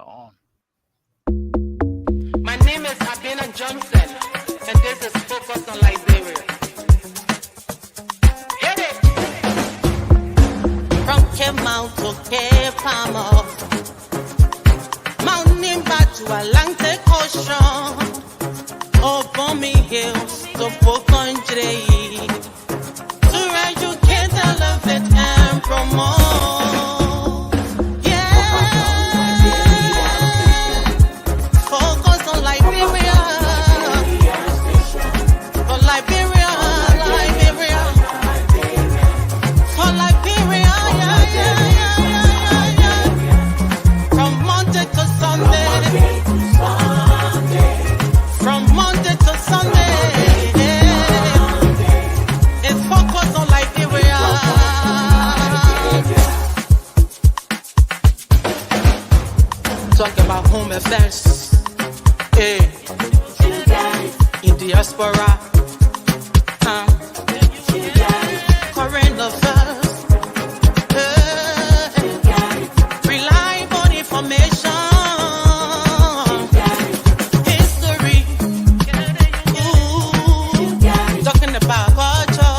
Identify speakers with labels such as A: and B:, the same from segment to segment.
A: on.
B: My name is Abina Johnson, and this is Focus on Liberia. Hit it! From Cape Mount to Cape Palmer, Mount Nimba to Atlantic Ocean, Obomi Hills to Pocondre, to educate, elevate, and promote. Talk about home affairs, in diaspora, current affairs, reliable information, history, talking about culture,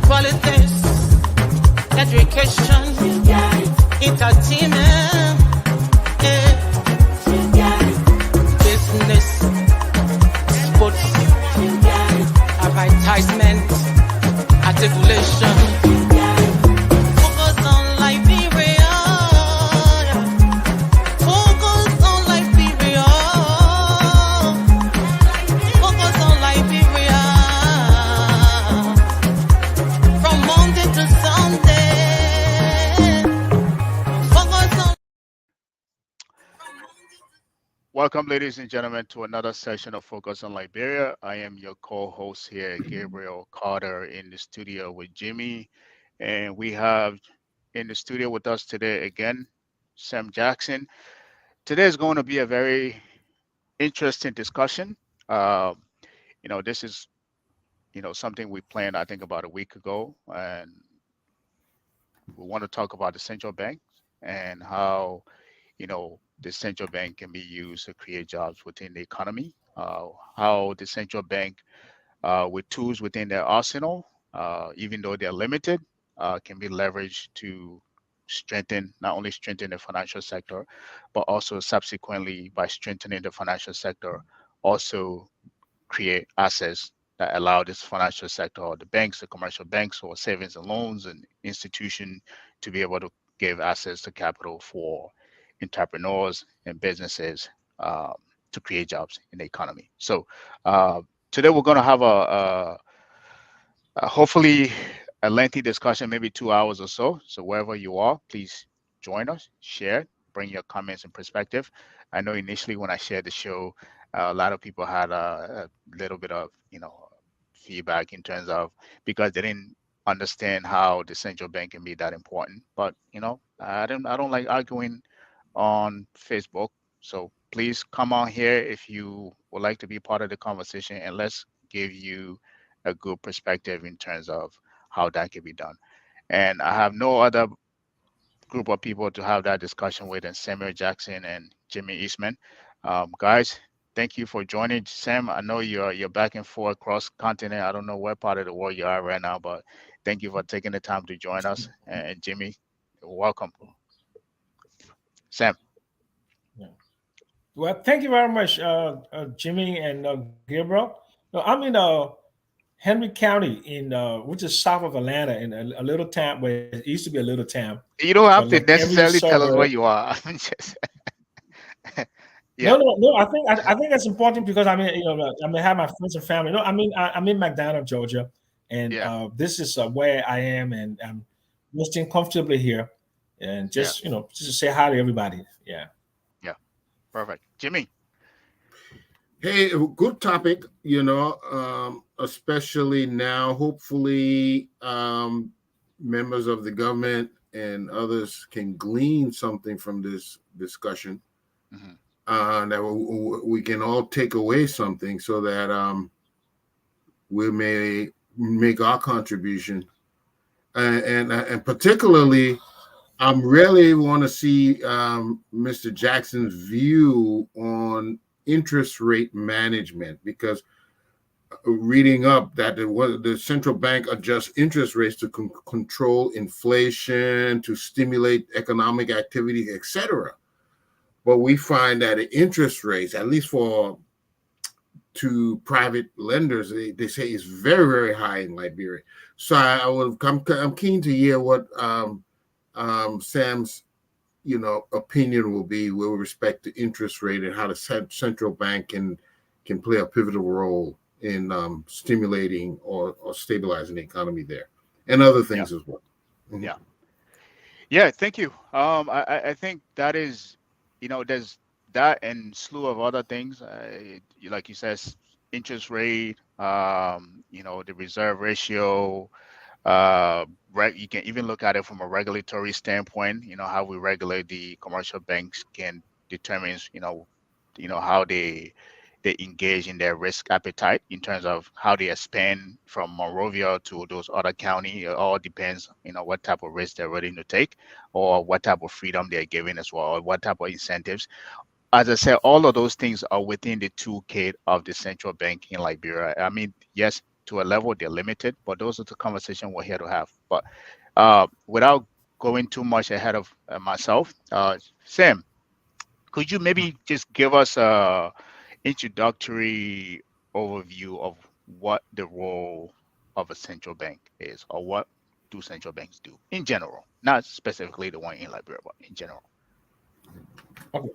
B: politics, education, entertainment, business, sports, advertisement, articulation. Focus on Liberia. Focus on Liberia. Focus on Liberia. From Monday to Sunday.
A: Welcome, ladies and gentlemen, to another session of Focus on Liberia. I am your co-host here, Gabriel Carter, in the studio with Jimmy. And we have in the studio with us today again, Sam Jackson. Today is going to be a very interesting discussion. This is, something we planned, I think, about a week ago. And we want to talk about the central bank and how, the central bank can be used to create jobs within the economy, how the central bank, with tools within their arsenal, even though they're limited, can be leveraged to not only strengthen the financial sector, but also subsequently by strengthening the financial sector, also create assets that allow this financial sector or the banks, the commercial banks or savings and loans and institution to be able to give access to capital for entrepreneurs and businesses to create jobs in the economy. So today we're going to have hopefully a lengthy discussion, maybe 2 hours or so. So wherever you are, please join us, share, bring your comments and perspective. I know initially when I shared the show, a lot of people had a little bit of feedback in terms of because they didn't understand how the central bank can be that important. But I don't like arguing on Facebook. So please come on here if you would like to be part of the conversation, and let's give you a good perspective in terms of how that can be done. And I have no other group of people to have that discussion with than Samuel Jackson and Jimmy Eastman. Guys, thank you for joining. Sam, I know you're back and forth across continent. I don't know what part of the world you are right now, but thank you for taking the time to join us. And Jimmy, welcome. Sam.
C: Yeah. Well, thank you very much, Jimmy and Gabriel. No, I'm in Henry County, in which is south of Atlanta, in a little town where it used to be a little town.
A: You don't have
C: But
A: to
C: like every
A: necessarily tell us where
C: suburb.
A: you are. Just, yeah,
C: No. I think that's important because I mean, I have my friends and family. No, I mean, I'm in McDonough, Georgia, and
A: yeah,
C: this is where I am, and I'm resting comfortably here, and
A: yeah,
C: just to say hi to everybody. Yeah.
A: yeah. Perfect. Jimmy.
D: Hey, good topic, especially now. Hopefully, members of the government and others can glean something from this discussion, that we can all take away something so that we may make our contribution. And particularly I'm really want to see Mr. Jackson's view on interest rate management, because reading up that the central bank adjusts interest rates to control inflation, to stimulate economic activity, etc. But we find that the interest rates, at least for to private lenders, they say is very, very high in Liberia. So I'm keen to hear what Sam's opinion will be with respect to interest rate and how the central bank can play a pivotal role in stimulating or stabilizing the economy there, and other
A: Yeah,
D: things as well. Mhm.
A: yeah, yeah. Thank you. I think that is, there's that and slew of other things. Like you said, interest rate, the reserve ratio. You can even look at it from a regulatory standpoint. How we regulate the commercial banks can determines, how they engage in their risk appetite in terms of how they expand from Monrovia to those other county. It all depends, what type of risk they're willing to take, or what type of freedom they're giving as well, or what type of incentives. As I said, all of those things are within the toolkit of the central bank in Liberia. I mean, yes, to a level they're limited, but those are the conversation we're here to have. But without going too much ahead of myself, Sam, could you maybe just give us a introductory overview of what the role of a central bank is, or what do central banks do in general, not specifically the one in Liberia, but in general?
C: Okay,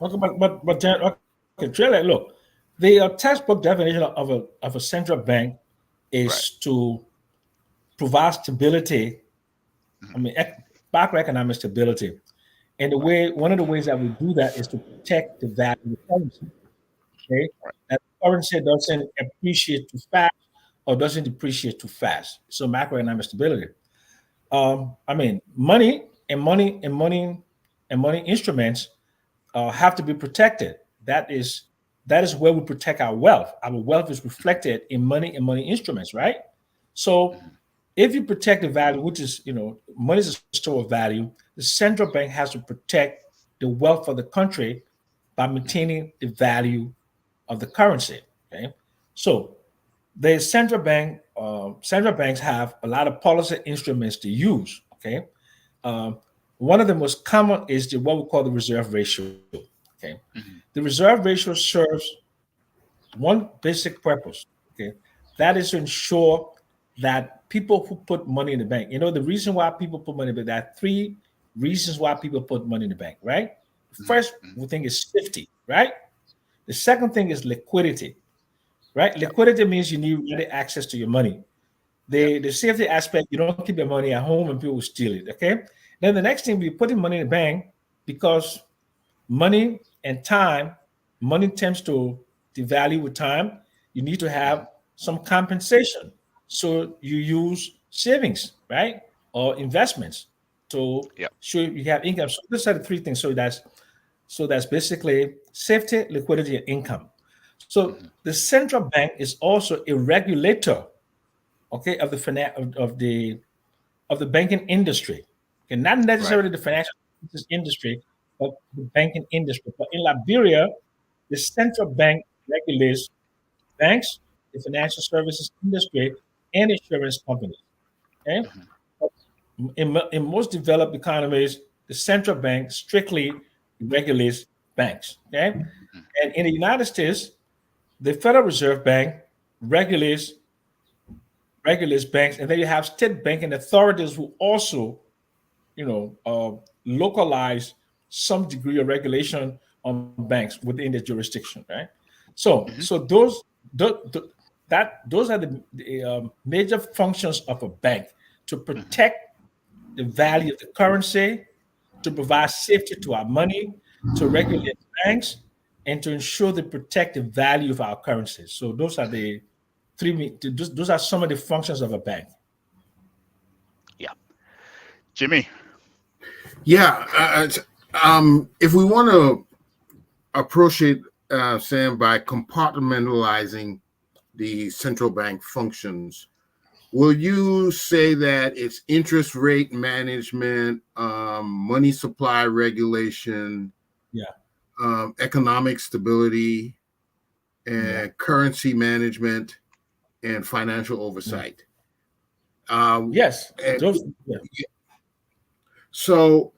C: okay, really, look, the textbook definition of a central bank
A: Right.
C: is to provide stability. I
A: Mhm.
C: mean, macroeconomic stability. And
A: Right.
C: one of the ways that we do that is to protect the value of the currency. Okay,
A: Right.
C: that the currency doesn't appreciate too fast or doesn't depreciate too fast. So macroeconomic stability. I mean, money instruments have to be protected. That is that is where we protect our wealth. Our wealth is
A: Mhm.
C: reflected in money and money instruments, right? So
A: Mhm.
C: if you protect the value, which is money is a store of value, the central bank has to protect the wealth of the country by
A: Mhm.
C: maintaining the value of the currency. Okay, so the central banks have a lot of policy instruments to use. Okay, um, one of the most common is what we call the reserve ratio. Okay, the
A: Mhm.
C: reserve ratio serves one basic purpose. Okay, that is to ensure that people who put money in the bank, the reason why people put money in the bank, there are three reasons why people put money in the bank, right? The
A: Mhm.
C: first
A: Mhm.
C: thing is safety, right? The second thing is liquidity, right?
A: Yep.
C: Liquidity means you need ready access to your money.
A: Yep.
C: The safety aspect, you don't keep your money at home and people will steal it. Okay. Then the next thing, you put in money in the bank because money and time, money tends to devalue with time. You need to have
A: Mhm.
C: some compensation. So you use savings, right? Or investments to
A: Yep.
C: show you have income. So those are the three things. So that's basically safety, liquidity, and income. So
A: Mhm.
C: the central bank is also a regulator, okay, of the banking industry. Okay, not
A: Right.
C: necessarily the financial industry, but the banking industry. But in Liberia, the central bank regulates banks, the financial services industry, and insurance companies. Okay,
A: Mhm.
C: but in most developed economies, the central bank strictly regulates banks. Okay,
A: Mhm.
C: and in the United States, the Federal Reserve Bank regulates regulates banks, and then you have state banking authorities who also, localize some degree of regulation on banks within their jurisdiction, right? So,
A: Mhm.
C: tho- tho- those are the major functions of a bank: to
A: Mhm.
C: protect the value of the currency, to provide safety to our money, to regulate banks, and to ensure they protect the value of our currency. So those are
A: Mhm.
C: the those are some of the functions of a bank.
A: Yeah. Jimmy.
D: Yeah, if we want to approach it, Sam, by compartmentalizing the central bank functions, will you say that it's interest rate management, money supply regulation,
C: Yeah,
D: economic stability,
C: yeah,
D: and currency management, and financial
C: yeah.
D: oversight?
C: Yes,
D: And
C: those. Yeah,
D: so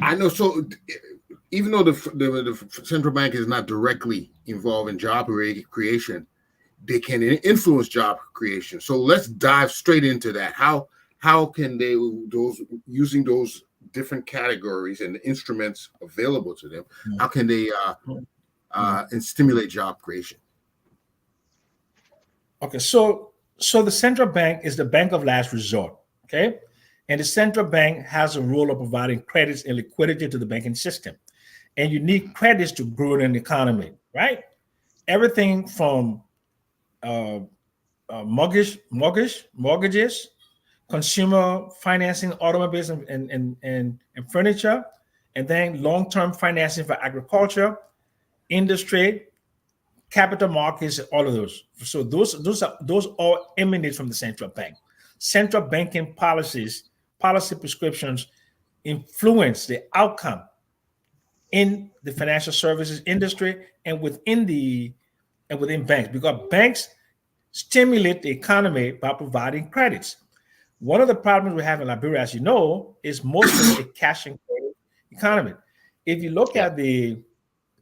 D: I know. So even though the central bank is not directly involved in job creation, they can influence job creation. So let's dive straight into that. How can they, those using those different categories and the instruments available to them?
C: yeah,
D: How can they
C: yeah.
D: and stimulate job creation?
C: Okay, so the central bank is the bank of last resort. Okay, and the central bank has a role of providing credits and liquidity to the banking system, and you need
A: Mhm.
C: credits to grow an economy, right? Everything from uh, mortgages, consumer financing, automobiles, and furniture, and then long-term financing for agriculture, industry, capital markets, all of those. So those all emanate from the central bank. Central banking policy prescriptions influence the outcome in the financial services industry and within banks, because banks stimulate the economy by providing credits. One of the problems we have in Liberia, as you know, is mostly a cash and credit economy. If you look
A: Yeah.
C: at the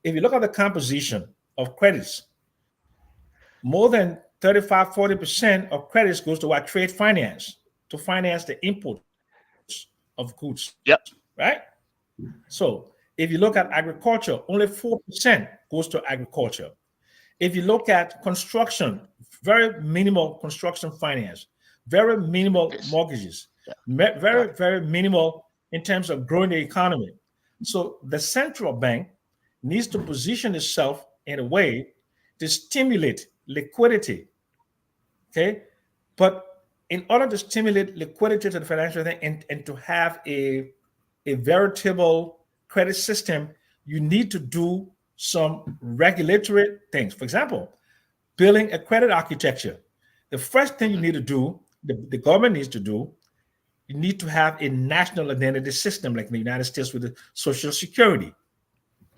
C: if you look at the composition of credits, more than 35-40% of credits goes to our trade finance to finance the imports of goods,
A: Yep.
C: right? So if you look at agriculture, only 4% goes to agriculture. If you look at construction, very minimal construction finance, very minimal
A: This.
C: mortgages,
A: Yeah. Got
C: very,
A: it.
C: very minimal in terms of growing the economy. So the central bank needs to position itself in a way to stimulate liquidity. Okay. But in order to stimulate liquidity to the financial thing, and to have a veritable credit system, you need to do some regulatory things. For example, building a credit architecture. The first thing you
A: Mhm.
C: need to do, the government needs to do, you need to have a national identity system like in the United States with the Social Security,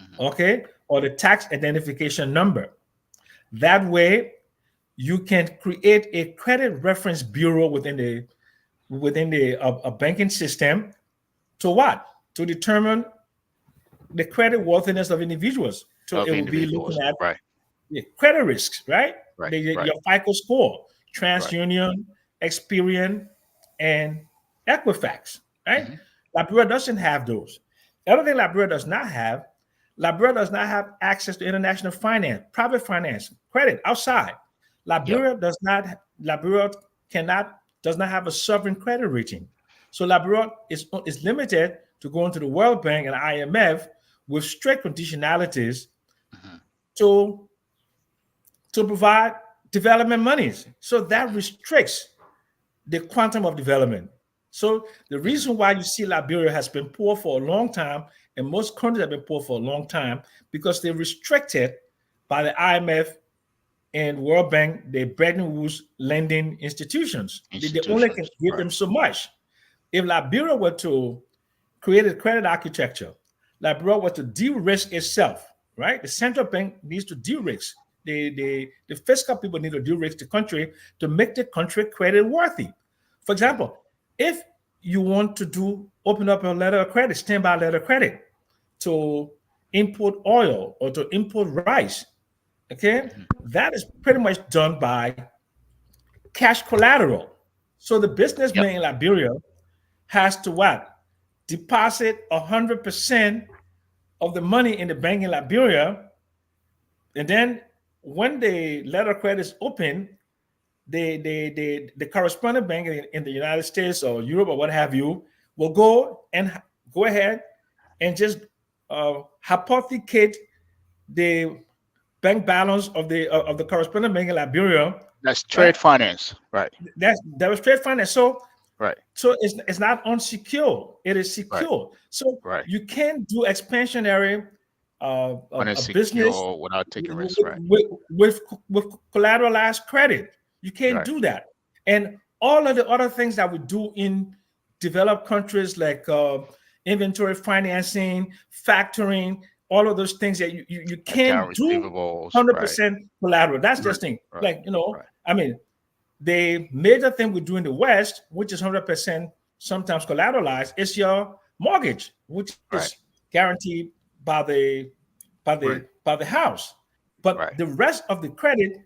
A: Mhm.
C: okay, or the tax identification number. That way, you can create a credit reference bureau within the a banking system to what? To determine the credit worthiness of individuals. So
A: Of
C: it will be looking
A: individuals.
C: at
A: Right.
C: the credit risks, right?
A: Right. Right.
C: Your FICO score,
A: Right.
C: TransUnion, Experian, and Equifax, right?
A: Mhm.
C: Liberia doesn't have those. The other thing Liberia does not have access to international finance, private finance, credit outside.
A: Yep.
C: Liberia cannot does not have a sovereign credit rating. So Liberia is limited to going to the World Bank and IMF with strict conditionalities
A: Mhm.
C: to provide development monies. So that
A: Mhm.
C: restricts the quantum of development. So the
A: Mhm.
C: reason why you see Liberia has been poor for a long time, and most countries have been poor for a long time, because they're restricted by the IMF and World Bank, the Bretton Woods lending institutions. They only can
A: Institutions.
C: give
A: Right.
C: them so much. If Liberia were to create a credit architecture, Liberia were to de-risk itself, right? The central bank needs to de-risk. The fiscal people need to de-risk the country to make the country credit worthy. For
A: Mhm.
C: example, if you want to open up a letter of credit, standby letter of credit to import oil or to import rice, okay,
A: Mhm.
C: that is pretty much done by cash collateral. So the
A: Yep.
C: businessman in Liberia has to what? Deposit 100% of the money in the bank in Liberia, and then when the letter of credit is open, the correspondent bank in the United States or Europe or what have you will go ahead and just hypothecate the bank balance of the correspondent bank in Liberia,
A: That's
C: right?
A: trade finance. Right.
C: That was trade finance.
A: Right.
C: So it's not unsecure. It is
A: Right.
C: secure. So
A: Right.
C: you can't do expansionary
A: When
C: a
A: it's
C: business
A: secure without taking
C: with,
A: risks. Right.
C: with collateralized credit. You can't
A: Right.
C: do that. And all of the other things that we do in developed countries like inventory financing, factoring, all of those things that you
A: Account
C: can't do
A: receivables, right,
C: 100% collateral. That's
D: Right.
C: just thing.
A: right,
C: Like,
A: right,
C: I mean, the major thing we do in the West, which is 100% sometimes collateralized, is your mortgage, which is
A: right,
C: guaranteed
D: Right.
C: by the house. But
A: right.
C: the rest of the credit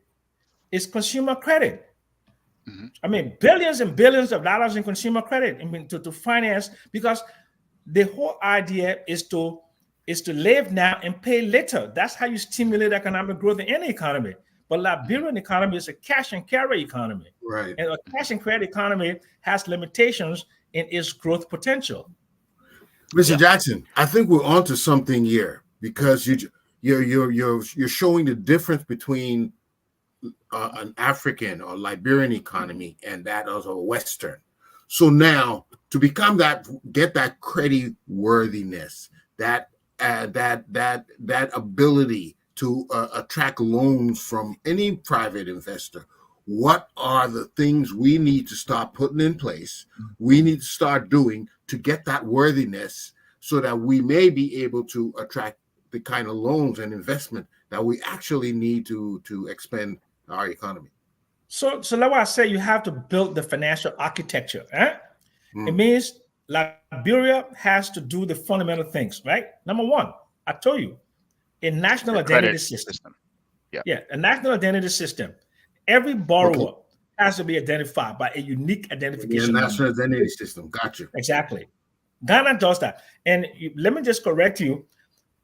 C: is consumer credit.
A: Hmm.
C: I mean, billions and billions of dollars in consumer credit. I mean, to finance, because the whole idea is to live now and pay later. That's how you stimulate economic growth in any economy. But
A: Hmm.
C: Liberian economy is a cash and carry economy,
D: Right.
C: and a cash and carry economy has limitations in its growth potential.
D: Mr.
A: Yeah,
D: Jackson, I think we're onto something here because you're showing the difference between an African or Liberian economy and that of a Western. So now to become that, get that credit worthiness, that that ability to attract loans from any private investor. What are the things we need to start putting in place? We need to start doing to get that worthiness so that we may be able to attract the kind of loans and investment that we actually need to expand our economy.
C: So that's why I say you have to build the financial architecture. Eh? It
D: Mm,
C: means Liberia has to do the fundamental things, right? Number one, I told you, a national
A: the
C: identity
A: credit
C: system.
A: system. Yeah,
C: Yeah, a national identity system. Every
D: okay.
C: borrower has to be identified by a unique
D: Yeah,
C: identification number.
D: national identity system. Got you.
C: Exactly. Ghana does that. And let me just correct you.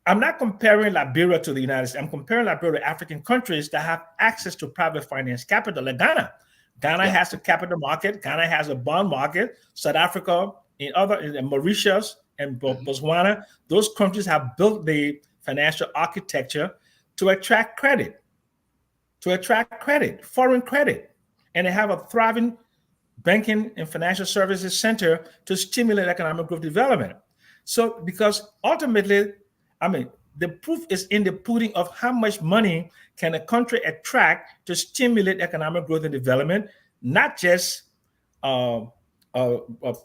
C: I'm not comparing Liberia to the United States. I'm comparing Liberia to African countries that have access to private finance capital, like Ghana. Ghana
A: yeah.
C: has a capital market. Ghana has a bond market. South Africa, in Mauritius and
A: Hmm.
C: Botswana, those countries have built the financial architecture to attract credit, foreign credit, and they have a thriving banking and financial services center to stimulate economic growth development. So, because ultimately, I mean, the proof is in the pudding of how much money can a country attract to stimulate economic growth and development, not just uh,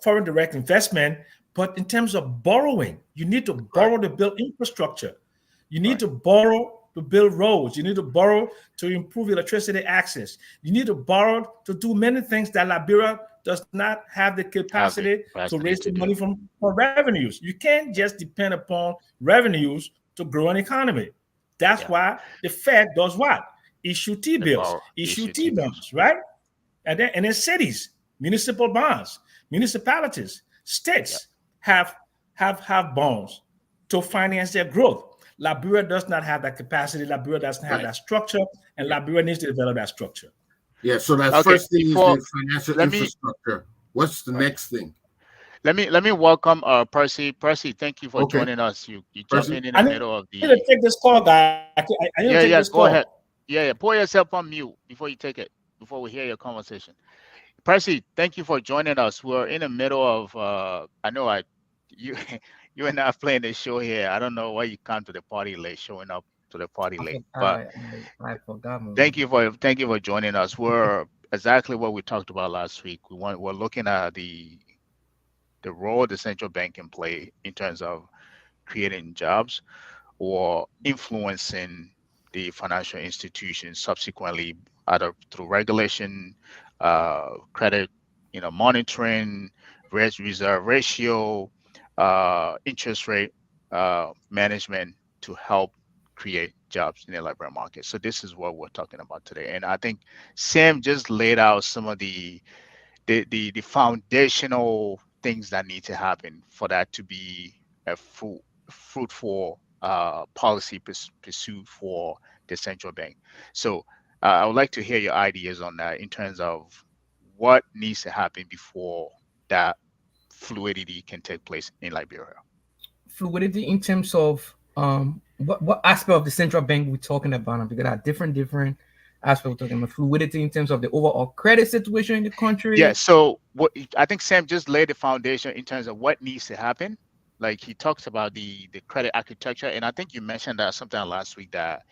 C: foreign direct investment, but in terms of borrowing. You need to
A: Right,
C: borrow to build infrastructure. You need
A: right.
C: to borrow to build roads. You need to borrow to improve electricity access. You need to borrow to do many things that Liberia does not have the
A: Have the
C: capacity to
A: capacity
C: raise the
A: to
C: money
A: do.
C: from revenues. You can't just depend upon revenues to grow an economy. That's
A: Yeah,
C: why the Fed does what? Issue T
A: the
C: bills,
A: borrow
C: issue
A: issue
C: T
A: T bills.
C: bonds, right? And then cities, municipal bonds, municipalities,
A: Yeah,
C: states have bonds to finance their growth. Liberia does not have that capacity. Liberia doesn't have
D: Right.
C: that structure, and
A: yeah.
C: Liberia needs to develop that structure.
D: Yeah. So that
A: Okay,
D: first thing is
A: before
D: the financial
A: let me
D: infrastructure. What's the
A: right.
D: next thing?
A: Let me welcome Percy. Percy, thank you for
D: Okay.
A: joining us. You
D: Percy.
A: jumping in the
C: I need
A: middle
C: to
A: of
C: take this
A: the
C: call, guy. I need to take this
A: yeah, yeah,
C: call.
A: go ahead. Yeah, yeah. Put yourself on mute before you take it, before we hear your conversation. Percy, thank you for joining us. We're in the middle of I know I you you and I playing the show here. I don't know why you come to the party late, showing up to the party
E: I,
A: late.
E: for-
A: But
E: I forgot my
A: thank you for joining us. We're exactly what we talked about last week. We're looking at the role the central bank can play in terms of creating jobs or influencing the financial institution subsequently, either through regulation, credit, monitoring, reserve ratio, interest rate management to help create jobs in the labor market. So this is what we're talking about today, and I think Sam just laid out some of the foundational things that need to happen for that to be a fruitful policy pursuit for the central bank. So I would like to hear your ideas on that in terms of what needs to happen before that fluidity can take place in Liberia.
E: fluidity in terms of what aspect of the central bank we're talking about now, because there are different aspects we're talking about. Fluidity in terms of the overall credit situation in the
A: Yeah.
E: country.
A: So what I think Sam just laid the foundation in terms of what needs to happen. like he talks about the credit architecture, and I think you mentioned that sometime last week that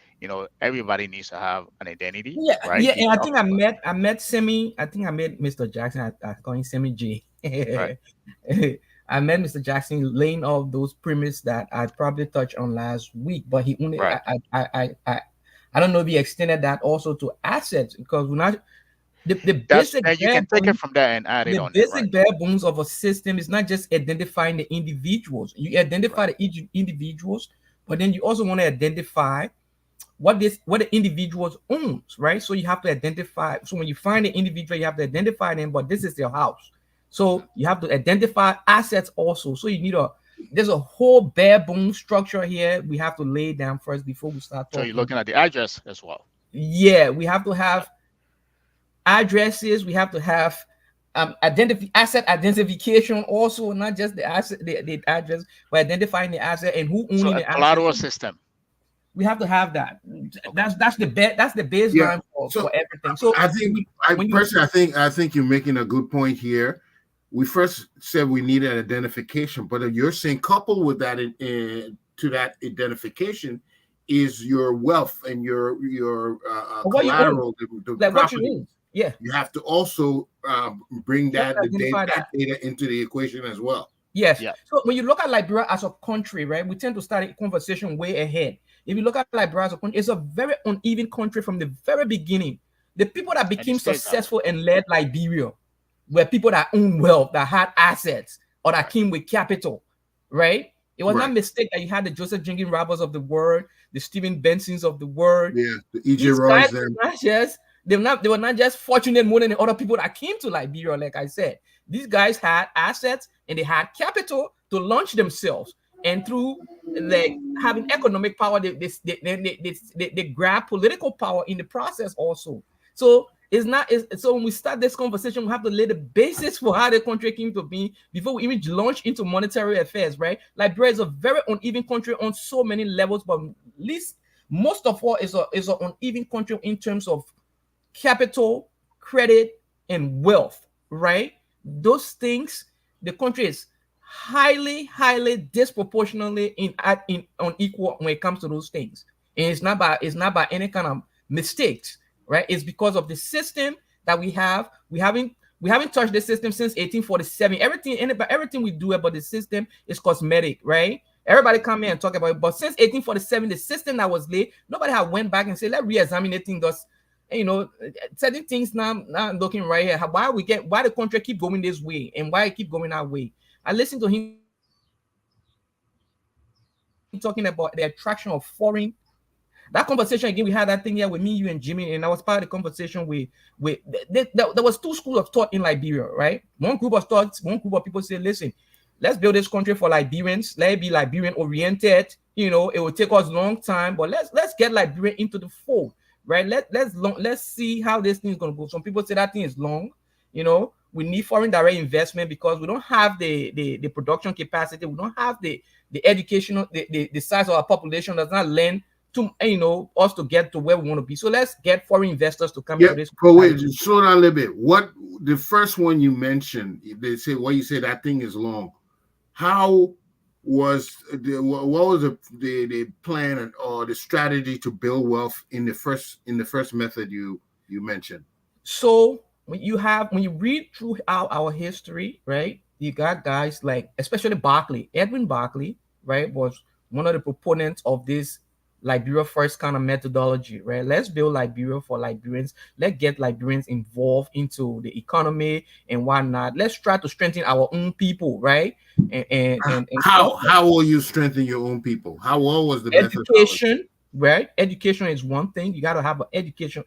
A: everybody needs to have an identity,
E: Yeah,
A: right?
E: yeah,
A: He
E: and I think
A: talks about
E: I met Semi. I think I met Mr. Jackson. I call him Semi J.
A: right,
E: I met Mr. Jackson laying off those premise that I probably touched on last week, but he only
A: right.
E: I don't know if he extended that also to assets because we're not the
A: That's
E: basic
A: and you
E: bare
A: can take it
E: bones
A: from there and add it
E: the
A: on there, right?
E: basic bare bones of a system is not just identifying the individuals. You identify
A: Right.
E: the individuals, but then you also want to identify what the individuals owns, right? So you have to identify. So when you find the individual, you have to identify them. But this is their house, so
A: Mhm.
E: you have to identify assets also. So you need a there's a whole bare bone structure here. We have to lay down first before we start
A: So you're
E: talking.
A: looking at the address as well.
E: Yeah, we have to
A: Right.
E: have addresses. We have to have asset identification also, not just the asset, the address, but identifying the asset and who
A: So
E: owning
A: a
E: the asset.
A: collateral system.
E: We have to have that.
A: Okay.
E: That's the
D: Yeah.
E: baseline for
D: So
E: everything. So
D: I think
E: when you
D: I think you're making a good point here. We first said we needed identification, but if you're saying coupled with that to that identification is your wealth and your
E: what you own,
D: collateral, the
E: like what you
D: property.
E: own, yeah,
D: You have to also bring
E: you have to identify
D: that
E: that.
D: data into the equation as well.
E: Yes.
A: Yeah.
E: So when you look at Liberia as a country, right, we tend to start a conversation way ahead. If you look at Liberia as a country, it's a very uneven country from the very beginning. The people that
A: And it
E: became
A: stays that way.
E: successful and led Liberia were people that owned wealth, that had assets, or that
A: Right.
E: came with capital, right? It was not
D: Right.
E: a mistake that you had the Joseph Jenkins Roberts of the world, the Stephen Bensons of the world.
D: Yeah. The EJ
E: These guys
D: Roy's
E: were
D: them.
E: not just they were not just fortunate more than the other people that came to Liberia. Like I said, these guys had assets and they had capital to launch themselves, and through like having economic power, they grab political power in the process also. So it's not so when we start this conversation, we have to lay the basis for how the country came to be before we even launch into monetary affairs, right? Liberia is a very uneven country on so many levels, but least most of all is an uneven country in terms of capital, credit, and wealth, right? Those things, the country is highly disproportionately in unequal when it comes to those things. And it's not by any kind of mistakes, right? It's because of the system that we have. We haven't touched the system since 1847. Everything we do about the system is cosmetic, right? Everybody come here and talk about it, but since 1847, the system that was laid, nobody have went back and said, let's re-examine the thing. Does certain things now looking right here. Why the country keep going this way and why it keep going that way. I listened to him talking about the attraction of foreign. That conversation again, we had that thing here with me, you, and Jimmy, and I was part of the conversation with there was two schools of thought in Liberia, right? One group of thoughts, one group of people say, listen, let's build this country for Liberians. Let it be Liberian oriented. It will take us a long time, but let's get Liberia into the fold, right? Let's see how this thing is gonna go. Some people say that thing is long. We need foreign direct investment because we don't have the production capacity. We don't have the educational the size of our population does not lend to us to get to where we want to be. So let's get foreign investors to come into
D: Yep.
E: this.
D: But wait, just slow down a little bit. What the first one you mentioned? They say you say that thing is long. How what was the plan or the strategy to build wealth in the first method you mentioned?
E: So when you read through our history, right? You got guys like especially Barclay, Edwin Barclay, right, was one of the proponents of this Liberia first kind of methodology, right? Let's build Liberia for Liberians. Let's get Liberians involved into the economy and whatnot. Let's try to strengthen our own people, right? And
D: How will you strengthen your own people? What was the methodology?
E: education, right? Education is one thing. You got to have an education,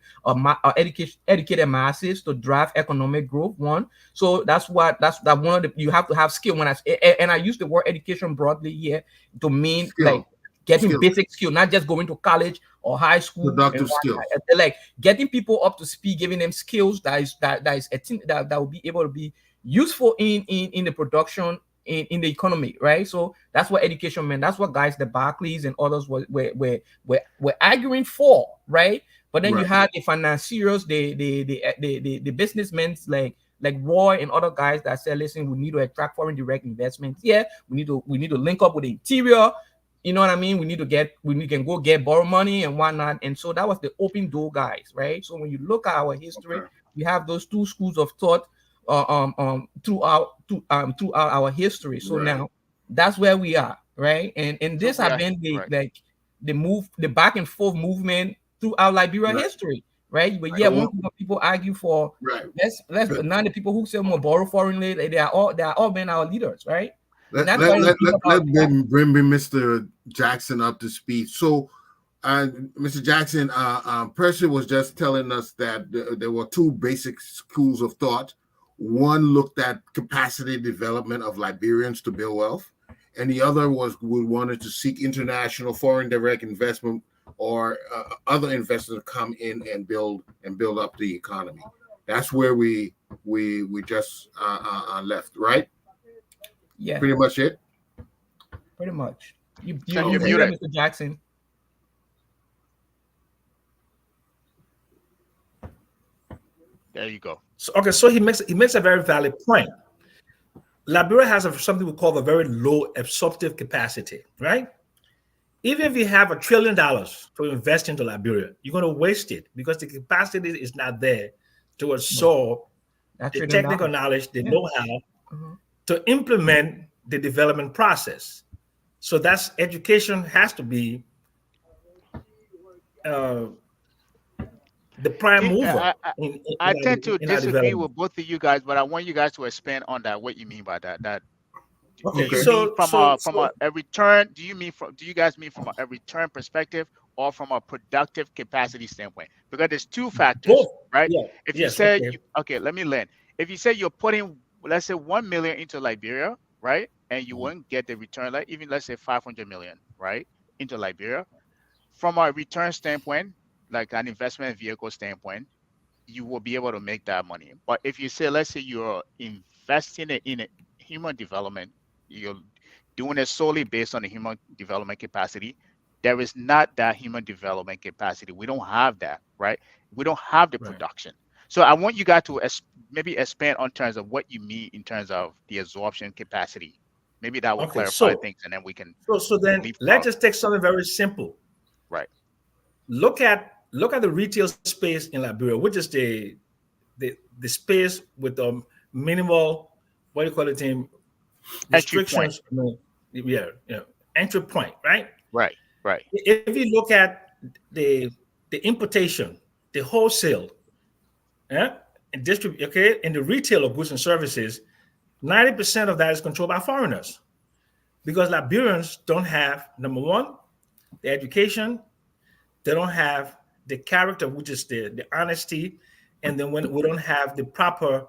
E: educated masses to drive economic growth. One, so that's that one of the you have to have skill. And I use the word education broadly here to mean like
D: Skill,
E: getting
D: skills,
E: basic skill, not just going to college or high school and
D: productive skills.
E: whatnot. Like getting people up to speed, giving them skills that will be able to be useful in the production in the economy, right? So that's what education meant. That's what guys, the Barclays and others were arguing for, right? But then you
D: Right.
E: had the financiers, the businessmen like like Roy and other guys that said, listen, we need to attract foreign direct investments. Yeah, we need to link up with the interior. You know what I mean? We can go get borrow money and whatnot. And so that was the open door guys, right? So when you look at our history,
D: Okay.
E: we have those two schools of thought throughout our history. So
D: Right.
E: now that's where we are, right? And
A: So
E: this
A: we
E: have
A: are
E: been
A: right.
E: the back and forth movement throughout Liberia
D: Right.
E: history, right? But yeah,
D: So
E: one thing that people argue for,
D: right.
E: let's
D: Let,
E: now the people who say more borrow foreignly, they are all been our leaders, right? And
D: let,
E: that's
D: let,
E: why
D: let,
E: it's
D: let,
E: about
D: let bring Mr. Jackson up to speed. So Mr. Jackson, Percy was just telling us that there were two basic schools of thought. One looked at capacity development of Liberians to build wealth, and the other was we wanted to seek international foreign direct investment or other investors to come in and build up the economy. That's where we just left, right?
E: yeah,
D: Pretty much it.
E: pretty much. You
A: So you're
D: Okay.
E: muted,
A: muted.
E: Mr. Jackson.
A: There you go.
C: So, okay, so he makes a very valid point. Liberia has something we call the very low absorptive capacity, right? Even if you have $1 trillion to invest into Liberia, you're going to waste it because the capacity is not there to
E: No,
C: absorb
E: that
C: the
E: trillion
C: technical
E: dollars.
C: knowledge, the
E: Yeah.
C: know-how
E: Mhm.
C: to implement the development process. So that's education has to be uh, the prime
A: Do,
C: mover
A: I, I
C: in, in,
A: I
C: in
A: tend
C: our,
A: to
C: in our
A: disagree
C: development.
A: with both of you guys, but I want you guys to expand on that. What you mean by that? That do
C: Okay,
A: you
D: Okay.
A: mean
C: so so
A: from
C: so
A: a return? Do you mean from? Do you guys mean from a return perspective or from a productive capacity standpoint? Because there's two factors,
C: both,
A: right?
C: yeah,
A: If you
C: yes,
A: say
C: okay,
A: you okay, let me land. If you say you're putting, let's say 1 million into Liberia, right, and you won't get the return, like even let's say 500 million, right, into Liberia, from a return standpoint, like an investment vehicle standpoint, you will be able to make that money. But if you say, let's say you're investing it in a human development, you're doing it solely based on the human development capacity, there is not that human development capacity. We don't have that, right? We don't have the
C: right,
A: production. So I want you guys to maybe expand on terms of what you mean in terms of the absorption capacity. Maybe that will
C: okay.
A: clarify
C: So
A: things, and then we can
C: so then let's
A: leapfrog.
C: just take something very simple.
A: Right.
C: Look at the retail space in Liberia, which is the space with the minimal, what do you call it,
A: Entry point.
C: restrictions. Yeah, yeah, entry point, right?
A: Right. Right.
C: If you look at the the importation, the wholesale, yeah, and distribute, okay, in the retail of goods and services, 90% of that is controlled by foreigners because Liberians don't have, number one, the education, they don't have the character, which is the honesty, and then when we don't have the proper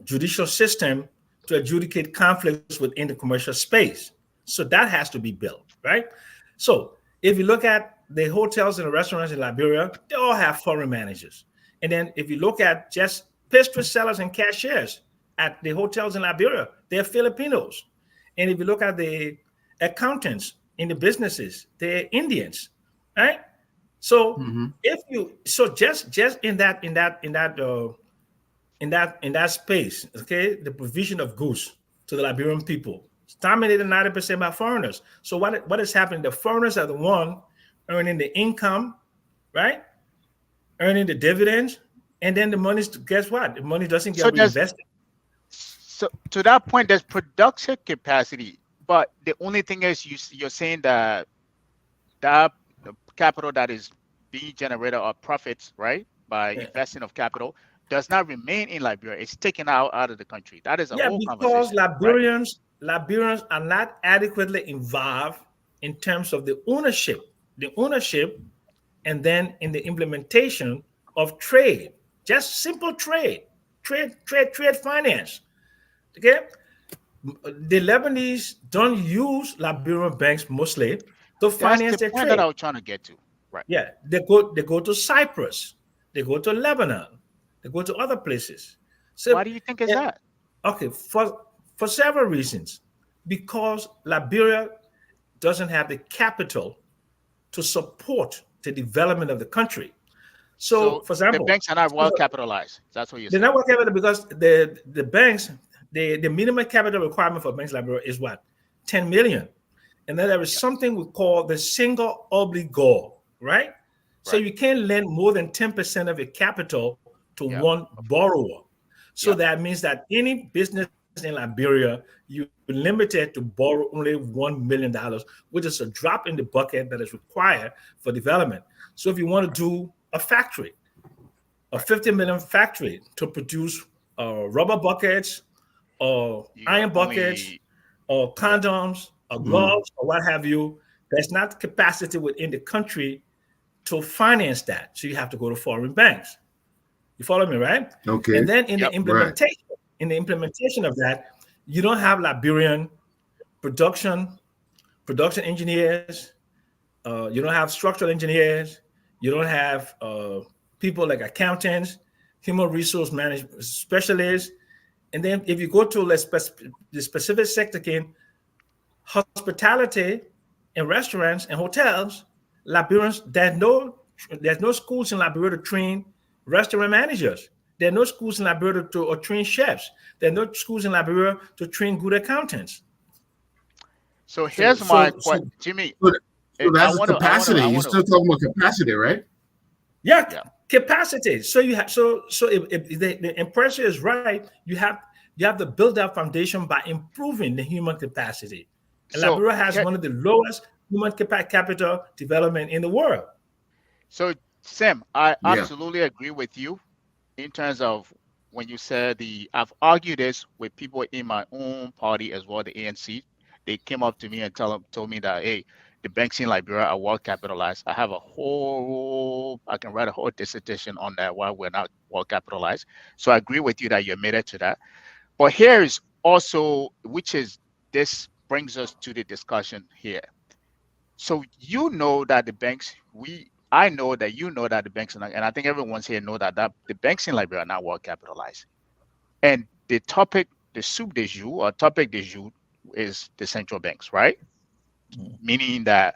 C: judicial system to adjudicate conflicts within the commercial space. So that has to be built, right? So if you look at the hotels and the restaurants in Liberia, they all have foreign managers. And then if you look at just pastry sellers and cashiers at the hotels in Liberia, they're Filipinos. And if you look at the accountants in the businesses, they're Indians, right? So
D: Mm-hmm.
C: if you so just in that space, okay, the provision of goods to the Liberian people is dominated 90% by foreigners. So what is happening? The foreigners are the one earning the income, right? Earning the dividends, and then the money. Guess what? The money doesn't
A: So
C: get
A: there's
C: reinvested.
A: so to that point, there's production capacity, but the only thing is you're saying that that the capital that is being generated or profits, right, by investing of capital does not remain in Liberia. It's taken out of the country. That is a
C: Yeah,
A: whole
C: because
A: conversation, right?
C: Liberians are not adequately involved in terms of the ownership, and then in the implementation of trade, just simple trade finance. Okay, the Lebanese don't use Liberian banks mostly to
A: That's
C: finance
A: the
C: their
A: point that
C: trade.
A: I was trying to get to. Right.
C: Yeah, they go to Cyprus, they go to Lebanon, they go to other places. So,
A: Why do you think is
C: eh,
A: that?
C: okay, for several reasons, because Liberia doesn't have the capital to support the development of the country. So,
A: So
C: for
A: the
C: example,
A: banks are not
C: so
A: well capitalized. That's what you're
C: the
A: saying.
C: network capital, because the banks, the minimum capital requirement for banks like Liberia is what, 10 million, and then there is
A: Yeah.
C: something we call the single obligor, right? So
A: Right.
C: you can't lend more than 10% of your capital to
A: Yeah.
C: one borrower. So
A: Yeah.
C: that means that any business in Liberia, you're limited to borrow only $1 million, which is a drop in the bucket that is required for development. So if you want to
A: Right.
C: do a factory, a
A: Right.
C: 50 million factory to produce rubber buckets or
A: You are
C: iron buckets
A: only.
C: or
A: Yeah.
C: condoms or
D: Mhm.
C: gloves or what have you, there's not capacity within the country to finance that. So you have to go to foreign banks. You follow me, right?
D: Okay.
C: And then in the
A: Yep.
D: Right.
C: implementation of that, you don't have Liberian production production engineers. You don't have structural engineers. You don't have people like accountants, human resource management specialists. And then if you go to the specific sector, again, hospitality and restaurants and hotels, Liberians, there's no schools in Liberia to train restaurant managers. There are no schools in Liberia to or train chefs. There are no schools in Liberia to train good accountants.
A: So
C: So
A: here's my
C: so
A: question,
C: so
A: Jimmy.
D: So, so
A: I
D: that's the
A: want to. I want to.
D: capacity.
A: I
D: You're
A: want to.
D: still talking about capacity, right?
C: Yeah,
A: Yeah.
C: capacity. So you have so if the impression is right, you have to build that foundation by improving the human capacity. And
A: So
C: Liberia has
A: here.
C: one of the lowest human capital development in the world.
A: So Sam, I
D: Yeah.
A: absolutely agree with you in terms of when you said the. I've argued this with people in my own party as well, the ANC. They came up to me and told me that, hey, the banks in Liberia are well capitalized. I have a whole. I can write a whole dissertation on that, why we're not well capitalized. So I agree with you that you're admitted to that. But here is also, which is, this brings us to the discussion here. So you know that the banks, I know that you know that the banks, and I think everyone's here know that the banks in Liberia are not well capitalized. And the topic, the soup de jour or topic de jour is the central banks, right? Meaning that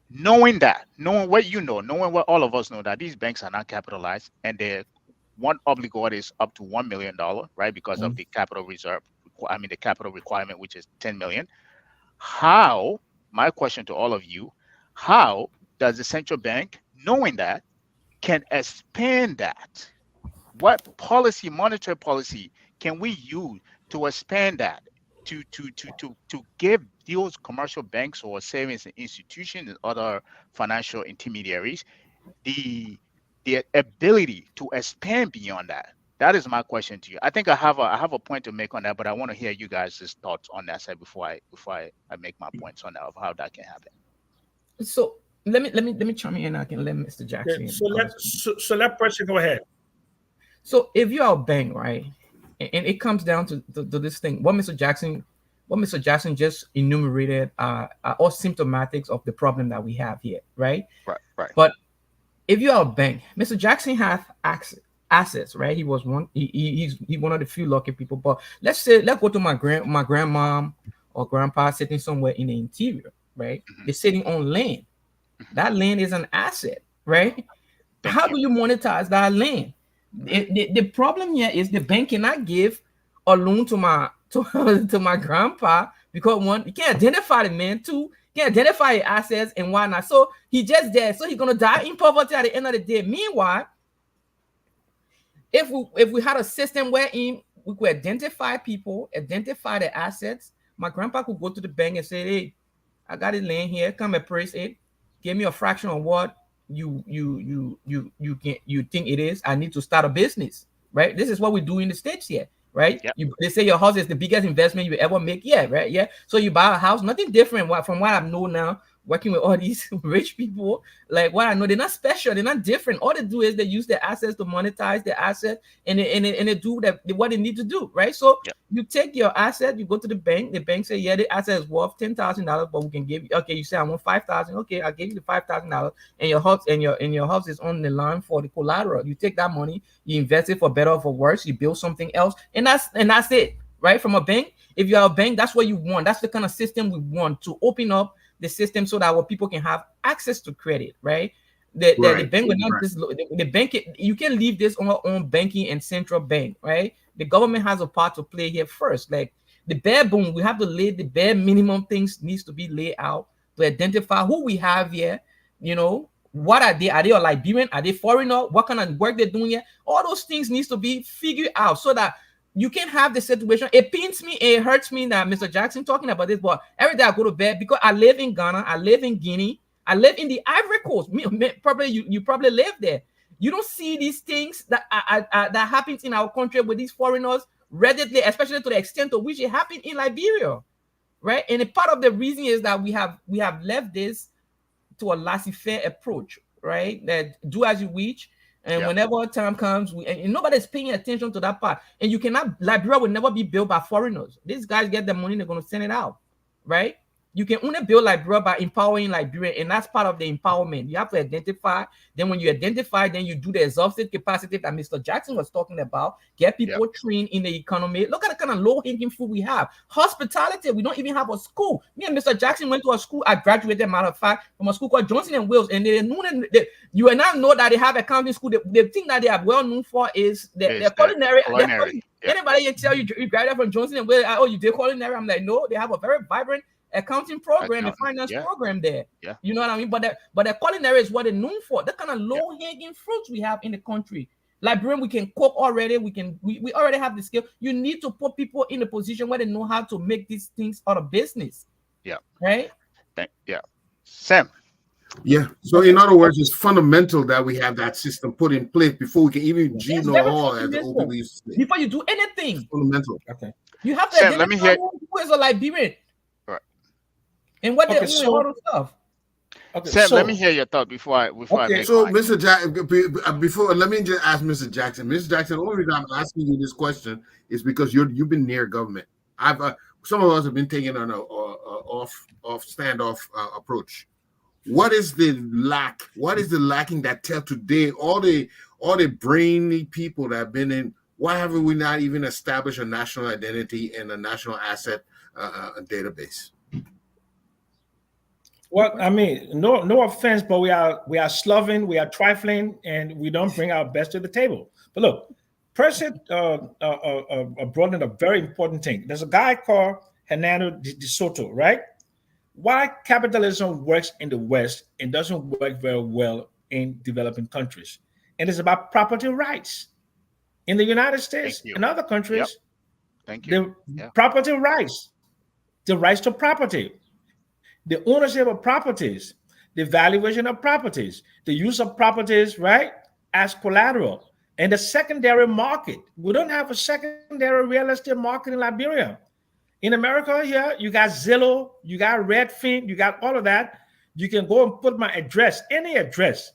A: knowing what you know, knowing what all of us know, that these banks are not capitalized and their one obligor is up to $1 million, right? Because of the capital reserve, I mean the capital requirement, which is 10 million. How, my question to all of you, how does the central bank, knowing that, can expand that? What policy, monetary policy, can we use to expand that? To give those commercial banks or savings institutions and other financial intermediaries the ability to expand beyond that. That is my question to you. I think I have a point to make on that, but I want to hear you guys' thoughts on that side before I make my points on that of how that can happen.
E: So let me chime in. I can let Mr.
C: Okay,
E: Jackson and
C: so let
E: others.
C: so let person go ahead.
E: So if you are a bank, right, and it comes down to this thing, what Mr. Jackson just enumerated are all symptomatics of the problem that we have here, right?
A: Right, right.
E: But if you are a bank, Mr. Jackson have assets, right? He was he's one of the few lucky people. But let's go to my grandmom or grandpa sitting somewhere in the interior, right?
A: Hmm.
E: They're sitting on land.
A: Hmm.
E: That land is an asset, right?
A: Thank
E: How
A: you.
E: do you monetize that land? The problem here is the bank cannot give a loan to my to my grandpa because one, you can't identify the man, two, you can't identify his assets and why not. So he just there, so he's gonna die in poverty at the end of the day. Meanwhile, if we had a system wherein we could identify people, identify the assets, my grandpa could go to the bank and say, hey, I got it laying here. Come appraise it. Give me a fraction of what you think it is. I need to start a business. Right. This is what we do in the States here. Right.
A: Yep.
E: They say your house is the biggest investment you ever make. Yeah. Right. Yeah. So you buy a house, nothing different from what I know now, working with all these rich people. Like what I know, they're not special, they're not different. All they do is they use their assets to monetize their asset, and they do what they need to do. Right. So
A: Yep.
E: you take your asset, you go to the bank say, yeah, the asset is worth $10,000, but we can give you, okay, you say I want 5,000, okay, I'll give you the $5,000, and your house is on the line for the collateral. You take that money, you invest it for better or for worse, you build something else, and that's it, right? From a bank, if you're a bank, that's what you want. That's the kind of system we want to open up the system so that our people can have access to credit, right? The
D: Right.
E: bank will not
D: Right.
E: just the bank. You can leave this on our own banking and central bank, right? The government has a part to play here first. Like the bare bone, we have to lay the bare minimum things needs to be laid out to identify who we have here. You know, what are they? Are they a Liberian? Are they foreigner? What kind of work they're doing here? All those things needs to be figured out so that you can have the situation. It pains me, it hurts me that Mr. Jackson talking about this, but every day I go to bed because I live in Ghana, I live in Guinea, I live in the Ivory Coast. Probably you probably live there. You don't see these things that happens in our country with these foreigners readily, especially to the extent to which it happened in Liberia, right? And a part of the reason is that we have left this to a laissez-faire approach, right? That do as you wish, and
A: Yeah.
E: whenever time comes, and nobody's paying attention to that part. And you cannot, Liberia will never be built by foreigners. These guys get the money, they're going to send it out, right? You can only build Liberia by empowering Liberia, and that's part of the empowerment. You have to identify. Then, when you identify, then you do the exhaustive capacity that Mr. Jackson was talking about. Get
A: Yeah.
E: people trained in the economy. Look at the kind of low-hanging fruit we have. Hospitality. We don't even have a school. Me and Mr. Jackson went to a school. I graduated, matter of fact, from a school called Johnson and Wales, and they knew you will not know that they have accounting school. The thing that they are well known for is their
A: Is the
E: culinary.
A: culinary. Yeah.
E: Anybody can tell you you graduated from Johnson and Wales, oh, you did culinary. I'm like, no, they have a very vibrant accounting program and
A: Accountant.
E: finance
A: Yeah.
E: program there.
A: Yeah.
E: You know what I mean? But the culinary is what they're known for. The kind of low-hanging fruits we have in the country. Liberian, we can cook already. We already have the skill. You need to put people in a position where they know how to make these things out of business.
A: Yeah.
E: Right?
A: Yeah. Sam.
D: Yeah. So in other words, it's fundamental that we have that system put in place before we can even G
E: It's
D: no
E: very
D: all, as the old
E: fundamental.
D: people used to say.
E: Before you do anything,
D: Fundamental.
C: Okay.
E: you have to
A: Sam, let me
E: identify
A: hear.
E: who is a Liberian
A: Right.
E: and what
C: Okay,
E: they're doing,
C: so-
E: all those stuff.
C: Okay.
A: Sam,
C: so,
A: let me hear your thought before I
C: Okay,
A: make
D: So,
A: mine.
D: Mr. Jackson, before let me just ask Mr. Jackson. Mr. Jackson, the only reason I'm asking you this question is because you've been near government. I've some of us have been taking an off standoff approach. What is the lack? What is the lacking that tell today all the brainy people that have been in? Why haven't we not even established a national identity and a national asset database?
C: well, I mean, no offense, but we are sloven, we are trifling, and we don't bring our best to the table. But look, President brought in a very important thing. There's a guy called Hernando de Soto, right? Why capitalism works in the West and doesn't work very well in developing countries. And it's about property rights. In the United States
A: Thank you.
C: and other
A: Yep.
C: countries,
A: Thank you.
C: the
A: Yeah.
C: property rights, the rights to property, the ownership of properties, the valuation of properties, the use of properties, right, as collateral, and the secondary market. We don't have a secondary real estate market in Liberia. In America, here, you got Zillow, you got Redfin, you got all of that. You can go and put my address, any address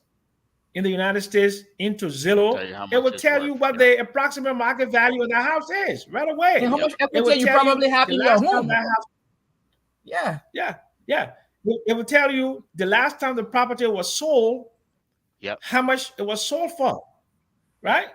C: in the United States, into Zillow.
A: Tell you how
C: It
A: much
C: will
A: it's
C: tell
A: worth.
C: you what
A: Yeah.
C: the approximate market value of the house is right
E: And
C: away.
E: how
A: Yep.
E: much
C: It will
E: equity you
C: tell you
E: probably have
C: the
E: in your
C: last time
E: home.
C: that house.
E: Yeah.
C: Yeah. It will tell you the last time the property was sold,
A: Yep.
C: how much it was sold for, right?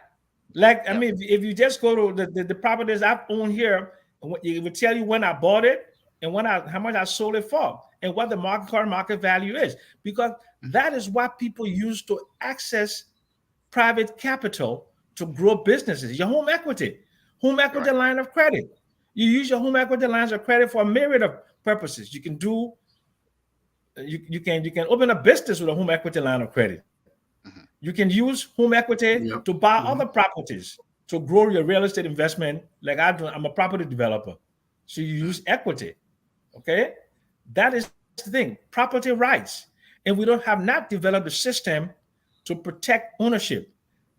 C: Like, I
A: Yep.
C: mean, if you just go to the properties I've owned here, it will tell you when I bought it and how much I sold it for, and what the current market value is, because that is what people use to access private capital to grow businesses. Your home equity
A: Right.
C: line of credit. You use your home equity lines of credit for a myriad of purposes. You can do you can open a business with a home equity line of credit.
A: Mhm.
C: You can use home equity
D: Yep.
C: to buy
D: Mhm.
C: other properties to grow your real estate investment. Like I do, I'm a property developer, so you use equity. Okay, that is the thing. Property rights, and we don't have not developed a system to protect ownership.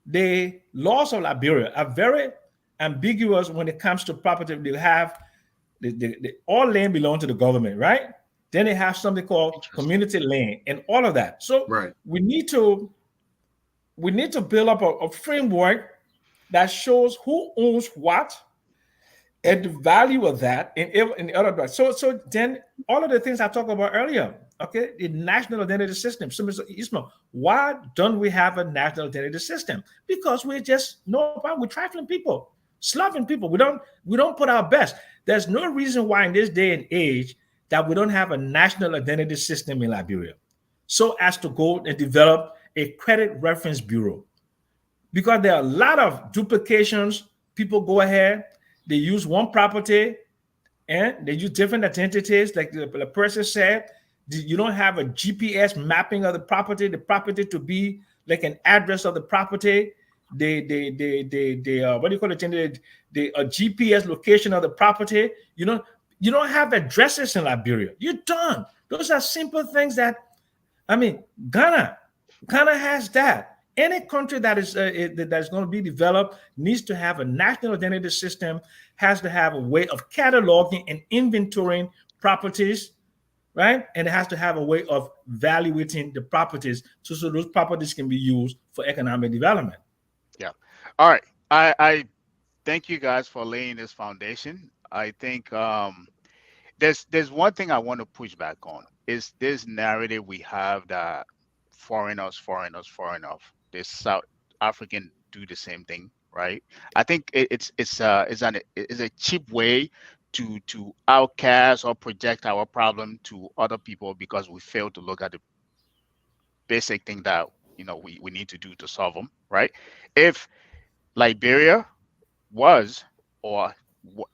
C: The laws of Liberia are very ambiguous when it comes to property. They have all land belong to the government, right? Then they have something called
A: Interesting.
C: community land and all of that. So
D: Right.
C: we need to build up a framework that shows who owns what and the value of that in the other direction. So then all of the things I talked about earlier, okay, the national identity system. So Mr. Ismail, why don't we have a national identity system? Because we're just we're trifling people, slovenly people. We don't put our best. There's no reason why in this day and age that we don't have a national identity system in Liberia, so as to go and develop a credit reference bureau, because there are a lot of duplications. People go ahead, they use one property and they use different identities. Like the person said, you don't have a GPS mapping of the property to be like an address of the property. What do you call it? The GPS location of the property. You don't have addresses in Liberia. You don't. Those are simple things that, I mean, Ghana, Ghana has that. Any country that is going to be developed needs to have a national identity system, has to have a way of cataloging and inventorying properties, right? And it has to have a way of valuating the properties, so those properties can be used for economic development.
A: Yeah. All right. I thank you guys for laying this foundation. I think there's one thing I want to push back on is this narrative we have that foreigners. This South African do the same thing, right? I think it's a cheap way to outcast or project our problem to other people because we fail to look at the basic thing that we need to do to solve them, right? If Liberia was, or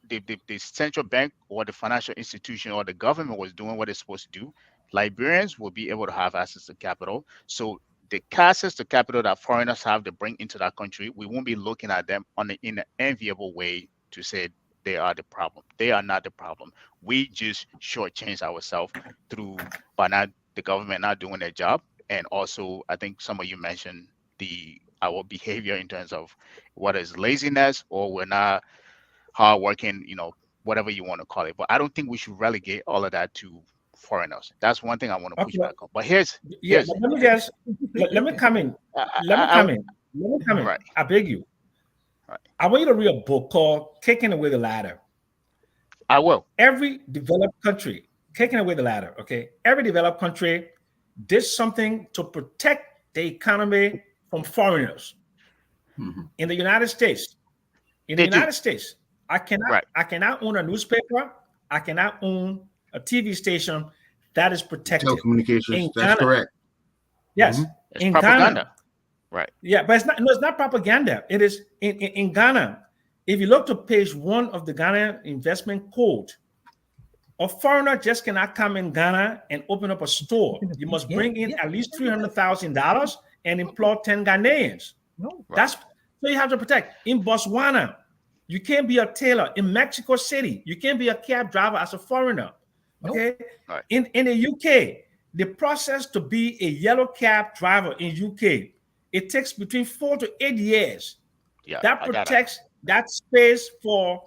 A: the central bank or the financial institution or the government was doing what it's supposed to do, Liberians will be able to have access to capital. So the access to capital that foreigners have to bring into that country, we won't be looking at them in an enviable way to say they are the problem. They are not the problem. We just shortchange ourselves through by not the government not doing their job. And also, I think some of you mentioned the our behavior in terms of what is laziness or we're not hardworking, whatever you want to call it. But I don't think we should relegate all of that to foreigners. That's one thing I want to push
C: Okay.
A: back on. But here's
C: Yeah,
A: here's
C: but let me come in. Let me come in. Let me come in.
A: right,
C: I beg you.
A: right.
C: I want you to read a book called Kicking Away the Ladder.
A: I will.
C: Every developed country, kicking away the ladder, okay? Every developed country did something to protect the economy from foreigners.
D: Mhm.
C: In the United States, in the
A: They do.
C: United States, I cannot
A: Right.
C: I cannot own a newspaper, I cannot own a TV station that is protected.
D: Telecommunications.
C: In
D: That's
C: Ghana,
D: correct.
C: yes,
D: Mhm.
A: It's
C: in Ghana,
A: propaganda. Right.
C: yeah, but it's not. No, it's not propaganda. It is in Ghana. If you look to page one of the Ghana Investment Code, a foreigner just cannot come in Ghana and open up a store. You must
E: Yeah,
C: bring in
E: yeah.
C: at least $300,000 and employ 10 Ghanaians.
E: No.
A: Right.
C: That's so you have to protect. In Botswana, you can't be a tailor. In Mexico City, you can't be a cab driver as a foreigner.
E: No.
C: Okay.
A: Right.
C: In the UK, the process to be a yellow cab driver in UK, it takes between 4 to 8 years.
A: Yeah,
C: That
A: I got that.
C: protects that space for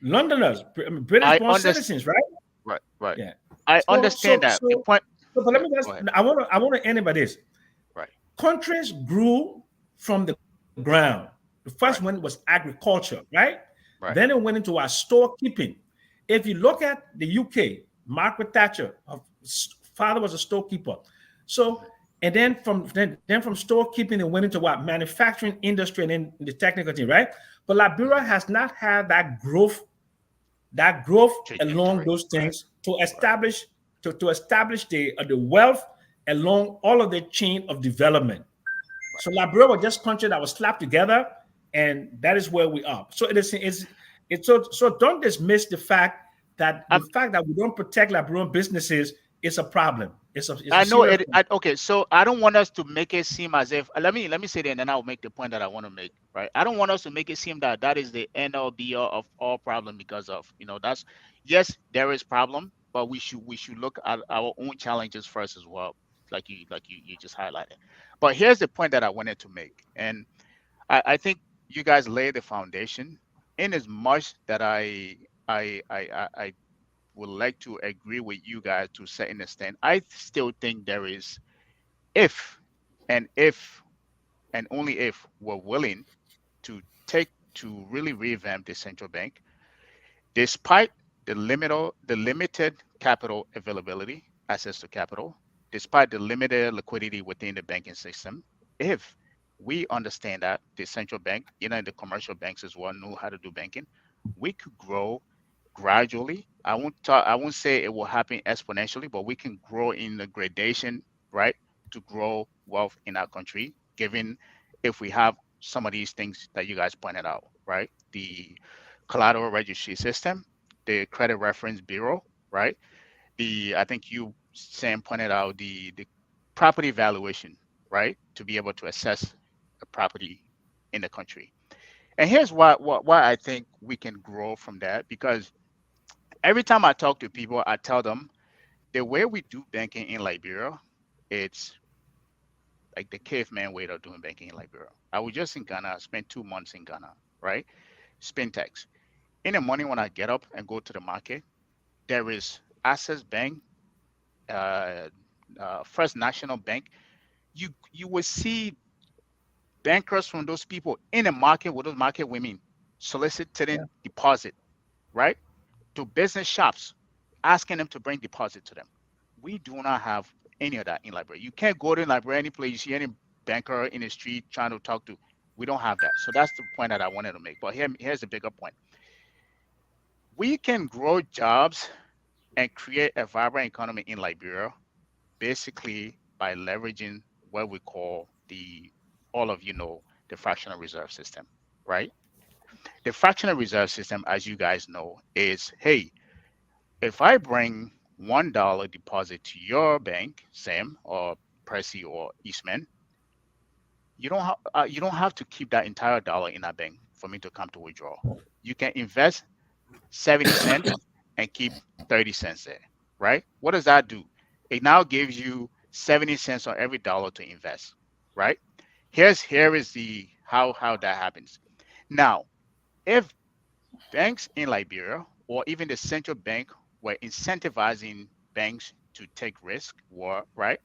C: Londoners, British
A: I
C: born
A: understand.
C: citizens, right?
A: Right. Right.
C: Yeah.
A: I
C: So
A: understand
C: so
A: that. The
C: so
A: point.
C: so but let
A: Yeah.
C: me
A: Go
C: just
A: ahead.
C: I want to end it by this.
A: Right.
C: Countries grew from the ground. The first one
A: Right.
C: was agriculture, right? Then
A: Right.
C: it went into our storekeeping. If you look at the UK, Margaret Thatcher, her father was a storekeeper. So,
A: Mhm.
C: and then from storekeeping, it went into what manufacturing industry and then the technical thing, right? But Liberia
A: Mhm.
C: has not had that growth along
A: Trajectory.
C: those
A: Right.
C: things to
A: Right.
C: establish the wealth along all of the chain of development.
A: Right.
C: So Liberia was just country that was slapped together, and that is where we are. So it's so don't dismiss the
A: I'm
C: fact that we don't protect Liberian businesses is a problem. It's a
A: I know
C: serious
A: it.
C: problem.
A: Okay, so I don't want us to make it seem as if. Let me say that, and then I'll make the point that I want to make. Right. I don't want us to make it seem that that is the end all be all of all problem because of that's yes there is problem, but we should look at our own challenges first as well, like you just highlighted. But here's the point that I wanted to make, and I think you guys lay the foundation in as much that I would like to agree with you guys to a certain extent. I still think there is if and if and only if we're willing to take to really revamp the central bank, despite the limited capital availability, access to capital, despite the limited liquidity within the banking system, if we understand that the central bank, the commercial banks as well know how to do banking, we could grow gradually. I won't say it will happen exponentially, but we can grow in the gradation, right? to grow wealth in our country, given if we have some of these things that you guys pointed out, right? The collateral registry system, the credit reference bureau, right? The I think you Sam pointed out the property valuation, right? To be able to assess a property in the country. And here's why I think we can grow from that, because every time I talk to people, I tell them the way we do banking in Liberia, it's like the caveman way of doing banking in Liberia. I was just in Ghana, I spent 2 months in Ghana, right? Spintex. In the morning when I get up and go to the market, there is Access Bank, uh, First National Bank. You will see bankers from those people in the market with those market women
E: Yeah.
A: soliciting deposit, right? To business shops, asking them to bring deposit to them. We do not have any of that in Liberia. You can't go to Liberia any place you see any banker in the street trying to talk to. We don't have that. So that's the point that I wanted to make. But here's the bigger point. We can grow jobs and create a vibrant economy in Liberia basically by leveraging what we call the all of you know the fractional reserve system, right? The fractional reserve system, as you guys know, is hey, if I bring $1 deposit to your bank, Sam or Percy or Eastman, you don't have to keep that entire dollar in that bank for me to come to withdraw. You can invest 70 cents and keep 30 cents there, right? What does that do? It now gives you 70 cents on every dollar to invest, right? Here is the how that happens. Now, if banks in Liberia or even the central bank were incentivizing banks to take risk, right?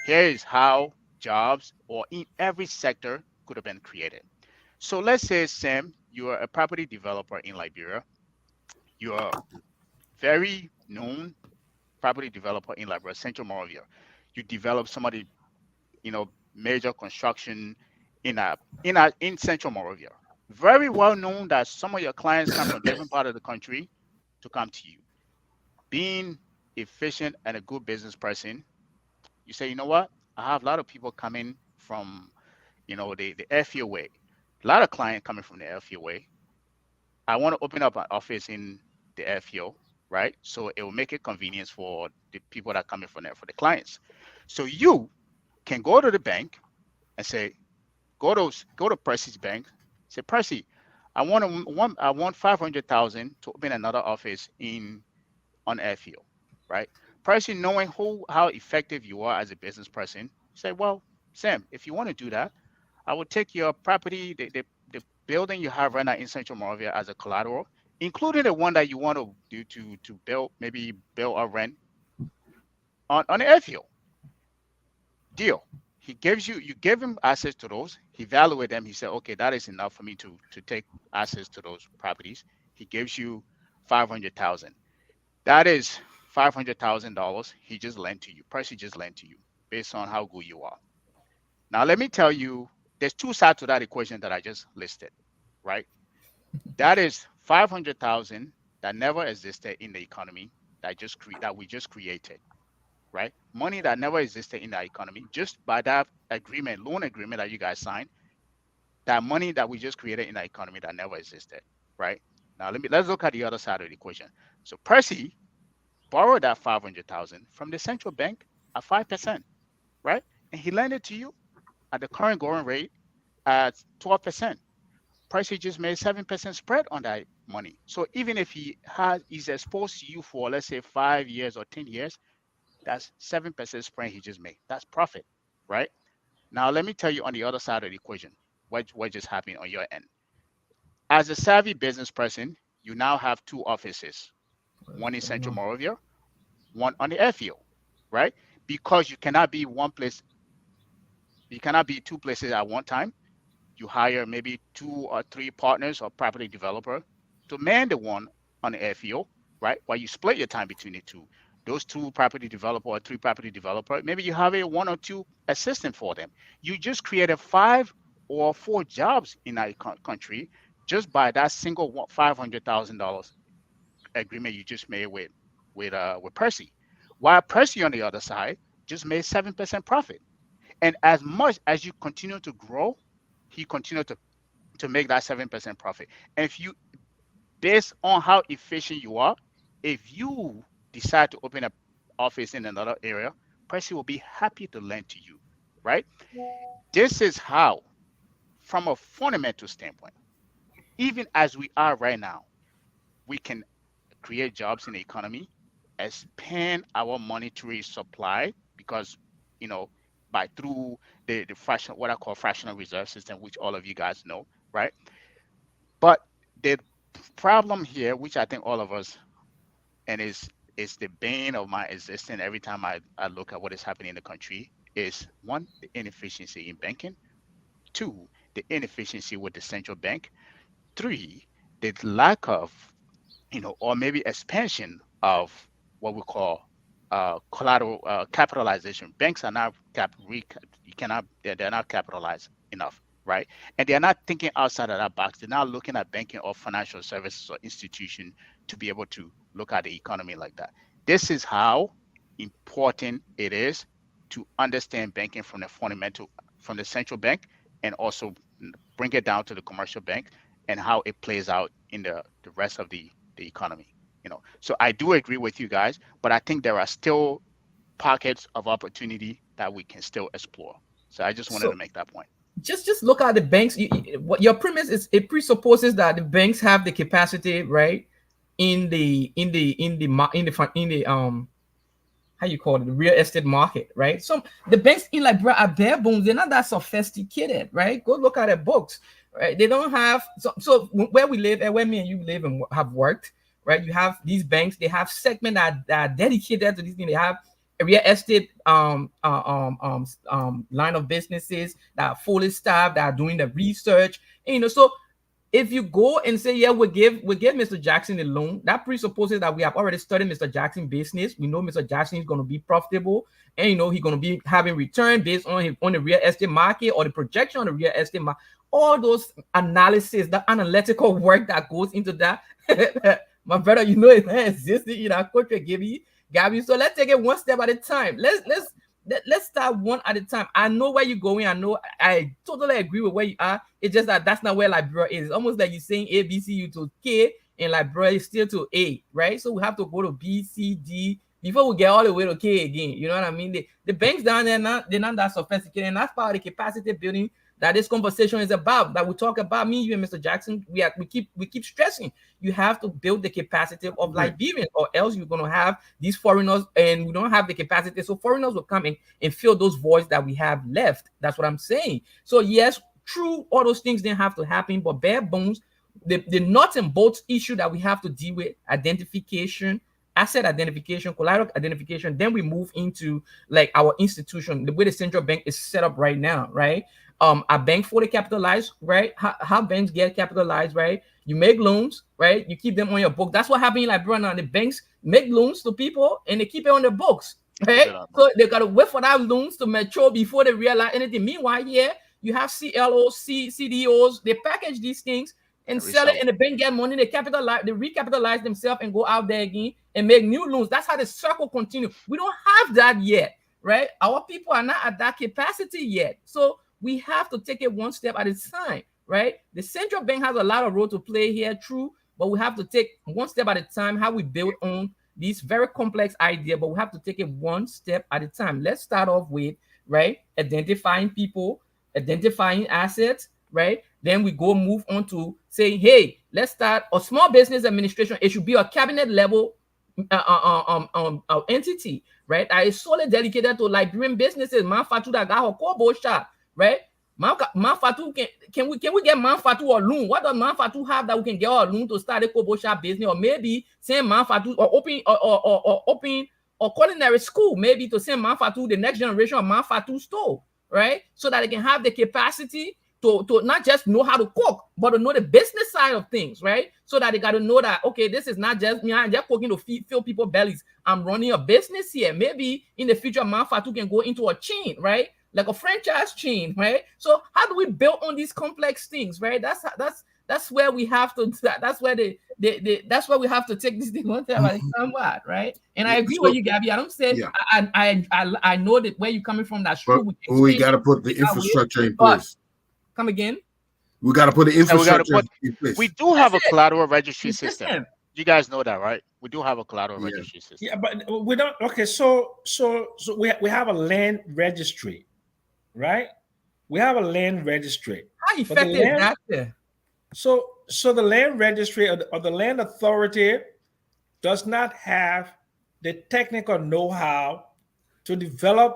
A: Here is how jobs or in every sector could have been created. So let's say, Sam, you are a property developer in Liberia. You are very known property developer in Liberia, Central Monrovia. You develop some of the major construction in Central Monrovia. Very well known that some of your clients come from different part of the country to come to you. Being efficient and a good business person, you say, you know what? I have a lot of people coming from the airfield way. A lot of clients coming from the airfield way. I want to open up an office in the airfield, right? So it will make it convenience for the people that are coming from there, for the clients. So you can go to the bank and say, go to Percy's bank, say, Percy, I want 500,000 to open another office in on airfield, right? Percy, knowing how effective you are as a business person, say, well, Sam, if you want to do that, I will take your property, the building you have right now in Central Moravia as a collateral, including the one that you want to do to build, maybe build or rent on the airfield. Deal. You give him access to those. He evaluate them. He said, okay, that is enough for me to take access to those properties. He gives you 500,000. That is $500,000 he just lent to you. Percy just lent to you based on how good you are. Now let me tell you, there's two sides to that equation that I just listed, right? That is 500,000 that never existed in the economy that we just created, right? Money that never existed in the economy just by that agreement, loan agreement that you guys signed. That money that we just created in the economy that never existed, right? Now let's look at the other side of the equation. So Percy borrowed that 500,000 from the central bank at 5%, right? And he lent it to you at the current going rate at 12%. Percy just made 7% spread on that money. So even if he's exposed to you for let's say 5 years or 10 years, that's 7% spread he just made. That's profit, right? Now let me tell you on the other side of the equation, what just happened on your end. As a savvy business person, you now have two offices, one in
E: What's going
A: Central
E: on?
A: Moravia, one on the airfield, right? Because you cannot be two places at one time. You hire maybe two or three partners or property developer to man the one on the airfield, right? While you split your time between the two. Those two property developer or three property developer, maybe you have a one or two assistant for them. You just created 5 or 4 jobs in that country just by that single $500,000 agreement you just made with Percy. While Percy on the other side just made 7% profit. And as much as you continue to grow, he continue to make that 7% profit. And if you, based on how efficient you are, if you decide to open an office in another area, Percy will be happy to lend to you, right? This is how, from a fundamental standpoint, even as we are right now, we can create jobs in the economy, expand our monetary supply because, you know, by through the fraction, what I call fractional reserve system, which all of you guys know, right? But the problem here, which I think all of us, and is the bane of my existence every time I look at what is happening in the country, is one, the inefficiency in banking, two, the inefficiency with the central bank, three, the lack of, or maybe expansion of what we call collateral capitalization. Banks are not you cannot they're not capitalized enough, right? And they're not thinking outside of that box. They're not looking at banking or financial services or institution to be able to look at the economy like that. This is how important it is to understand banking from the fundamental, from the central bank, and also bring it down to the commercial bank and how it plays out in the rest of the economy. So I do agree with you guys, but I think there are still pockets of opportunity that we can still explore. So I just wanted to
E: So
A: make that point.
E: just look at the banks. What your premise is, it presupposes that the banks have the capacity, right, in the how you call it, the real estate market, right? So the banks in Liberia are bare bones. They're not that sophisticated, right? Go look at their books, right? They don't have so where we live and where me and you live and have worked, right? You have these banks. They have segments that are dedicated to this thing. They have a real estate line of businesses that are fully staffed, that are doing the research. And, so if you go and say, yeah, we give Mr. Jackson a loan, that presupposes that we have already studied Mr. Jackson's business. We know Mr. Jackson is going to be profitable, and he's going to be having return based on the real estate market or the projection on the real estate market. All those analysis, the analytical work that goes into that, my brother, it exists in our country, Gabby. So let's take it one step at a time. Let's start one at a time. I know where you're going. I totally agree with where you are. It's just that that's not where Liberia is. It's almost like you're saying A, B, C, U to K, and Liberia is still to A, right? So we have to go to B, C, D before we get all the way to K again. You know what I mean? The banks down there, they're not that sophisticated, and that's part of the capacity building that this conversation is about. That we talk about, me, you, and Mr. Jackson. We keep stressing. You have to build the capacity of Liberians, or else you're going to have these foreigners, and we don't have the capacity. So foreigners will come in and fill those voids that we have left. That's what I'm saying. So yes, true, all those things didn't have to happen, but bare bones, the nuts and bolts issue that we have to deal with: identification, asset identification, collateral identification. Then we move into like our institution, the way the central bank is set up right now, right? A bank fully capitalized, right? How banks get capitalized, right? You make loans, right? You keep them on your book. That's what happened in Liberia now. The banks make loans to people and they keep it on their books, right? So they gotta wait for that loans to mature before they realize anything. Meanwhile, here you have CLOs, CDOs, they package these things and sell it, and the bank get money, they recapitalize themselves and go out there again and make new loans. That's how the circle continues. We don't have that yet, right? Our people are not at that capacity yet. So we have to take it one step at a time, right? The central bank has a lot of role to play here, true, but we have to take one step at a time, how we build on these very complex idea, but we have to take it one step at a time. Let's start off with, right, identifying people, identifying assets, right? Then we go move on to say, hey, let's start a small business administration. It should be a cabinet level entity, right? That is solely dedicated to Liberian businesses. Manfatu that got a kobo shop, right? Manfatu, can we get Manfatu or loan? What does Manfatu have that we can get a loan to start a kobo shop business, or maybe send Manfatu or open or culinary school, maybe to send Manfatu the next generation of Manfatu store, right? So that they can have the capacity to not just know how to cook, but to know the business side of things, right? So that they got to know that, okay, this is not just me, I'm just cooking to fill people's bellies. I'm running a business here. Maybe in the future, Manfatu can go into a chain, right? Like a franchise chain, right? So how do we build on these complex things, right? That's That's where we have to. That's where that's where we have to take this thing one time at a time, what, right? And I agree with
D: So
E: you, Gabby. I don't say
D: yeah,
E: I know that where you're coming from. That's true.
D: but
E: We can
D: we
E: explain
D: got to put the
E: it that way,
D: infrastructure in
E: but
D: place.
E: come again.
D: We got to put the
A: And we got to
D: infrastructure
A: put.
D: in
A: We
D: place.
A: do
E: That's
A: have a
E: it.
A: collateral registry
E: The
A: system.
E: system.
A: You guys know that, right? We do have a collateral
D: Yeah.
A: registry system.
C: Yeah, but we don't. Okay, so we have a land registry, right? We have a land registry,
E: How
C: but the
E: effective is
C: land.
E: that? There?
C: So the land registry or the land authority does not have the technical know-how to develop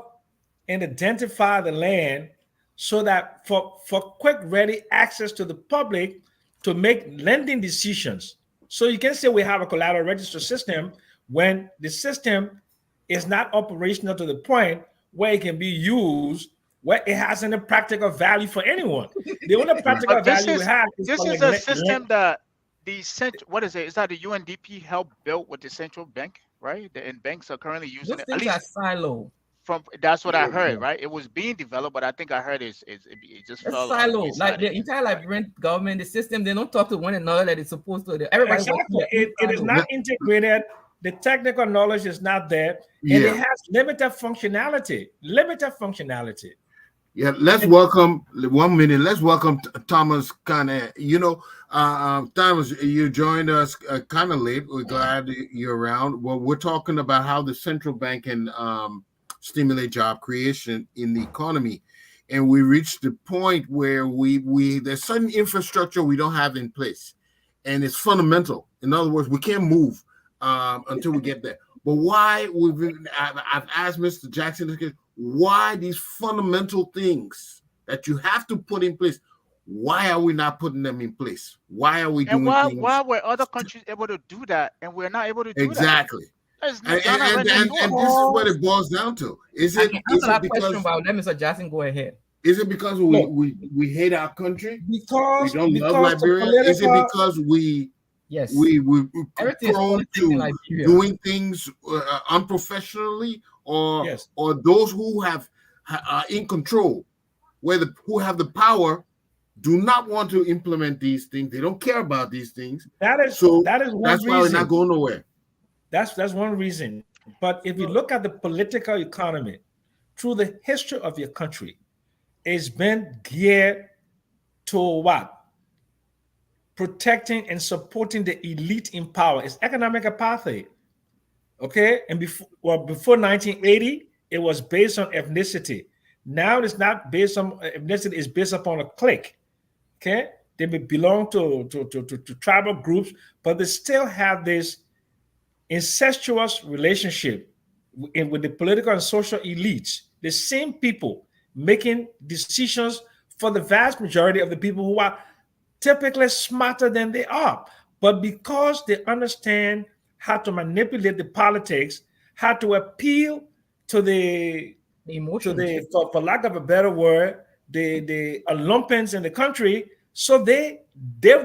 C: and identify the land so that for quick ready access to the public to make lending decisions. So you can say we have a collateral register system when the system is not operational to the point where it can be used, where it has any practical value for anyone. The only
D: Right.
C: practical
A: But
C: value we have is
A: this
C: for like
A: is a system that the cent what is it? Is that the UNDP helped built with the central bank, right? And banks are currently using
E: Those
A: it. At
E: things are
A: least
E: silo.
A: from that's what I heard,
C: yeah.
A: right? It was being developed, but I think I heard it just
E: That's
A: fell on the
E: silo. Like
A: wayside
E: the
A: again,
E: entire
A: right?
E: Liberian government, the system, they don't talk to one another that it's supposed to. Everybody working
C: Exactly.
E: their own
C: It is
E: silo.
C: not integrated. The technical knowledge is not there, and it
D: Yeah.
C: has limited functionality. Limited functionality.
D: Yeah, let's
C: And
D: welcome 1 minute. Let's welcome Thomas kind of. Thomas, you joined us kind of late. We're glad you're around. Well, we're talking about how the central bank can stimulate job creation in the economy, and we reached the point where we there's certain infrastructure we don't have in place, and it's fundamental. In other words, we can't move until we get there. But why I've asked Mr. Jackson why these fundamental things that you have to put in place, why are we not putting them in place? Why are we
A: And
D: doing things
A: why were other countries able to do that and we're not able to do that?
D: exactly?
A: They're not right next door.
D: And this is what
C: because
D: it boils down to. Is
E: I
D: it
E: can
D: is
E: answer
D: it
E: that question,
D: because
E: but let Mr. Jackson go ahead.
D: we,
C: look,
D: we hate our country? We don't love
C: because the
D: Liberia? Is it
C: political
D: because
E: Yes,
D: we
E: everything is
D: prone
E: politics in
D: to
E: Liberia.
D: doing things unprofessionally,
C: yes,
D: or those who are in control, who have the power, do not want to implement these things. They don't care about these things. So
C: that is one
D: that's why we're not
C: reason.
D: going nowhere.
C: That's one reason. But if you look at the political economy through the history of your country, it's been geared to what? Protecting and supporting the elite in power. It's economic apartheid. Okay, and before 1980, it was based on ethnicity. Now it's not based on ethnicity; it's based upon a clique. Okay, they may belong to tribal groups, but they still have this incestuous relationship with the political and social elites. The same people making decisions for the vast majority of the people who are typically smarter than they are. But because they understand how to manipulate the politics, how to appeal to the
E: The emotions.
C: for lack of a better word, the Olympians in the country, so they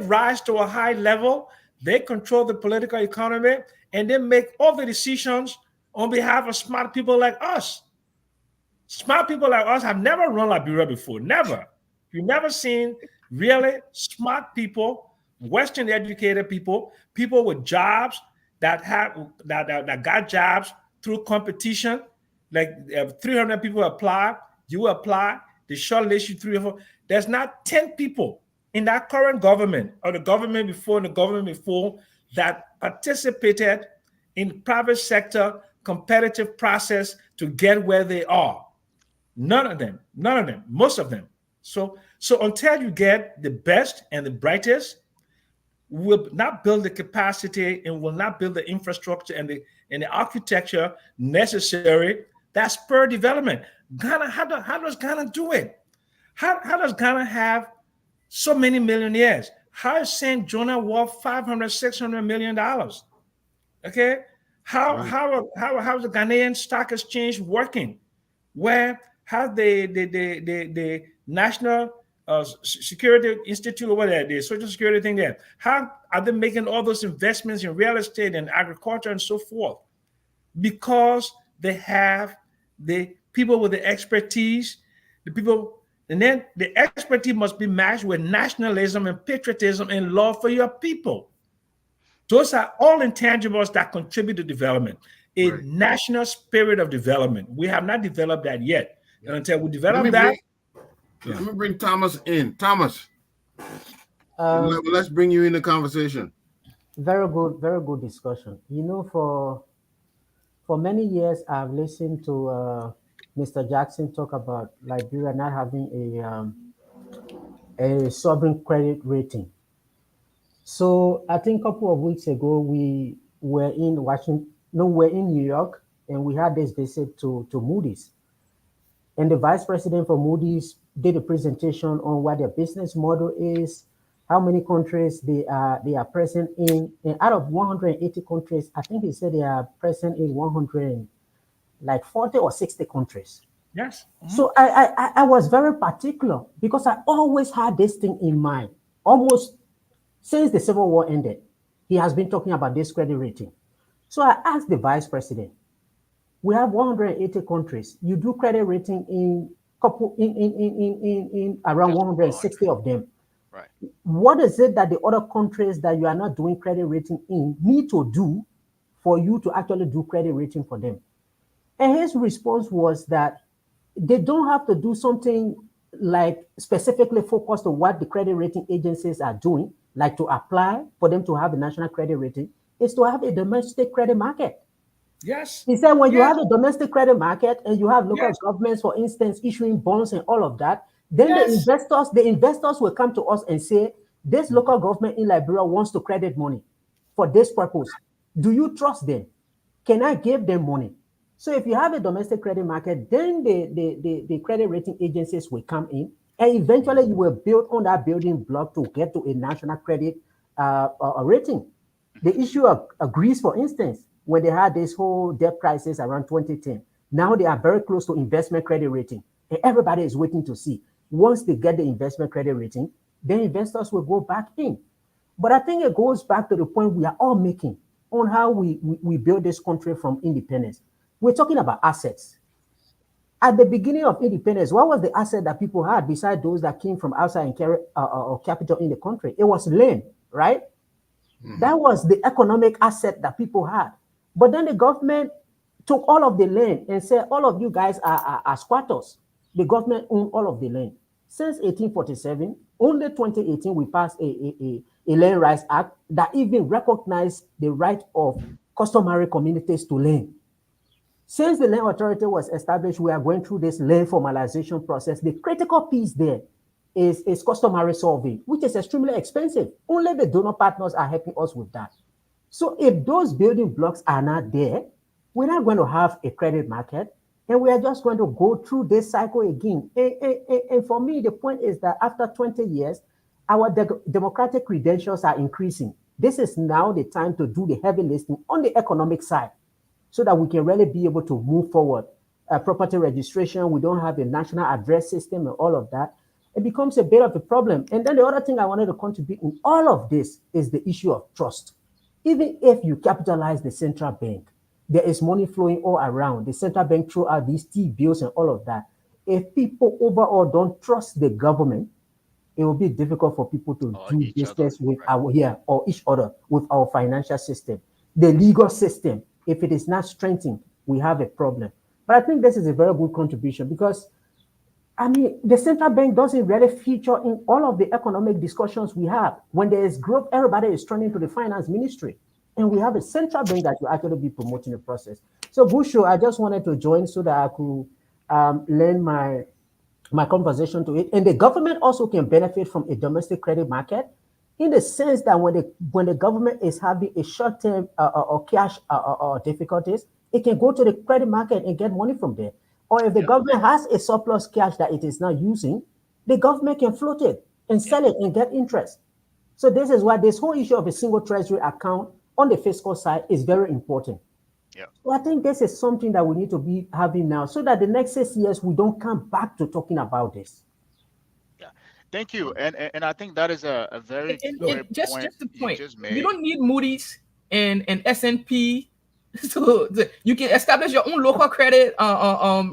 C: rise to a high level, they control the political economy, and they make all the decisions on behalf of smart people like us. Smart people like us have never run Liberia before. Never. You've never seen really smart people, Western educated people, people with jobs that got jobs through competition. Like 300 people apply, you apply, they shortlist you three or four. There's not 10 people in that current government or the government before and the government before that participated in private sector competitive process to get where they are. None of them, most of them. So until you get the best and the brightest, will not build the capacity and will not build the infrastructure and the architecture necessary. That's spur development. Ghana, how does Ghana do it? How does Ghana have so many millionaires? How is St. Jonah worth 500, $600 million? Okay.
D: Right.
C: How's the Ghanaian stock exchange working? Where has the National Security Institute or whatever, the Social Security thing there, how are they making all those investments in real estate and agriculture and so forth? Because they have the people with the expertise, the people And then the expertise must be matched with nationalism and patriotism and love for your people. Those are all intangibles that contribute to development. A
D: Right.
C: national spirit of development. We have not developed that yet. And until we
D: Let me
C: develop that,
D: bring let
C: yeah.
D: me bring Thomas in. Thomas,
F: Um,
D: let's bring you in the conversation.
F: very good discussion. You know, for many years, I've listened to Mr. Jackson talk about Liberia not having a sovereign credit rating. So I think a couple of weeks ago, we were in Washington, no, we're in New York, and we had this visit to Moody's. And the vice president for Moody's did a presentation on what their business model is, how many countries they are present in, and out of 180 countries, I think he said they are present in 100 like 40 or 60 countries.
C: Yes.
F: So I was very particular because I always had this thing in mind. Almost since the Civil War ended, he has been talking about this credit rating. So I asked the vice president, we have 180 countries. You do credit rating in couple in around
A: Just over
F: 160
A: 100.
F: of them.
A: Right.
F: What is it that the other countries that you are not doing credit rating in need to do for you to actually do credit rating for them? And his response was that they don't have to do something like specifically focused on what the credit rating agencies are doing, like to apply for them to have a national credit rating, is to have a domestic credit market.
C: Yes.
F: He said when you
C: Yes.
F: have a domestic credit market and you have local
C: Yes.
F: governments, for instance, issuing bonds and all of that, then
C: Yes.
F: the investors will come to us and say, this local government in Liberia wants to credit money for this purpose. Do you trust them? Can I give them money? So if you have a domestic credit market, then the credit rating agencies will come in, and eventually you will build on that building block to get to a national credit rating. The
A: Hmm.
F: issue of Greece, for instance, when they had this whole debt crisis around 2010, now they are very close to investment credit rating. And everybody is waiting to see. Once they get the investment credit rating, then investors will go back in. But I think it goes back to the point we are all making on how we build this country from independence. We're talking about assets. At the beginning of independence, what was the asset that people had besides those that came from outside and carry or capital in the country? It was land, right?
D: Mhm.
F: That was the economic asset that people had. But then the government took all of the land and said, all of you guys are squatters. The government owned all of the land. Since 1847, only 2018, we passed a Land Rights Act that even recognized the right of customary communities to land. Since the land authority was established, we are going through this land formalization process. The critical piece there is customary survey, which is extremely expensive. Only the donor partners are helping us with that. So if those building blocks are not there, we're not going to have a credit market, and we are just going to go through this cycle again. And for me, the point is that after 20 years, our democratic credentials are increasing. This is now the time to do the heavy lifting on the economic side so that we can really be able to move forward. Property registration, we don't have a national address system and all of that. It becomes a bit of a problem. And then the other thing I wanted to contribute in all of this is the issue of trust. Even if you capitalize the central bank, there is money flowing all around. The central bank throw out these T bills and all of that. If people overall don't trust the government, it will be difficult for people to
A: Or
F: do
A: each other.
F: business with
A: Right.
F: our here or each other with our financial system. The legal system, if it is not strengthened, we have a problem. But I think this is a very good contribution because I mean the central bank doesn't really feature in all of the economic discussions we have. When there is growth, everybody is turning to the finance ministry. And we have a central bank that will actually be promoting the process. So Busho, I just wanted to join so that I could lend my conversation to it. And the government also can benefit from a domestic credit market in the sense that when the government is having a short-term or cash difficulties, it can go to the credit market and get money from there. Or if the
A: Yep.
F: government has a surplus cash that it is not using, the government can float it and
A: Yep.
F: sell it and get interest. So this is why this whole issue of a single treasury account on the fiscal side is very important.
A: Yep.
F: So I think this is something that we need to be having now so that the next 6 years we don't come back to talking about this.
A: Yeah. Thank you. And I think that is a very
E: And
C: Look,
A: great
E: just
A: point
E: the
A: you
E: point,
A: just
E: we
A: made.
E: don't need Moody's and S&P. So you can establish your own local credit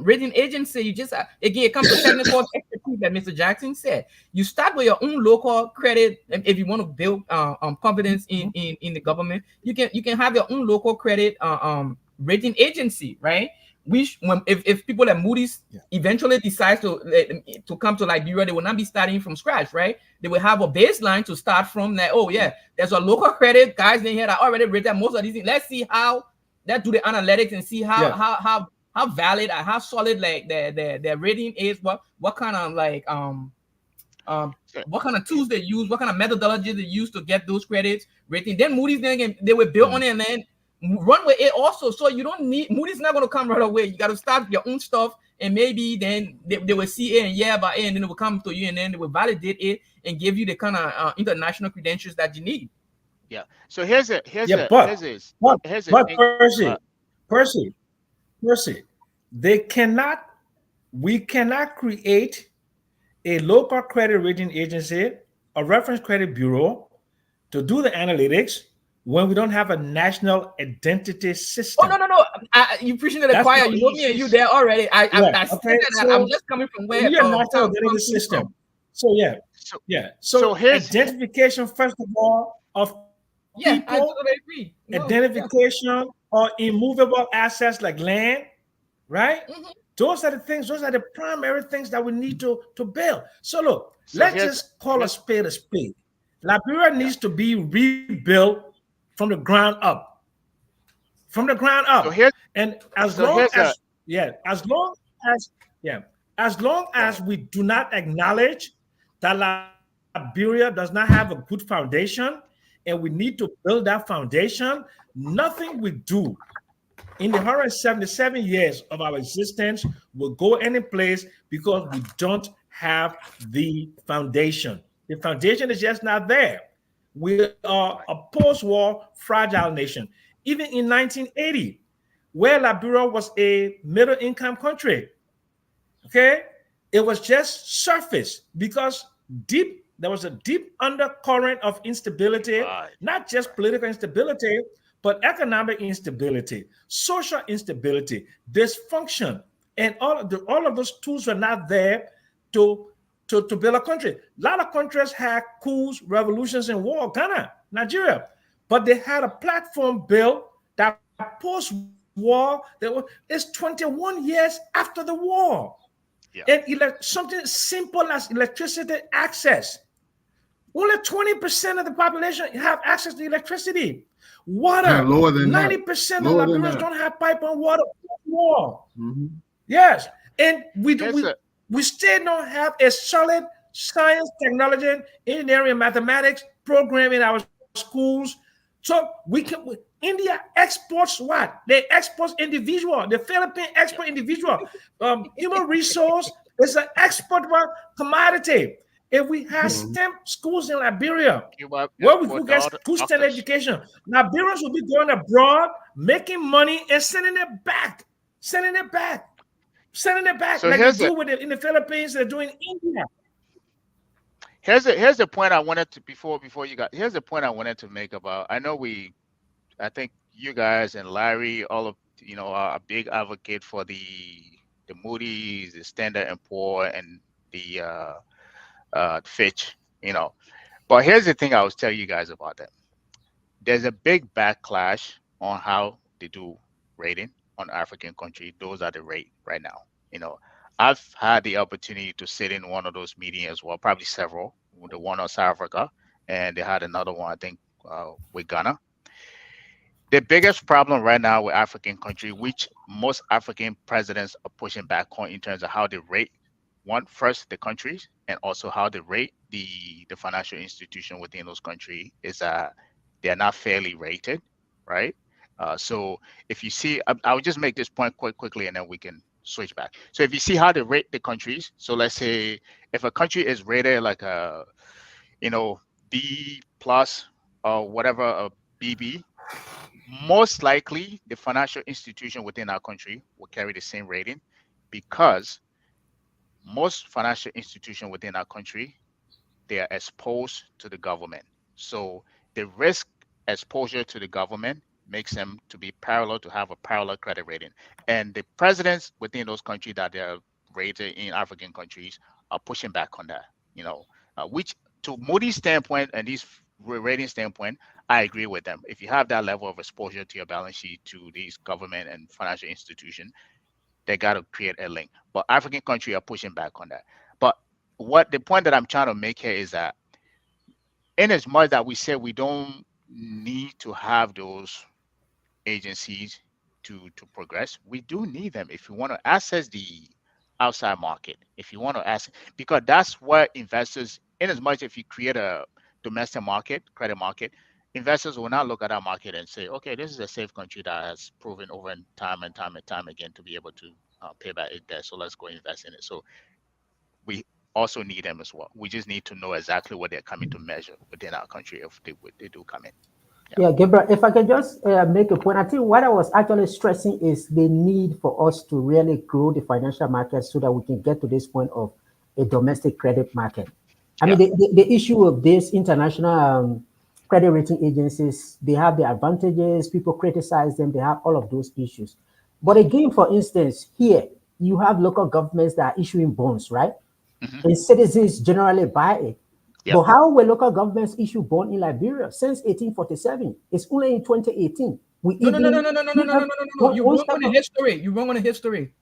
E: rating agency. You just again, it comes to technical expertise, that Mr. Jackson said. You start with your own local credit, and if you want to build confidence in the government, you can have your own local credit rating agency, right? Which when if people like Moody's
C: Yeah.
E: eventually decide to come to Liberia, they will not be starting from scratch, right? They will have a baseline to start from. That, oh yeah, there's a local credit guys in here that already rated most of these things. Let's see how that do the analytics and see how
C: Yeah.
E: how valid and how solid like their rating is. What kind of like
A: So,
E: what kind of tools they use, what kind of methodology they use to get those credits rating. Then Moody's then again, they will build on it and then run with it also. So you don't need Moody's not gonna come right away. You got to start your own stuff, and maybe then they will see it and yeah by it, and then they will come to you and then they will validate it and give you the kind of international credentials that you need.
A: yeah. So here's a here's
C: Yeah,
A: a
C: but
A: here's a
C: but
A: here's a
C: but
A: thing.
C: Percy, they cannot. We cannot create a local credit rating agency, a reference credit bureau, to do the analytics when we don't have a national identity
E: Oh no
C: system.
E: no no! You preaching to the
C: That's
E: choir.
C: not
E: You know
A: He
E: me and you
A: he's
E: there already.
C: yeah.
E: I
C: Okay,
E: stated that I'm
C: so
E: just coming from
C: we
E: where
C: need a national
E: Tom
C: identity
E: came
C: system.
E: from.
C: So yeah,
A: so
C: yeah.
A: so
C: So
A: here's
C: identification first of all of
E: Yeah,
C: people,
E: I totally agree. No, yeah.
C: identification or immovable assets like land, right?
E: Hmm.
C: Those are the things, those are the primary things that we need to build. So look,
A: so
C: let's
A: here's
C: just call a
A: here's
C: spade a spade. Liberia
A: yeah.
C: needs to be rebuilt from the ground up. From the ground
A: So
C: up.
A: here's
C: And as
A: so
C: long
A: here's a
C: as, yeah, as yeah, as long
A: go
C: as
A: ahead.
C: we do not acknowledge that Liberia does not have a good foundation and we need to build that foundation, nothing we do in the 177 years of our existence will go any place because we don't have the foundation. The foundation is just not there. We are a
A: Right.
C: post-war fragile nation. Even in 1980, where Liberia was a middle-income country, okay, it was just surface because deep there was a deep undercurrent of instability,
A: Right.
C: not just
A: Right.
C: political instability, but economic instability, social instability, dysfunction, and all of those tools were not there to to build a country. A lot of countries had coups, revolutions, and war. Ghana, Nigeria, but they had a platform built that post-war. It's 21 years after the war, and
A: Yeah.
C: something simple as electricity access. Only 20% of the population have access to electricity. Water,
D: Lower than that.
C: 90% of
D: Lower than
C: Liberians
D: that.
C: don't have pipe and water. War.
D: Mhm.
C: Yes. And we do
A: Here's a
C: we still don't have a solid science, technology, engineering, and mathematics program in our schools. So India exports what? They export individual. The Philippines
A: yeah.
C: export individual. Human resource is an exportable commodity. If we have
D: Mhm.
C: STEM schools in Liberia,
A: Cuba
C: where we
A: export
C: could get good STEM
A: doctors.
C: education, Liberians will be going abroad, making money, and sending it back, sending it back,
A: So
C: like they do with it in the Philippines. They're doing in India.
A: here's the point I wanted to before you got here's the point I wanted to make about I know I think you guys and Larry all of are a big advocate for the Moody's, the Standard and Poor, and the Fitch, But here's the thing I was telling you guys about that. There's a big backlash on how they do rating on African country. Those are the rate right now. You know, I've had the opportunity to sit in one of those meetings as well, probably several. The one on South Africa, and they had another one I think with Ghana. The biggest problem right now with African country, which most African presidents are pushing back on in terms of how they rate one first the countries and also how they rate the financial institution within those countries is they're not fairly rated, right? So if you see, I'll just make this point quickly and then we can switch back. So if you see how they rate the countries, so let's say if a country is rated like a B plus or whatever a BB, most likely the financial institution within our country will carry the same rating because most financial institution within our country they are exposed to the government. So the risk exposure to the government makes them to be parallel, to have a parallel credit rating. And the presidents within those countries that they're rated in African countries are pushing back on that. You know, which to Moody's standpoint and these rating standpoint, I agree with them. If you have that level of exposure to your balance sheet to these government and financial institutions, they got to create a link. But African countries are pushing back on that. But what the point that I'm trying to make here is that in as much that we say we don't need to have those agencies to progress, we do need them if you want to access the outside market. If you want to access, because that's where investors, in as much if you create a domestic market, credit market, investors will not look at that market and say, okay, this is a safe country that has proven over and time and time and time again to be able to pay back its debt. So let's go invest in it. So we also need them as well. We just need to know exactly what they're coming to measure within our country if they do come in. Yeah.
F: Yeah, Gabriel, if I can just make a point, I think what I was actually stressing is the need for us to really grow the financial market so that we can get to this point of a domestic credit market. I mean,
A: Yeah.
F: the issue of this international credit rating agencies, they have the advantages, people criticize them, they have all of those issues. But again, for instance, here, you have local governments that are issuing bonds, right?
A: Hmm.
F: And citizens generally buy it.
A: Yep.
F: But how will local governments issue bond in Liberia since 1847? It's only in 2018. We
E: No, no, no, no,
F: even
E: no, no, no, no,
F: we
E: no,
F: have
E: no, no, no, no.
F: one,
E: You're
F: one
E: wrong on the
F: second,
E: history. You're wrong on the history.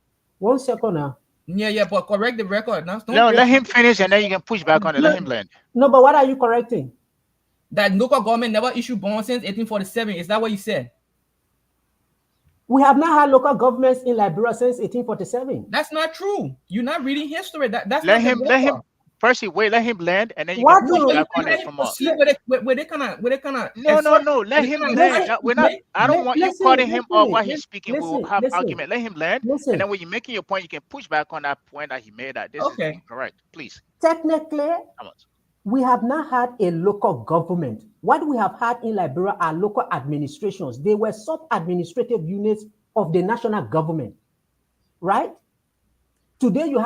F: 1 second now.
E: Yeah, yeah, but correct the record. Now, don't
A: No,
E: just
A: let him finish and then you can push back on it. Let
F: No,
A: him land.
F: no, but what are you correcting?
E: that local government never issued bonds since 1847. Is that what you said?
F: We have not had local governments in Liberia since 1847.
E: That's not true. You're not reading history. That's
A: Let
E: not the
A: him let
E: record.
A: him Percy, wait, let him land and then you can
F: What
E: No,
A: push
E: but
F: do
E: you
A: back
E: can
A: on
E: let
A: it
E: him
A: from us.
E: proceed where they kind of
A: No, no,
E: assert
A: no.
E: and
A: Let
E: they
A: him
E: kind of
A: land.
F: listen,
E: right
A: We're not
E: make
A: I don't want you
F: listen,
A: cutting him off while he's speaking. We'll
F: listen,
A: have
F: listen,
A: argument. Let him land. And
F: listen.
A: then when you're making your point, you can push back on that point that he made that this is
E: okay.
A: incorrect. Please.
F: Technically,
A: Come on.
F: we have not had a local government. What we have had in Liberia are local administrations. They were sub-administrative units of the national government, right? Today
E: What
F: you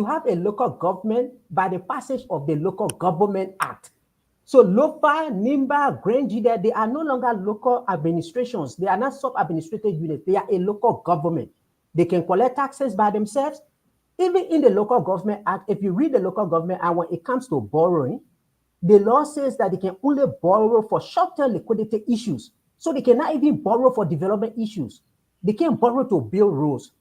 F: have a local government by the passage of the Local Government Act. So LOFA, NIMBA, Grangida, they are no longer local administrations. They are not sub-administrative units. They are a local government. They can collect taxes by themselves. Even in the Local Government Act, if you read the Local Government Act, when it comes to borrowing, the law says that they can only borrow for short-term liquidity issues. So they cannot even borrow for development issues. They can borrow to build roads.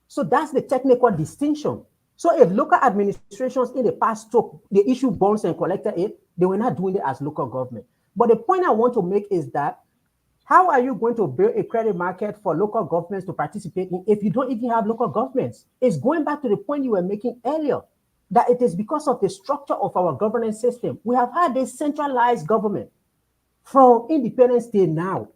F: So that's the technical distinction. So if local administrations in the past took the issue bonds and collected it, they were not doing it as local government. But the point I want to make is that how are you going to build a credit market for local governments to participate in if you don't even have local governments? It's going back to the point you were making earlier that it is because of the structure of our governance system. We have had this centralized government from independence till now.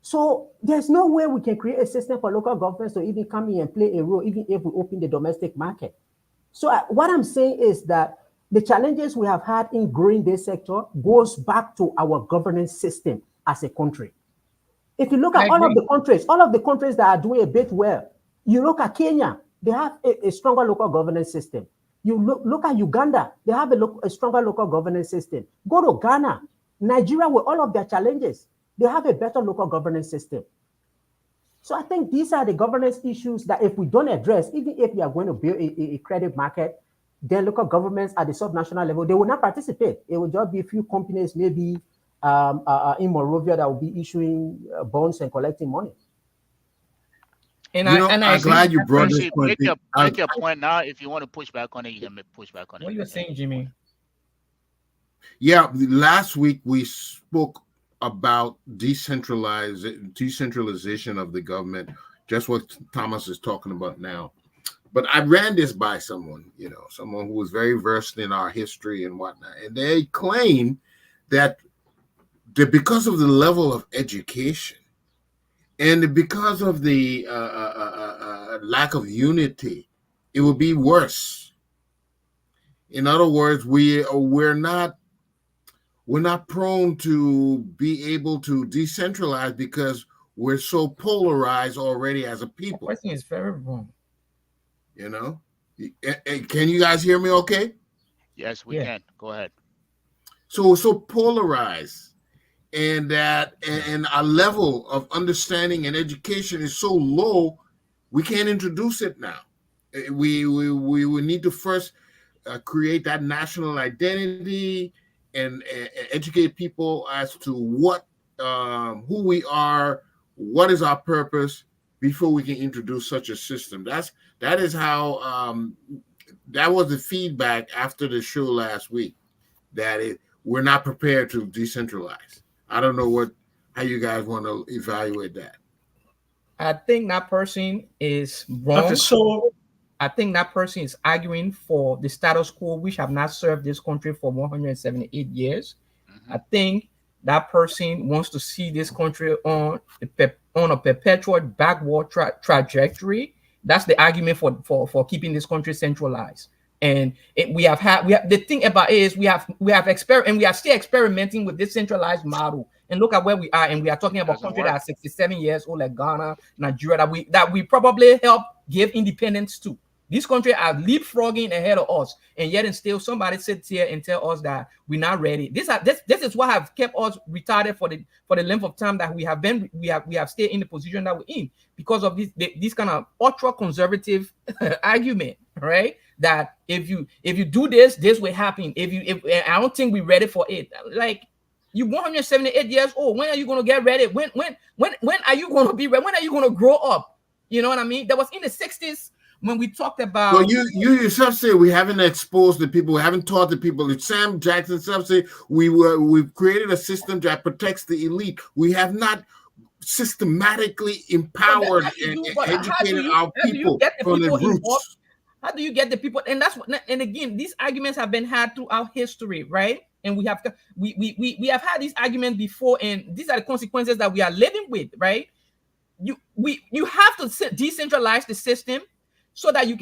F: So there's no way we can create a system for local governments to even come in and play a role, even if we open the domestic market. So what I'm saying is that the challenges we have had in growing this sector goes back to our governance system as a country. If you look
E: I
F: at
E: agree.
F: all of the countries that are doing a bit well, you look at Kenya, they have a stronger local governance system. You look at Uganda, they have a stronger local governance system. Go to Ghana, Nigeria, with all of their challenges, they have a better local governance system. So I think these are the governance issues that if we don't address, even if we are going to build a credit market, then local governments at the subnational level, they will not participate. It will just be a few companies, maybe in Morovia, that will be issuing bonds and collecting money.
E: And
D: You
E: I
D: know,
E: and I
D: I'm
E: agree
D: glad
E: with
D: you
E: that
D: brought
E: premise.
D: this
A: Percy,
D: point.
A: make your point now. If you want to push back on it, you can push back on it.
E: What you were
A: Yeah.
E: saying, Jimmy?
D: Yeah, last week we spoke about decentralization of the government, just what Thomas is talking about now. But I ran this by someone, someone who was very versed in our history and whatnot, and they claim that because of the level of education and because of the lack of unity, it would be worse. In other words, we're not prone to be able to decentralize because we're so polarized already as a
E: The
D: people.
E: question is very wrong.
D: You know, can you guys hear me? Okay,
A: Yes, we
E: Yeah.
A: can. Go ahead.
D: so we're so polarized, and that and our level of understanding and education is so low, we can't introduce it now. We will need to first create that national identity and educate people as to what who we are, what is our purpose before we can introduce such a system. That is how that was the feedback after the show last week, that we're not prepared to decentralize. I don't know how you guys want to evaluate that.
E: I think that person is
C: Okay,
E: wrong.
C: so
E: I think that person is arguing for the status quo, which have not served this country for 178 years. I think that person wants to see this country on a perpetual backward trajectory. That's the argument for keeping this country centralized. And we have the thing about it is we have and we are still experimenting with this centralized model. And look at where we are, and we are talking about
A: Doesn't
E: country
A: work.
E: that are 67 years old, like Ghana, Nigeria, that we probably help give independence to. These countries are leapfrogging ahead of us, and yet and still somebody sits here and tell us that we're not ready. This is what have kept us retarded for the length of time that we have stayed in the position that we're in, because of this kind of ultra conservative argument, right? That if you do this will happen. If I don't think we're ready for it. Like, you 178 years old. When are you gonna get ready? When are you gonna be ready? When are you gonna grow up? You know what I mean? That was in the 60s when we talked
D: Well,
E: about.
D: you yourself say we haven't exposed the people, we haven't taught the people. Sam Jackson self say we've created a system that protects the elite. We have not systematically empowered and educated our
E: how do you
D: people
E: get the
D: from the
E: people involved?
D: roots.
E: How do you get the people? And that's what. And again, these arguments have been had throughout history, right? And we have had these arguments before, and these are the consequences that we are living with, right? You have to decentralize the system so that you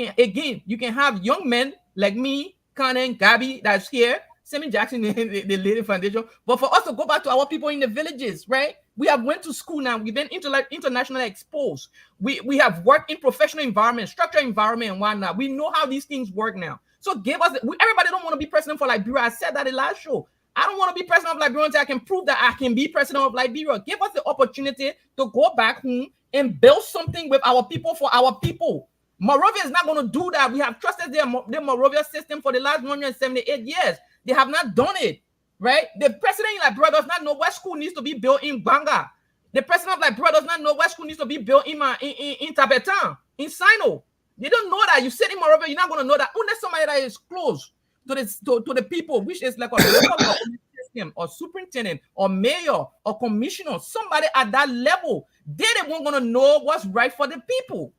E: can have young men like me, Conan, Gabby, that's here, Sammy Jackson, the Lady Foundation. But for us to go back to our people in the villages, right? We have went to school now. We've been internationally exposed. We have worked in professional environment, structured environment, and whatnot. We know how these things work now. So give us. Everybody don't want to be president for Liberia. I said that in the last show. I don't want to be president of Liberia until I can prove that I can be president of Liberia. Give us the opportunity to go back home and build something with our people for our people. Morovia is not going to do that. We have trusted their Morovia system for the last 178 years. They have not done it, right? The president in Liberia does not know what school needs to be built in Banga. The president of Liberia does not know what school needs to be built in Tabetan, in Sino. They don't know that. You sit in Morovia, you're not going to know that unless somebody that is close to the people, which is like a local government system, or superintendent, or mayor, or commissioner, somebody at that level. They won't going to know what's right for the people.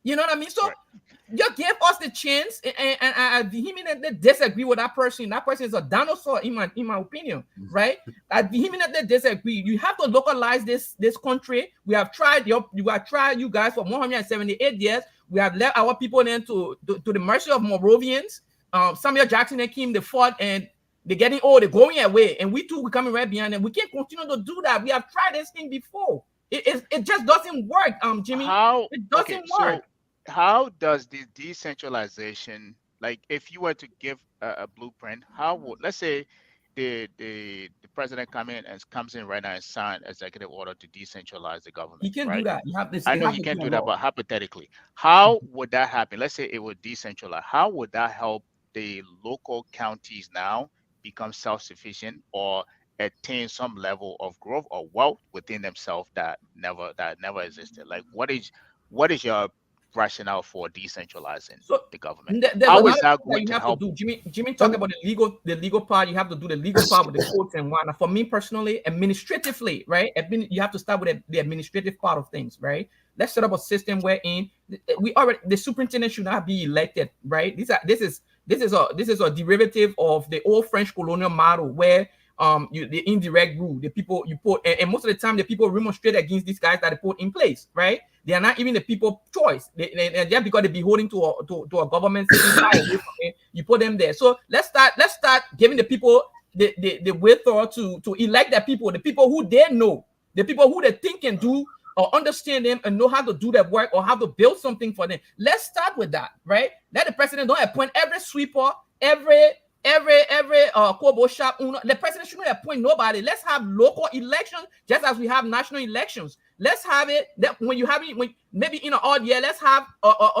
E: You know what I mean? So you give us the chance, and I vehemently disagree with that person. That person is a dinosaur, in my opinion, right? I vehemently disagree. You have to localize this country. We have tried you guys for 178 years. We have left our people then to the mercy of Moravians. Samuel Jackson and Kim, they fought, and they're getting old, they're going away, and we too, we're coming right behind them. We can't continue to do that. We have tried this thing before. It just doesn't work, Jimmy. It doesn't work.
A: So how does this decentralization, like if you were to give a blueprint, how would, let's say the president comes in right now and sign executive order to decentralize the government,
E: He can do
A: right?
E: that. You have this.
A: I know he can't do that, but hypothetically, how would that happen? Let's say it would decentralize. How would that help the local counties now become self-sufficient or attain some level of growth or wealth within themselves that never existed? Like, what is your rationale for decentralizing the government?
E: There's
A: How
E: another
A: is that
E: thing that
A: going
E: you
A: to
E: have
A: help?
E: to do. Jimmy talk about the legal part. You have to do the legal part with the courts and whatnot. For me personally, administratively, right? You have to start with the administrative part of things, right? Let's set up a system wherein the superintendent should not be elected, right? This is a derivative of the old French colonial model where the indirect rule, the people you put, and most of the time the people remonstrate against these guys that they put in place, right? They are not even the people choice. They just because they're beholden to a government system, you put them there. So let's start giving the people the wherewithal to elect their people, the people who they know, the people who they think can do or understand them and know how to do their work or how to build something for them. Let's start with that, right? Let the president don't appoint every sweeper, every every Kobo shop owner. The president shouldn't appoint nobody. Let's have local elections just as we have national elections. Let's have it that when you have it, when maybe in an odd year, let's have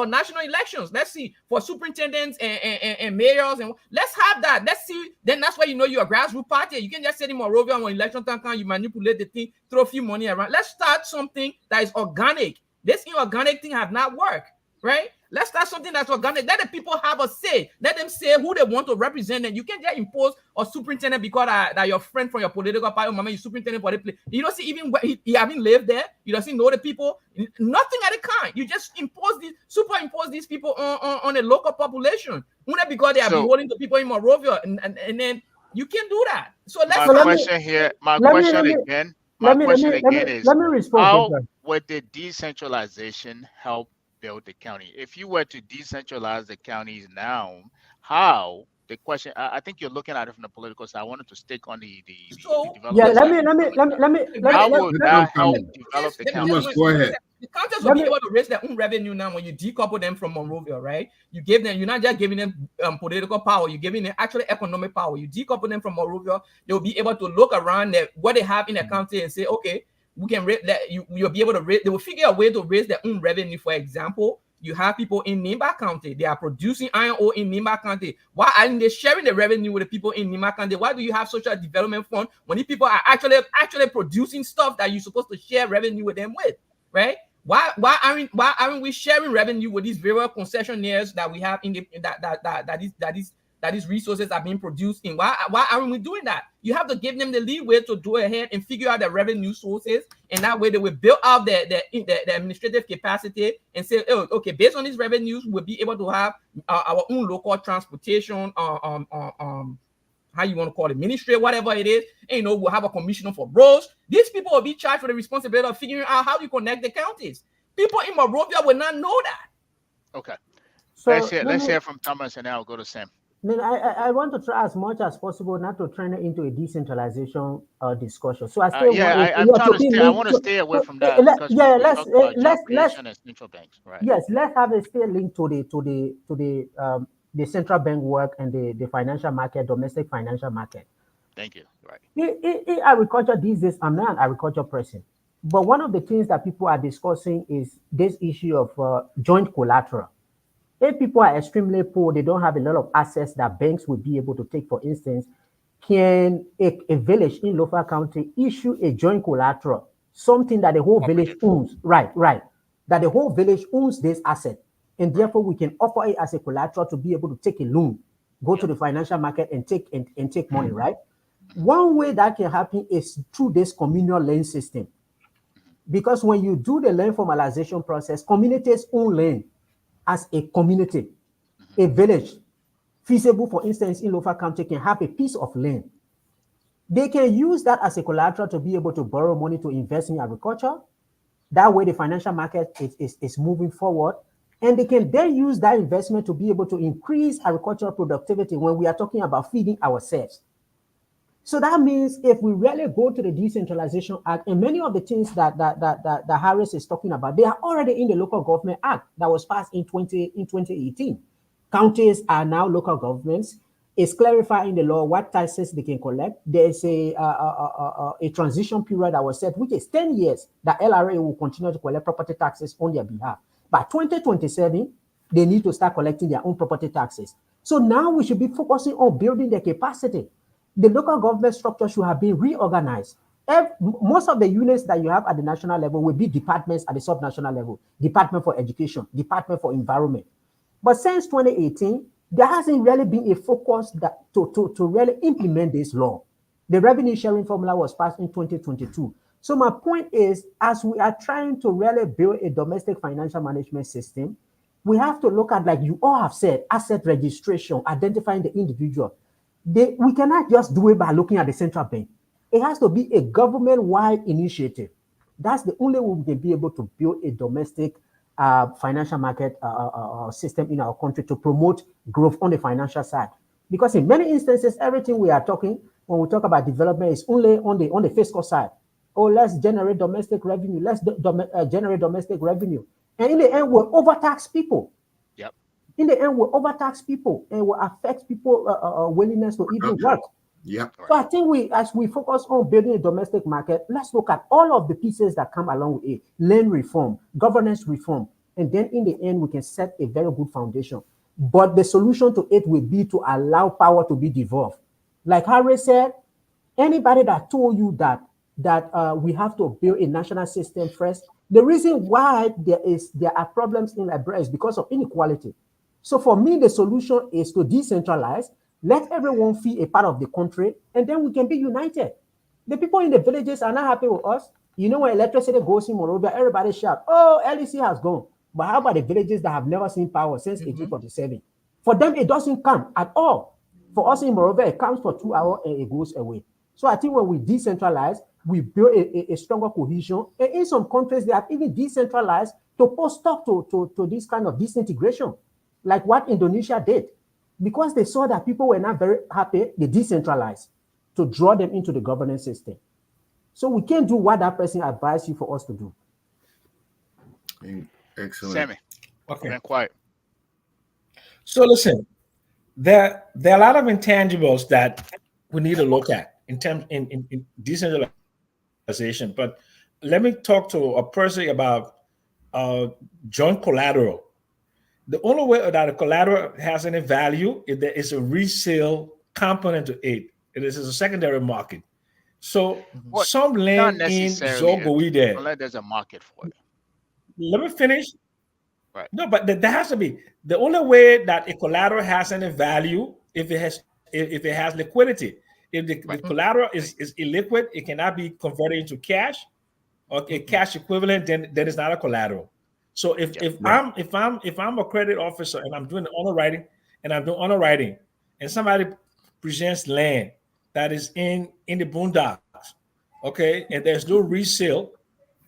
E: national elections. Let's see for superintendents and mayors, and let's have that. Let's see. Then that's why you know you're a grassroots party. You can just sit in Monrovia when election time comes, you manipulate the thing, throw a few money around. Let's start something that is organic. This inorganic thing have not worked, right? Let's start something that's organic. Let the people have a say. Let them say who they want to represent. And you can't just impose a superintendent because that your friend from your political party, mama, you superintendent for the place. You don't see even he haven't lived there. You don't see know the people. Nothing of the kind. You just superimpose these people on a local population. Only because they are beholden to people in Monrovia, and then you can't do that. So let's.
A: My question here. My question again. My question again is:
F: let me respond.
A: How would the decentralization help build the county? If you were to decentralize the counties now, how? The question, I think you're looking at it from the political side. I wanted to stick on the development
F: yeah.
A: side. How would that help develop the county?
D: Go ahead.
E: The counties will be able to raise their own revenue now when you decouple them from Monrovia, right? You're not just giving them political power, you're giving them actually economic power. You decouple them from Monrovia, they'll be able to look around what they have in the county and say, okay, we can raise that. You'll be able to raise, they will figure a way to raise their own revenue. For example, you have people in Nimba County, they are producing iron ore in Nimba County. Why aren't they sharing the revenue with the people in Nimba County? Why do you have social development fund when these people are actually producing stuff that you're supposed to share revenue with them with, right? Why aren't we sharing revenue with these various concessionaires that we have in the that these resources are being produced in? Why aren't we doing that? You have to give them the leeway to go ahead and figure out the revenue sources, and that way they will build out the administrative capacity and say, oh, okay, based on these revenues, we'll be able to have our own local transportation, how you want to call it, ministry, whatever it is, and we'll have a commissioner for roads. These people will be charged for the responsibility of figuring out how you connect the counties. People in Monrovia will not know that.
A: Okay.
F: So
A: let's hear from Thomas, and then I'll go to Sam.
F: I want to try as much as possible not to turn it into a decentralization discussion. So I
A: want to stay away from that.
F: Let's
A: central banks, right?
F: Yes, let's have a stay linked to the central bank work and the financial market, domestic financial market.
A: Thank you. Right.
F: In agriculture these days, I'm not an agriculture person, but one of the things that people are discussing is this issue of joint collateral. If people are extremely poor, they don't have a lot of assets that banks would be able to take. For instance, can a village in Lofa County issue a joint collateral, something that the whole village owns? Right. That the whole village owns this asset, and therefore we can offer it as a collateral to be able to take a loan, go to the financial market and take money, right? One way that can happen is through this communal loan system. Because when you do the land formalization process, communities own land as a community, a village, feasible, for instance, in Lofa County, can have a piece of land. They can use that as a collateral to be able to borrow money to invest in agriculture. That way, the financial market is moving forward. And they can then use that investment to be able to increase agricultural productivity when we are talking about feeding ourselves. So that means if we really go to the Decentralization Act, and many of the things that Harris is talking about, they are already in the Local Government Act that was passed in 2018. Counties are now local governments. It's clarified in the law what taxes they can collect. There's a transition period that was set, which is 10 years, that LRA will continue to collect property taxes on their behalf. By 2027, they need to start collecting their own property taxes. So now we should be focusing on building their capacity. The local government structure should have been reorganized. Most of the units that you have at the national level will be departments at the subnational level. Department for Education, Department for Environment. But since 2018, there hasn't really been a focus to really implement this law. The revenue sharing formula was passed in 2022. So my point is, as we are trying to really build a domestic financial management system, we have to look at, like you all have said, asset registration, identifying the individual. We cannot just do it by looking at the central bank. It has to be a government-wide initiative. That's the only way we can be able to build a domestic financial market system in our country to promote growth on the financial side. Because in many instances, everything we are talking, when we talk about development, is only on the fiscal side. Oh, let's generate domestic revenue. Let's generate domestic revenue. And in the end, we'll overtax people.
A: Yep.
F: in the end will overtax people and will affect people willingness to even
D: Production.
F: work.
D: Yep.
F: So
A: Right.
F: I think as we focus on building a domestic market, let's look at all of the pieces that come along with it: land reform, governance reform, and then in the end we can set a very good foundation. But the solution to it will be to allow power to be devolved. Like Harry said, anybody that told you that we have to build a national system first, the reason why there are problems in Liberia is because of inequality. So for me, the solution is to decentralize, let everyone feel a part of the country, and then we can be united. The people in the villages are not happy with us. You know, when electricity goes in Monrovia, everybody shout, "Oh, LEC has gone." But how about the villages that have never seen power since
E: Mm-hmm.
F: 1847? For them, it doesn't come at all. For us in Monrovia, it comes for 2 hours and it goes away. So I think when we decentralize, we build a stronger cohesion. And in some countries, they have even decentralized to put stop to this kind of disintegration, like what Indonesia did. Because they saw that people were not very happy, they decentralized to draw them into the governance system. So we can't do what that person advised you for us to do.
D: Excellent.
A: Sammy, you've
C: Okay.
A: been quiet.
C: So listen, there are a lot of intangibles that we need to look at in decentralization. But let me talk to a person about uh, joint collateral. The only way that a collateral has any value is there is a resale component to it. It is a secondary market. So
E: Mm-hmm.
A: What?
C: some
A: Not
C: land in
A: necessarily,
C: Zogoide.
A: unless there's a market for it.
C: Let me finish.
A: Right.
C: No, but there has to be the only way that a collateral has any value if it has liquidity. If the
A: Right.
C: collateral is illiquid, it cannot be converted into cash or a
E: Mm-hmm.
C: cash equivalent, then it's not a collateral. So if
A: Yeah.
C: if
D: Right.
C: I'm if I'm if I'm a credit officer and I'm doing underwriting and I'm doing underwriting and somebody presents land that is in the boondocks, okay, and there's no resale,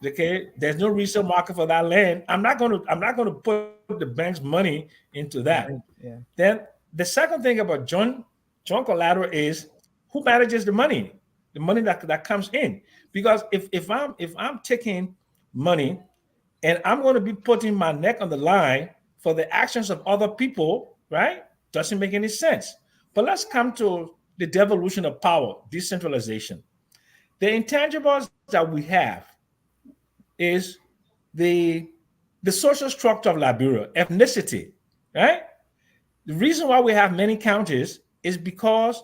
C: okay, there's no resale market for that land. I'm not gonna put the bank's money into that.
E: Yeah.
C: Then the second thing about John collateral is who manages the money that comes in. Because if I'm taking money and I'm going to be putting my neck on the line for the actions of other people, right? Doesn't make any sense. But let's come to the devolution of power, decentralization. The intangibles that we have is the the social structure of Liberia, ethnicity, right? The reason why we have many counties is because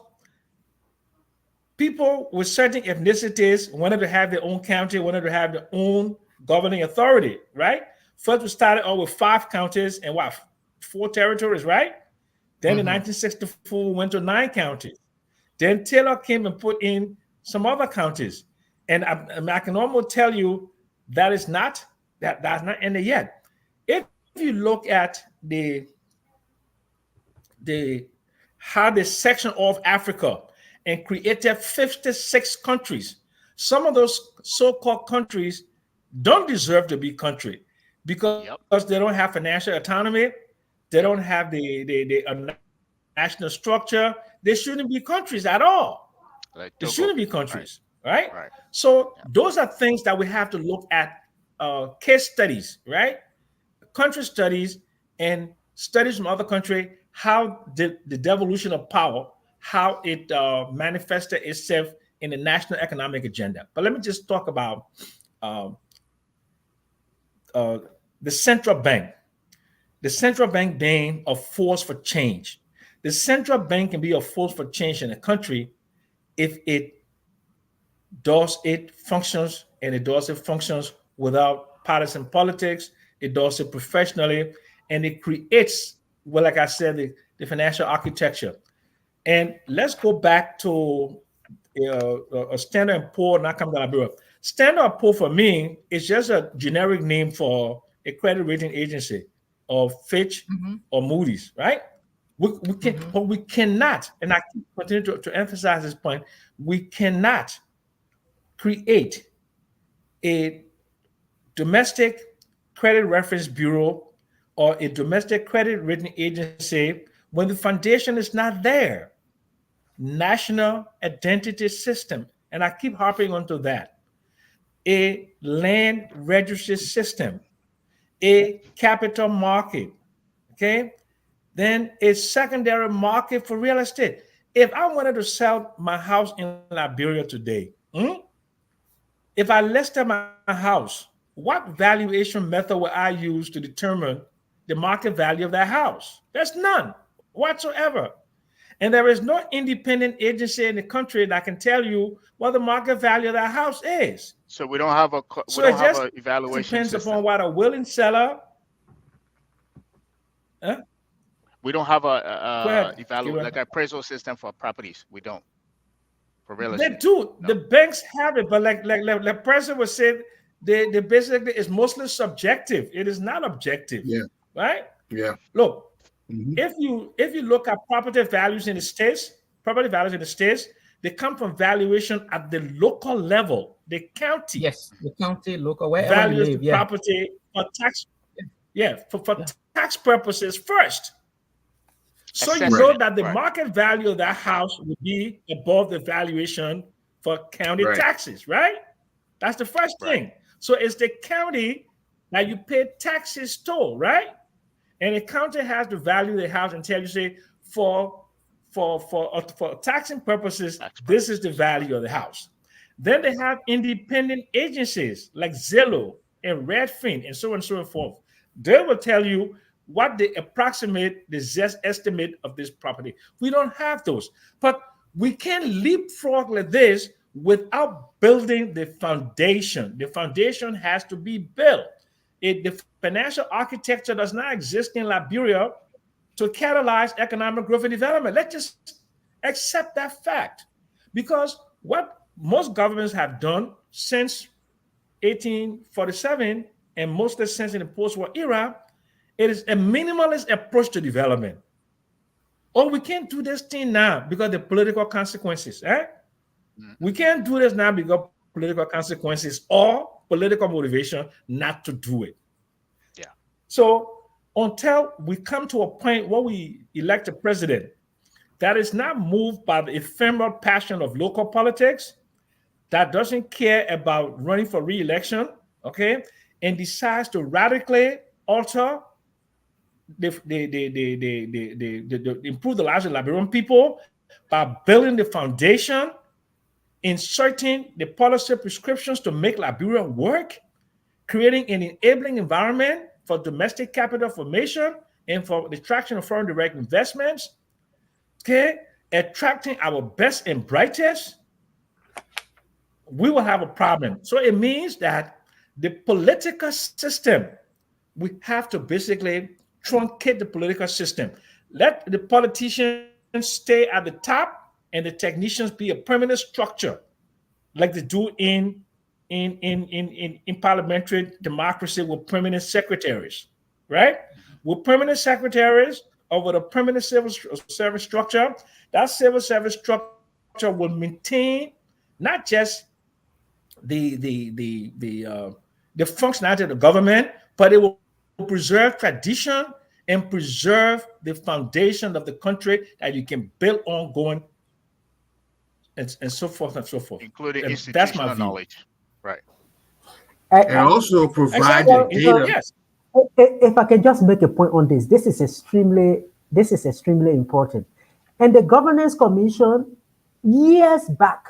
C: people with certain ethnicities wanted to have their own county, wanted to have their own governing authority, right? First, we started off with 5 counties and what, 4 territories, right? Then in
E: Mm-hmm.
C: 1964, we went to 9 counties. Then Taylor came and put in some other counties. And I can almost tell you that is not that's not ended yet. If you look at the how they section off Africa and created 56 countries. Some of those so-called countries don't deserve to be country because they
A: Yep.
C: don't have financial autonomy. They don't
A: Yep.
C: have the national structure. They shouldn't be countries at all. They shouldn't be
A: Like Togo.
C: countries,
A: Right.
C: right?
A: Right.
C: So
A: Yep.
C: those are things that we have to look at, case studies, right? Country studies and studies from other country, how the devolution of power, how it manifested itself in the national economic agenda. But let me just talk about uh, uh, the central bank. The central bank being a force for change. The central bank can be a force for change in a country if it functions and it functions without partisan politics. It does it professionally, and it creates, well, like I said, the financial architecture. And let's go back to a Standard and Poor, not coming to Liberia. Standard and Poor for me is just a generic name for a credit rating agency, or Fitch
E: Mm-hmm.
C: or Moody's, right?
E: Mm-hmm.
C: But we cannot, and I continue to emphasize this point, we cannot create a domestic credit reference bureau or a domestic credit rating agency when the foundation is not there. National identity system, and I keep harping onto that. A land registry system, a capital market, okay, then a secondary market for real estate. If I wanted to sell my house in Liberia today, if I listed my house, what valuation method will I use to determine the market value of that house? There's none whatsoever. And there is no independent agency in the country that can tell you what the market value of that house is.
A: So we don't have a we
C: So it
A: don't have
C: just
A: a
C: depends upon
A: evaluation
C: what a
A: system.
C: willing seller. Huh?
A: We don't have
C: Go ahead,
A: a evalu
C: Gabriel.
A: like appraisal system for properties. We don't for real
C: They
A: estate.
C: do. The
A: No.
C: banks have it, but like the president was saying, they basically is mostly subjective. It is not objective,
D: Yeah.
C: right?
D: Yeah.
C: Look,
D: Hmm.
C: if you look at property values in the states, they come from valuation at the local level. The county
E: Yes, the county, local, wherever you
C: values the
E: live. Yeah.
C: property for tax, yeah, for
E: Yeah.
C: tax purposes first. So you know
A: Assessing
D: Right.
C: that
A: it.
C: the
A: Right.
C: market value of that house would be above the valuation for county
D: Right.
C: taxes, right? That's the first
A: Right.
C: thing. So it's the county that you pay taxes to, right? And the county has to value the house and tell you, say, for taxing purposes,
A: Tax
C: this is the
A: purposes. Right.
C: value of the house. Then they have independent agencies like Zillow and Redfin and so on and so forth. They will tell you what they approximate the zest estimate of this property. We don't have those, but we can leapfrog like this without building the foundation. The foundation has to be built. The financial architecture does not exist in Liberia to catalyze economic growth and development. Let's just accept that fact. Because what most governments have done since 1847 and mostly since in the post-war era, it is a minimalist approach to development. Oh, we can't do this thing now because the political consequences.
A: Hmm.
C: We can't do this now because political consequences or political motivation not to do it.
A: Yeah.
C: So until we come to a point where we elect a president that is not moved by the ephemeral passion of local politics, that doesn't care about running for re-election, okay, and decides to radically alter improve the lives of Liberian people by building the foundation, inserting the policy prescriptions to make Liberia work, creating an enabling environment for domestic capital formation and for the attraction of foreign direct investments, okay, attracting our best and brightest, we will have a problem. So it means that the political system, we have to basically truncate the political system. Let the politicians stay at the top and the technicians be a permanent structure, like they do in parliamentary democracy with permanent secretaries, right? With permanent secretaries over the permanent civil service structure, that civil service structure will maintain not just the functionality of the government, but it will preserve tradition and preserve the foundation of the country that you can build on going and so forth and so forth.
A: Including
C: And that's my
A: institutional
C: view.
A: knowledge. Right.
D: And
F: I,
D: also provide the
C: Exactly.
F: well,
D: data.
C: Yes.
F: if I can just make a point on this, this is extremely important. And the Governance Commission years back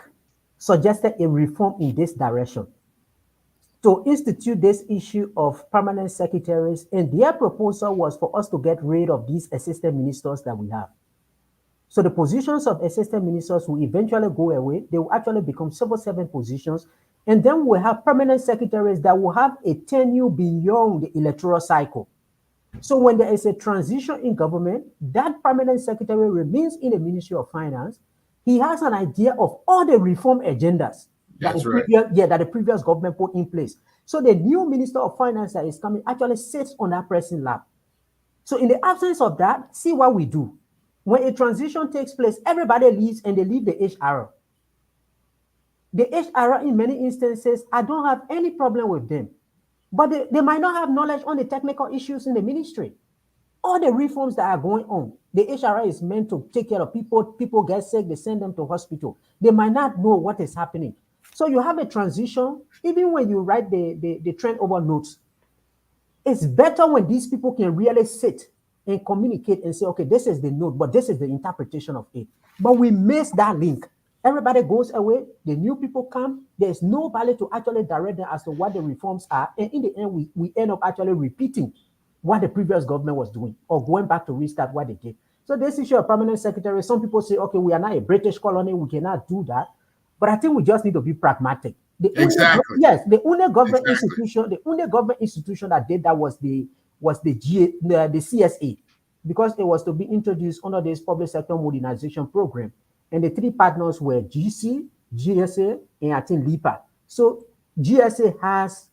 F: suggested a reform in this direction to institute this issue of permanent secretaries, and their proposal was for us to get rid of these assistant ministers that we have. So the positions of assistant ministers will eventually go away. They will actually become civil servant positions. And then we'll have permanent secretaries that will have a tenure beyond the electoral cycle. So when there is a transition in government, that permanent secretary remains in the Ministry of Finance. He has an idea of all the reform agendas
D: That's right.
F: that the previous government put in place. So the new Minister of Finance that is coming actually sits on that person lap. So in the absence of that, see what we do. When a transition takes place, everybody leaves and they leave the HR. The HR, in many instances, I don't have any problem with them, but they might not have knowledge on the technical issues in the ministry. All the reforms that are going on, the HR is meant to take care of people. People get sick, they send them to hospital. They might not know what is happening. So you have a transition, even when you write the trend over notes. It's better when these people can really sit and communicate and say, okay, this is the note, but this is the interpretation of it. But we miss that link. Everybody goes away, the new people come, there's nobody to actually direct them as to what the reforms are. And in the end, we end up actually repeating what the previous government was doing or going back to restart what they did. So this issue of permanent secretary, some people say, okay, we are not a British colony, we cannot do that. But I think we just need to be pragmatic.
D: Exactly.
F: Yes, the only government
D: Exactly.
F: institution, the only government institution that did that was the CSA, because it was to be introduced under this public sector modernization program, and the three partners were GC, GSA, and I think LIPA. So CSA has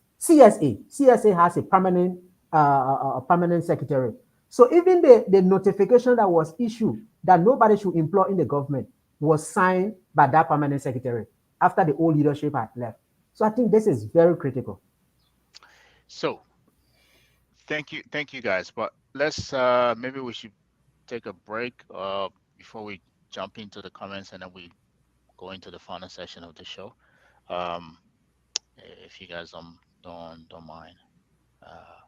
F: a permanent secretary. So even the notification that was issued that nobody should employ in the government was signed by that permanent secretary after the old leadership had left. So I think this is very critical.
A: So thank you guys. But let's maybe we should take a break before we jump into the comments and then we go into the final session of the show. Um, if you guys don't mind. Uh,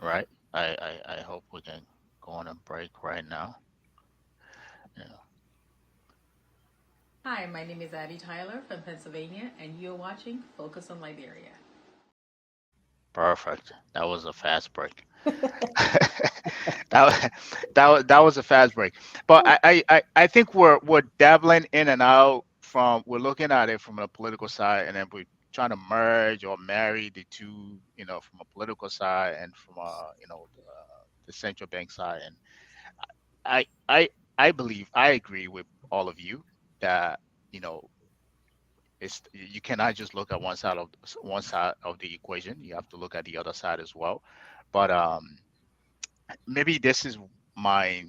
A: right? I hope we can go on a break right now. Yeah.
G: Hi, my name is Addie Tyler from Pennsylvania, and you're watching Focus on Liberia.
A: Perfect. That was a fast break. that that was a fast break. But I think we're dabbling in and out from we're looking at it from a political side and then we're trying to merge or marry the two, from a political side and from the central bank side. And I I I believe I agree with all of you that you know you cannot just look at one side of the equation. You have to look at the other side as well. But maybe this is my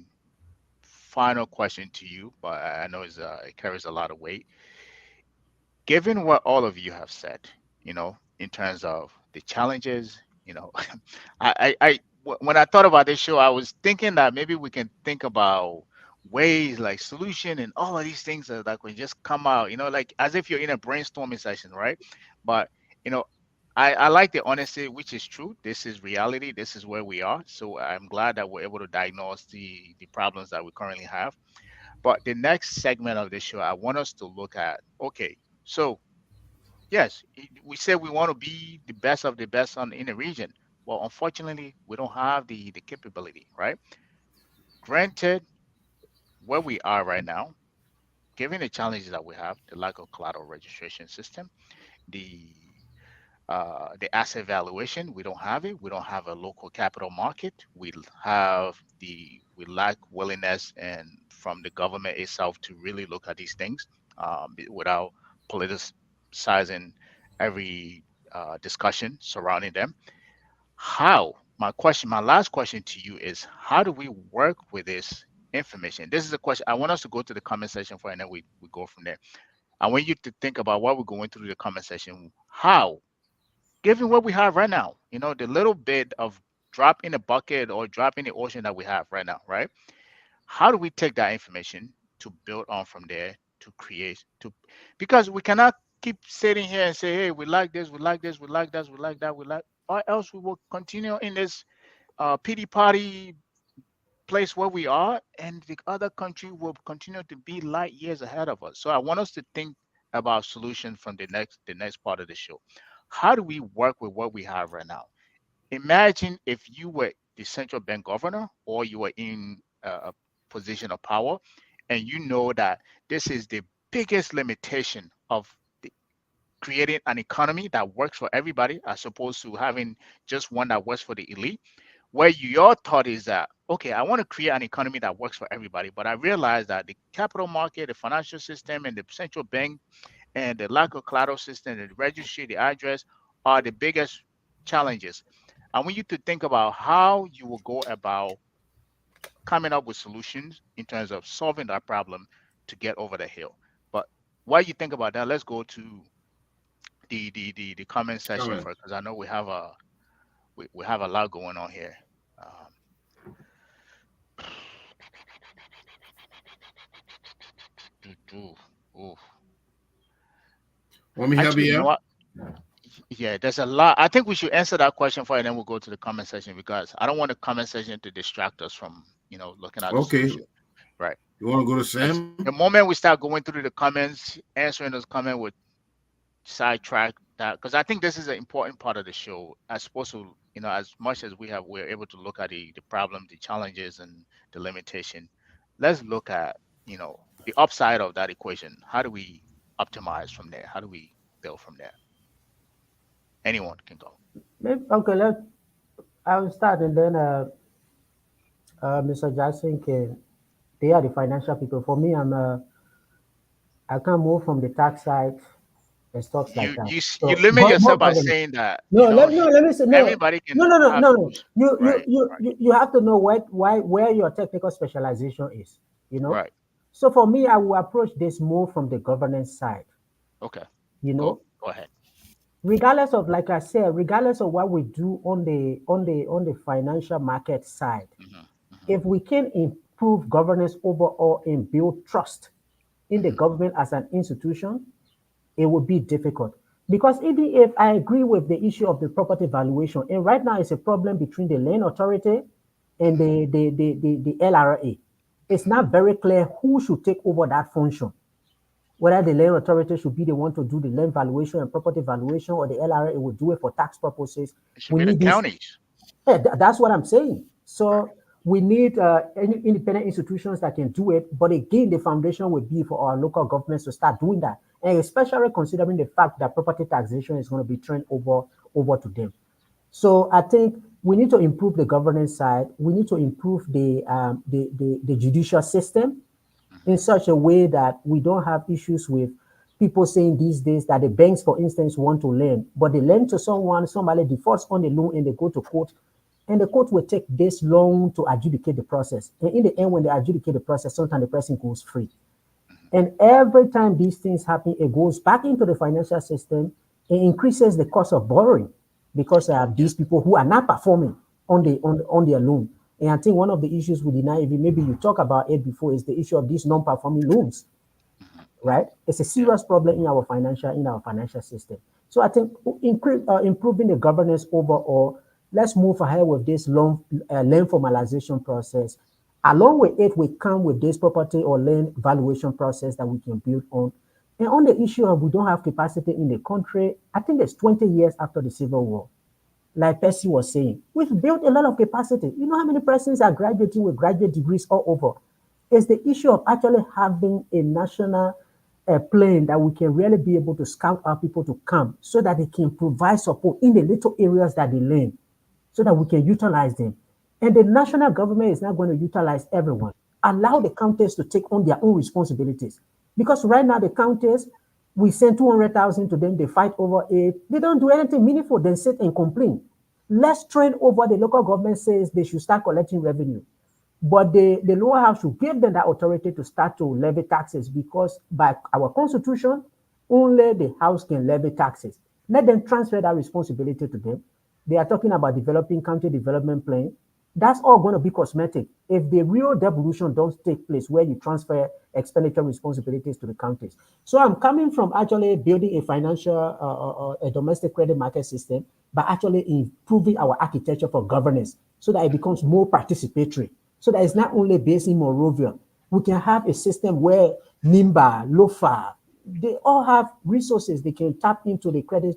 A: final question to you, but I know it carries a lot of weight. Given what all of you have said, in terms of the challenges, when I thought about this show, I was thinking that maybe we can think about ways like solution and all of these things that can just come out, like as if you're in a brainstorming session, right? But you know, I like the honesty, which is true. This is reality. This is where we are. So I'm glad that we're able to diagnose the problems that we currently have. But the next segment of this show, I want us to look at, okay, so yes, we said we want to be the best of the best in the region. Well, unfortunately, we don't have the capability, right? Granted, where we are right now, given the challenges that we have, the lack of collateral registration system, the the asset valuation, we don't have it. We don't have a local capital market. We lack willingness and from the government itself to really look at these things without politicizing every discussion surrounding them. My last question to you is, how do we work with this information? This is a question. I want us to go to the comment section for, and then we go from there. I want you to think about what we're going through the comment section. How, given what we have right now, the little bit of drop in the bucket or drop in the ocean that we have right now, right? How do we take that information to build on from there to create to because we cannot keep sitting here and say, hey, we like this, we like this, we like that, we like that, we like, or else we will continue in this pity party place where we are, and the other country will continue to be light years ahead of us. So I want us to think about solution from the next part of the show. How do we work with what we have right now? Imagine if you were the central bank governor or you were in a position of power, and you know that this is the biggest limitation of creating an economy that works for everybody as opposed to having just one that works for the elite, where your thought is that, okay, I want to create an economy that works for everybody, but I realize that the capital market, the financial system, and the central bank, and the lack of collateral system, the registry, the address are the biggest challenges. I want you to think about how you will go about coming up with solutions in terms of solving that problem to get over the hill. But while you think about that, let's go to the comment section
D: Comment.
A: first, because I know we have a lot going on here. Um,
D: Want me to help
A: Actually,
D: you
A: you know
D: out?
A: what? Yeah, there's a lot. I think we should answer that question first, and then we'll go to the comment section because I don't want the comment section to distract us from, looking at the
D: Okay,
A: solution. Right.
D: you want to go to
A: Because
D: Sam?
A: the moment we start going through the comments, answering those comments would sidetrack that. Because I think this is an important part of the show. As opposed to, as much as we're able to look at the problem, the challenges, and the limitation. Let's look at, the upside of that equation. How do we optimize from there? How do we build from there? Anyone can go.
F: Maybe, okay, I will start and then Mr. Jackson can. They are the financial people. For me, I can move from the tax side and stuff like
A: you
F: that.
A: you s- you
F: So
A: limit
F: more
A: yourself by
F: governance.
A: saying that
F: No, let me say no,
A: everybody
F: no,
A: can
F: no, no,
A: have
F: no, no.
A: those.
F: You
A: Right,
F: you
A: right,
F: you you have to know where your technical specialization is. You know.
A: right.
F: So for me, I will approach this more from the governance side.
A: Okay,
F: You
A: go
F: know,
A: go ahead.
F: regardless of, like I said, regardless of what we do on the financial market side,
A: Hmm. Hmm.
F: if we can improve governance overall and build trust in the
A: Hmm.
F: government as an institution, it would be difficult. Because even if I agree with the issue of the property valuation, and right now it's a problem between the land authority and
A: Hmm.
F: the LRA, it's
A: Hmm.
F: not very clear who should take over that function. Whether the land authority should be the one to do the land valuation and property valuation, or the LRA will do it for tax purposes.
A: It should
F: We
A: be the
F: need this.
A: counties.
F: Yeah, that's what I'm saying.
A: Right.
F: So we need any independent institutions that can do it. But again, the foundation would be for our local governments to start doing that, and especially considering the fact that property taxation is going to be turned over to them. So I think we need to improve the governance side. We need to improve the judicial system in
A: Hmm.
F: such a way that we don't have issues with people saying these days that the banks, for instance, want to lend, but they lend to someone, somebody defaults on the loan and they go to court, and the court will take this long to adjudicate the process. And in the end, when they adjudicate the process, sometimes the person goes free.
A: Hmm.
F: And every time these things happen, it goes back into the financial system. It increases the cost of borrowing because
A: Yeah.
F: these people who are not performing on their loan. And I think one of the issues we deny, even maybe you talk about it before, is the issue of these non-performing loans,
A: Hmm.
F: right? It's a
A: Yeah.
F: serious problem in our financial system. So I think improving the governance overall. Let's move ahead with this land formalization process.
A: Hmm.
F: Along with it, we come with this property or land valuation process that we can build on. And on the issue of we don't have capacity in the country, I think it's 20 years after the Civil War. Like Percy was saying, we've built a lot of capacity. You know how many persons are graduating with graduate degrees all over? It's the issue of actually having a national plane that we can really be able to scout our people to come so that they can provide support in the little areas that they learn so that we can utilize them. And the national government is not going to utilize everyone. Allow the counties to take on their own responsibilities. Because right now, the counties, we send 200,000 to them, they fight over it. They don't do anything meaningful, then sit and complain. Let's train over the local government says they should start collecting revenue. But the lower house should give them that authority to start to levy taxes because by our constitution, only the house can levy taxes. Let them transfer that responsibility to them. They are talking about developing county development plan. That's all going to be cosmetic. If the real devolution don't take place where you transfer expenditure responsibilities to the counties. So I'm coming from actually building a financial, a domestic credit market system, but actually improving our architecture for governance so that it becomes more participatory so that it's not only based in Monrovia. We can have a system where NIMBA, LOFA, they all have resources they can tap into the credit,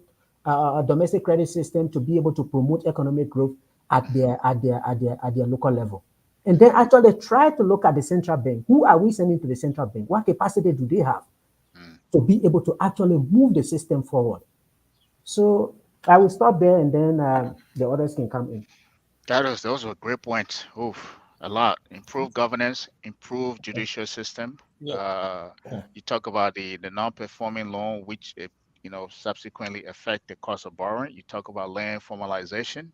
F: domestic credit system to be able to promote economic growth at
A: Hmm.
F: their local level. And then actually try to look at the central bank. Who are we sending to the central bank? What capacity do they have
A: Hmm.
F: to be able to actually move the system forward? So I will stop there and then the others can come in.
A: Those were great points. Oof, a lot. Improve governance, improve judicial system.
C: Yeah.
A: Uh, you talk about the non-performing loan, which subsequently affect the cost of borrowing. You talk about land formalization.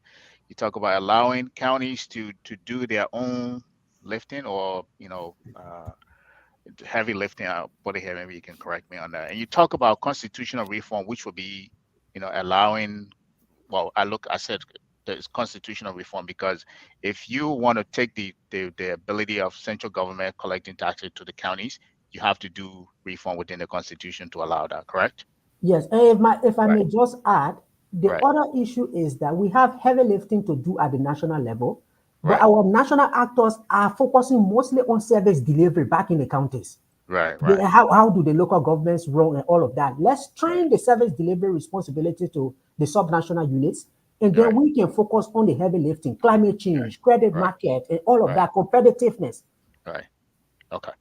A: You talk about allowing counties to do their own lifting or heavy lifting. I'll put it here. Maybe you can correct me on that. And you talk about constitutional reform, which will be allowing I said there's constitutional reform because if you want to take the ability of central government collecting taxes to the counties, you have to do reform within the constitution to allow that, correct?
F: Yes, and if I
A: Right.
F: may just add, The
A: Right.
F: other issue is that we have heavy lifting to do at the national level, but
A: Right.
F: our national actors are focusing mostly on service delivery back in the counties.
A: Right. Right.
F: How do the local governments run and all of that? Let's
A: Right.
F: train the service delivery responsibility to the subnational units, and then
A: Right.
F: we can focus on the heavy lifting, climate
A: Right.
F: change, credit
A: Right.
F: market, and all of
A: Right.
F: that competitiveness.
A: Right. Okay.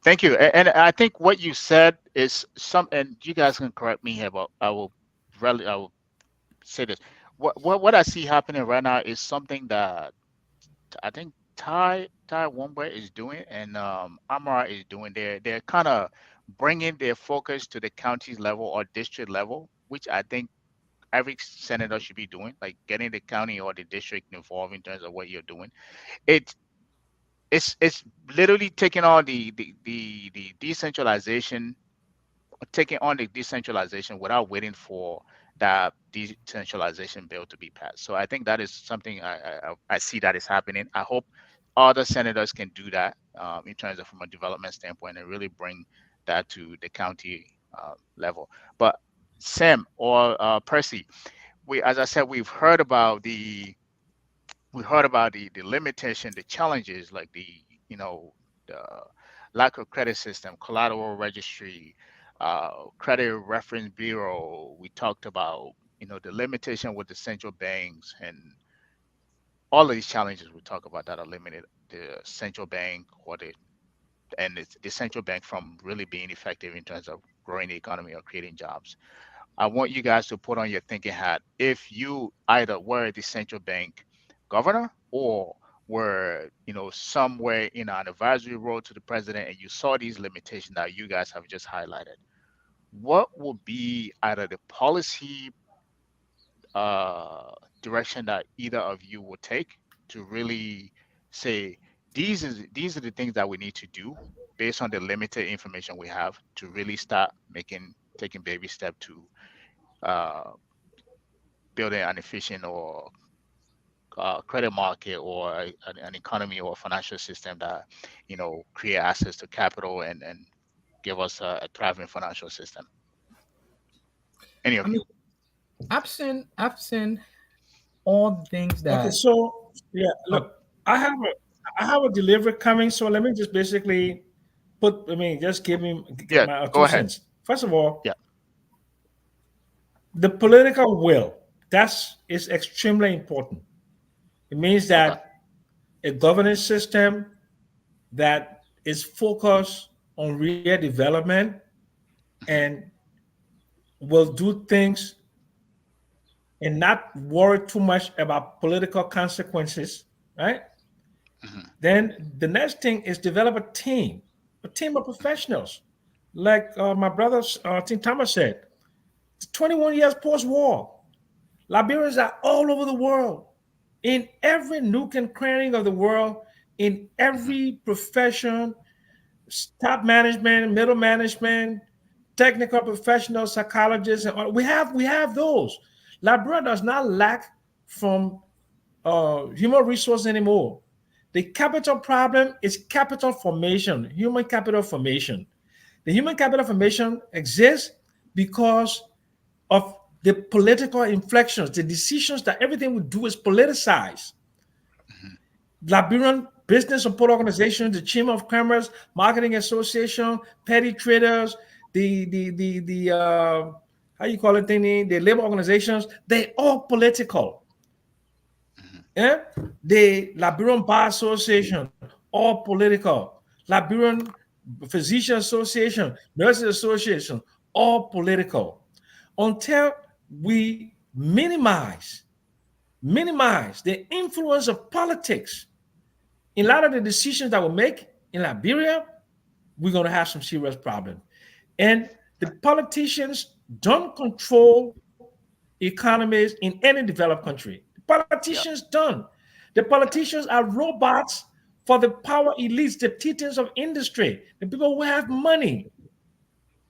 A: Thank you. And I think what you said is some, and you guys can correct me here, but I will say this. What I see happening right now is something that I think Ty Womber is doing and Amara is doing. They're kind of bringing their focus to the county level or district level, which I think every senator should be doing, like getting the county or the district involved in terms of what you're doing. It it's literally taking on the decentralization, taking on the decentralization without waiting for that decentralization bill to be passed. So I think that is something I see that is happening. I hope other senators can do that in terms of from a development standpoint and really bring that to the county level. But Sam or Percy, we, as I said, we heard about the limitation, the challenges, like the lack of credit system, collateral registry, credit reference bureau. We talked about the limitation with the central banks and all of these challenges we talk about that are limited the central bank or the central bank from really being effective in terms of growing the economy or creating jobs. I want you guys to put on your thinking hat. If you either were the central bank governor or were, somewhere in an advisory role to the president and you saw these limitations that you guys have just highlighted, what would be either the policy uh, direction that either of you would take to really say these are the things that we need to do based on the limited information we have to really start taking baby step to uh, building an efficient or credit market or an economy or financial system that create access to capital and give us a thriving financial system. Any
E: I
A: of
E: mean,
A: you?
E: I've seen all things
C: Okay,
E: that.
C: so yeah,
E: Uh,
C: look, I have a delivery coming, so let me just basically just give
A: Yeah,
C: my
A: go
C: two
A: ahead.
C: cents. First of all,
A: Yeah.
C: the political will, that's is extremely important. It means
A: Okay.
C: that a governance system that is focused on real development
A: Hmm.
C: and will do things and not worry too much about political consequences, right?
A: Hmm.
C: Then the next thing is develop a team of professionals. Like my brother, Tim Thomas said, 21 years post-war, Liberians are all over the world, in every nook and cranny of the world, in
A: Hmm.
C: every profession, top management, middle management, technical professionals, psychologists, and we have those. Liberia does not lack from human resource anymore. The capital problem is capital formation, human capital formation. The human capital formation exists because of the political inflections, the decisions that everything we do is politicized.
A: Hmm.
C: Liberian Business Support Organization, the Chamber of Commerce, Marketing Association, petty traders, the how you call it, the labor organizations, they all political.
A: Hmm.
C: Yeah? The Liberian Bar Association, all political. Liberian Physician Association, Nurses Association, all political. Until we minimize the influence of politics in a lot of the decisions that we make in Liberia, we're going to have some serious problems. And the
A: Right.
C: politicians don't control economies in any developed country. The
A: Yeah.
C: politicians don't. The
A: Yeah.
C: politicians are robots for the power elites, the titans of industry, the people who have money.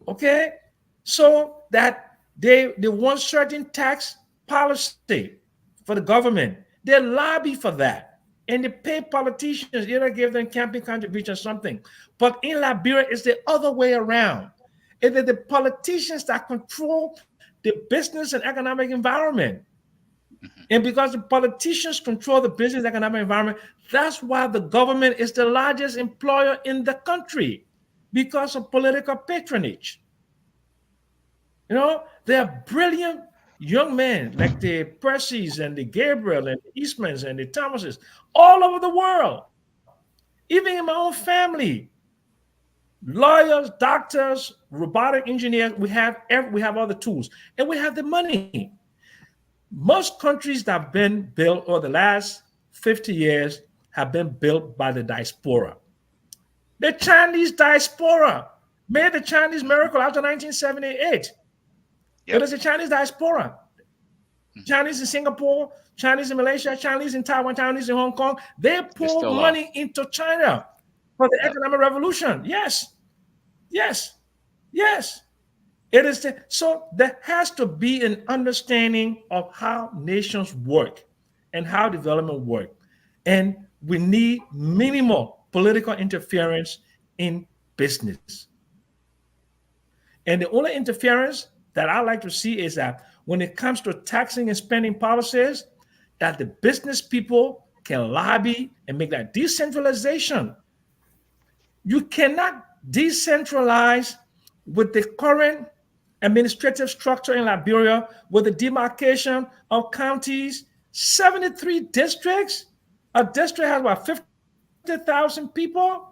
C: Okay, so that they want certain tax policy for the government. They lobby for that, and they pay politicians either give them campaign contribution or something. But in Liberia, it's the other way around. It is the politicians that control the business and economic environment.
A: Hmm.
C: And because the politicians control the business economic environment, that's why the government is the largest employer in the country because of political patronage. There are brilliant young men like the Percys and the Gabriel and the Eastmans and the Thomases all over the world, even in my own family. Lawyers, doctors, robotic engineers, we have all the tools and we have the money. Most countries that have been built over the last 50 years have been built by the diaspora. The Chinese diaspora made the Chinese miracle after 1978. It
A: Yep.
C: is the Chinese diaspora.
A: Hmm.
C: Chinese in Singapore, Chinese in Malaysia, Chinese in Taiwan, Chinese in Hong Kong. They
A: They
C: poured
A: still are.
C: money into China for the
A: Yep.
C: economic revolution. Yes, yes, yes. It is so there has to be an understanding of how nations work and how development work. And we need minimal political interference in business. And the only interference that I like to see is that when it comes to taxing and spending policies, that the business people can lobby and make that decentralization. You cannot decentralize with the current administrative structure in Liberia with the demarcation of counties, 73 districts. A district has about 50,000 people.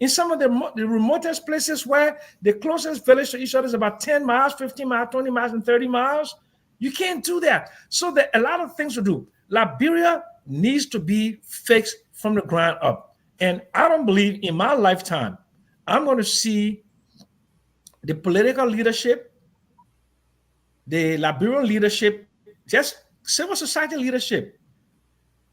C: In some of the remotest places where the closest village to each other is about 10 miles, 15 miles, 20 miles, and 30 miles, you can't do that. So there are a lot of things to do. Liberia needs to be fixed from the ground up. And I don't believe in my lifetime I'm going to see the political leadership, the Liberian leadership, just civil society leadership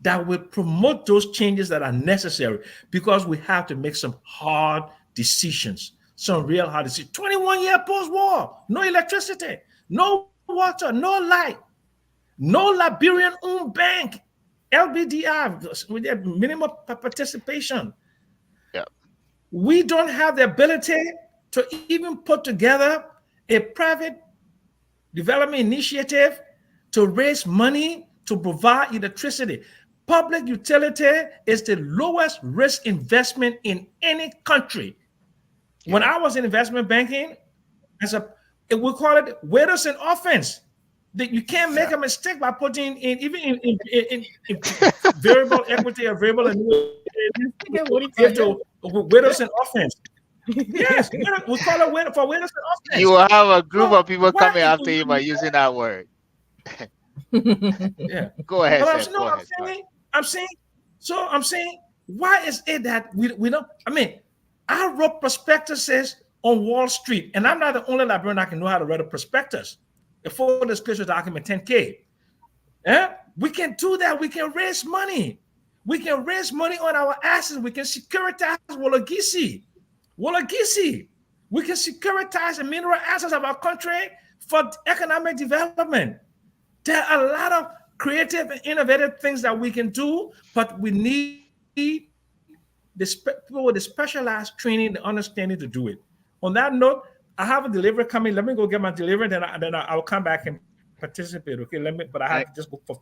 C: that will promote those changes that are necessary because we have to make some hard decisions, some real hard decisions. 21-year post-war, no electricity, no water, no light, no Liberian-owned bank, LBDI, with their minimum participation.
A: Yep.
C: We don't have the ability to even put together a private development initiative to raise money to provide electricity. Public utility is the lowest risk investment in any country. When
A: Yep.
C: I was in investment banking, as a we call it waiters and offense. That you can't make
A: Yeah.
C: a mistake by putting in even in variable equity or variable annuity. We
E: Get what he
C: give
E: said,
C: to
E: yeah.
C: waiters and offense. Yes, we call it waiter for waiters and
A: You
C: offense.
A: will have a group
C: So
A: of people
C: why
A: coming
C: is
A: after you by using that word.
C: yeah?
A: Go
C: But
A: ahead,
C: I'm
A: Sam.
C: saying, no,
A: Go ahead. Go ahead.
C: I'm saying, so I'm saying, why is it that we don't? I mean, I wrote prospectuses on Wall Street, and I'm not the only librarian that can know how to write a prospectus, a full disclosure document 10K. Yeah, we can do that. We can raise money. We can raise money on our assets. We can securitize Wolagisi. We can securitize the mineral assets of our country for economic development. There are a lot of creative and innovative things that we can do, but we need people with the specialized training and understanding to do it. On that note, I have a delivery coming. Let me go get my delivery, then I'll come back and participate. Okay, but I have to just go for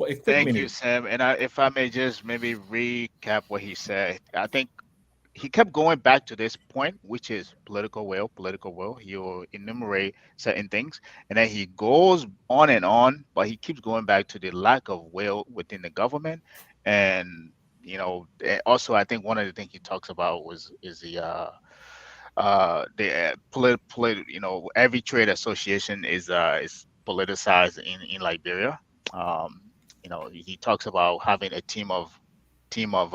C: a quick minute.
A: Thank you, Sam. And if I may just maybe recap what he said, I think he kept going back to this point, which is political will, political will. He'll enumerate certain things, and then he goes on, but he keeps going back to the lack of will within the government. And also I think one of the things he talks about was is the every trade association is politicized in Liberia. Um, he talks about having a team of team of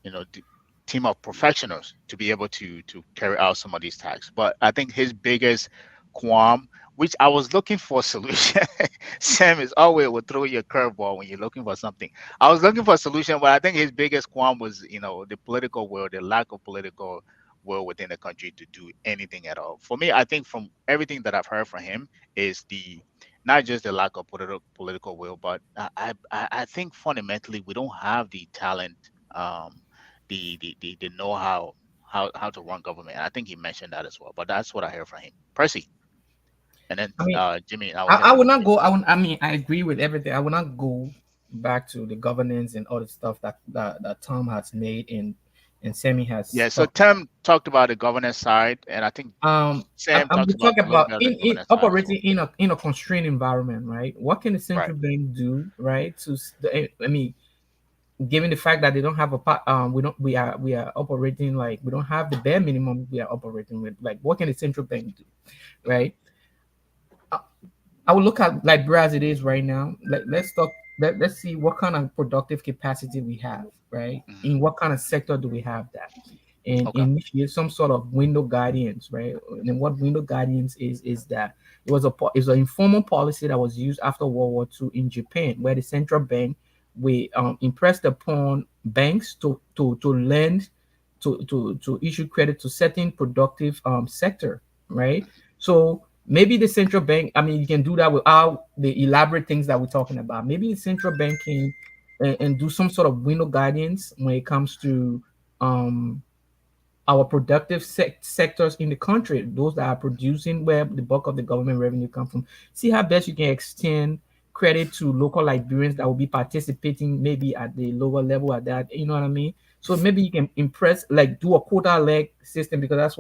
A: you know d- team of professionals to be able to carry out some of these tasks. But I think his biggest qualm, which I was looking for a solution, Sam is always will throw you a curveball when you're looking for something. I was looking for a solution, but I think his biggest qualm was the political will, the lack of political will within the country to do anything at all. For me, I think from everything that I've heard from him is the not just the lack of political will, but I think fundamentally we don't have the talent, the know-how how to run government. And I think he mentioned that as well. But that's what I heard from him. Percy, and then
E: I mean,
A: Jimmy. I will hear
E: I
A: from
E: would
A: you,
E: not
A: Jimmy.
E: go. I mean, I agree with everything. I would not go back to the governance and all the stuff that Tom has made and Sammy has
A: Yeah. So
E: talked.
A: Tim talked about the governance side, and I think Sam
E: We
A: talked
E: talk
A: about a little
E: about
A: bit of the
E: in
A: governance side as well.
E: operating in a constrained environment, right? What can the
A: Right.
E: central bank do, right? I mean, given the fact that they don't have we don't we are operating like we don't have the bare minimum we are operating with. Like, what can the central bank do,
A: Hmm.
E: right? I would look at Liberia as it is right now. Let's talk. Let's see what kind of productive capacity we have, right?
A: Hmm.
E: In what kind of sector do we have that? And
A: Okay.
E: initiate some sort of window guidance, right? And what window guidance is that it was an informal policy that was used after World War II in Japan, where the central bank we impressed upon banks to lend to issue credit to certain productive sector, right? So maybe the central bank, I mean, you can do that without the elaborate things that we're talking about. Maybe the central bank can and do some sort of window guidance when it comes to um our productive sectors in the country, those that are producing where the bulk of the government revenue come from. See how best you can extend credit to local Liberians that will be participating maybe at the lower level at that. You know what I mean? So maybe you can impress like do a quota leg system because that's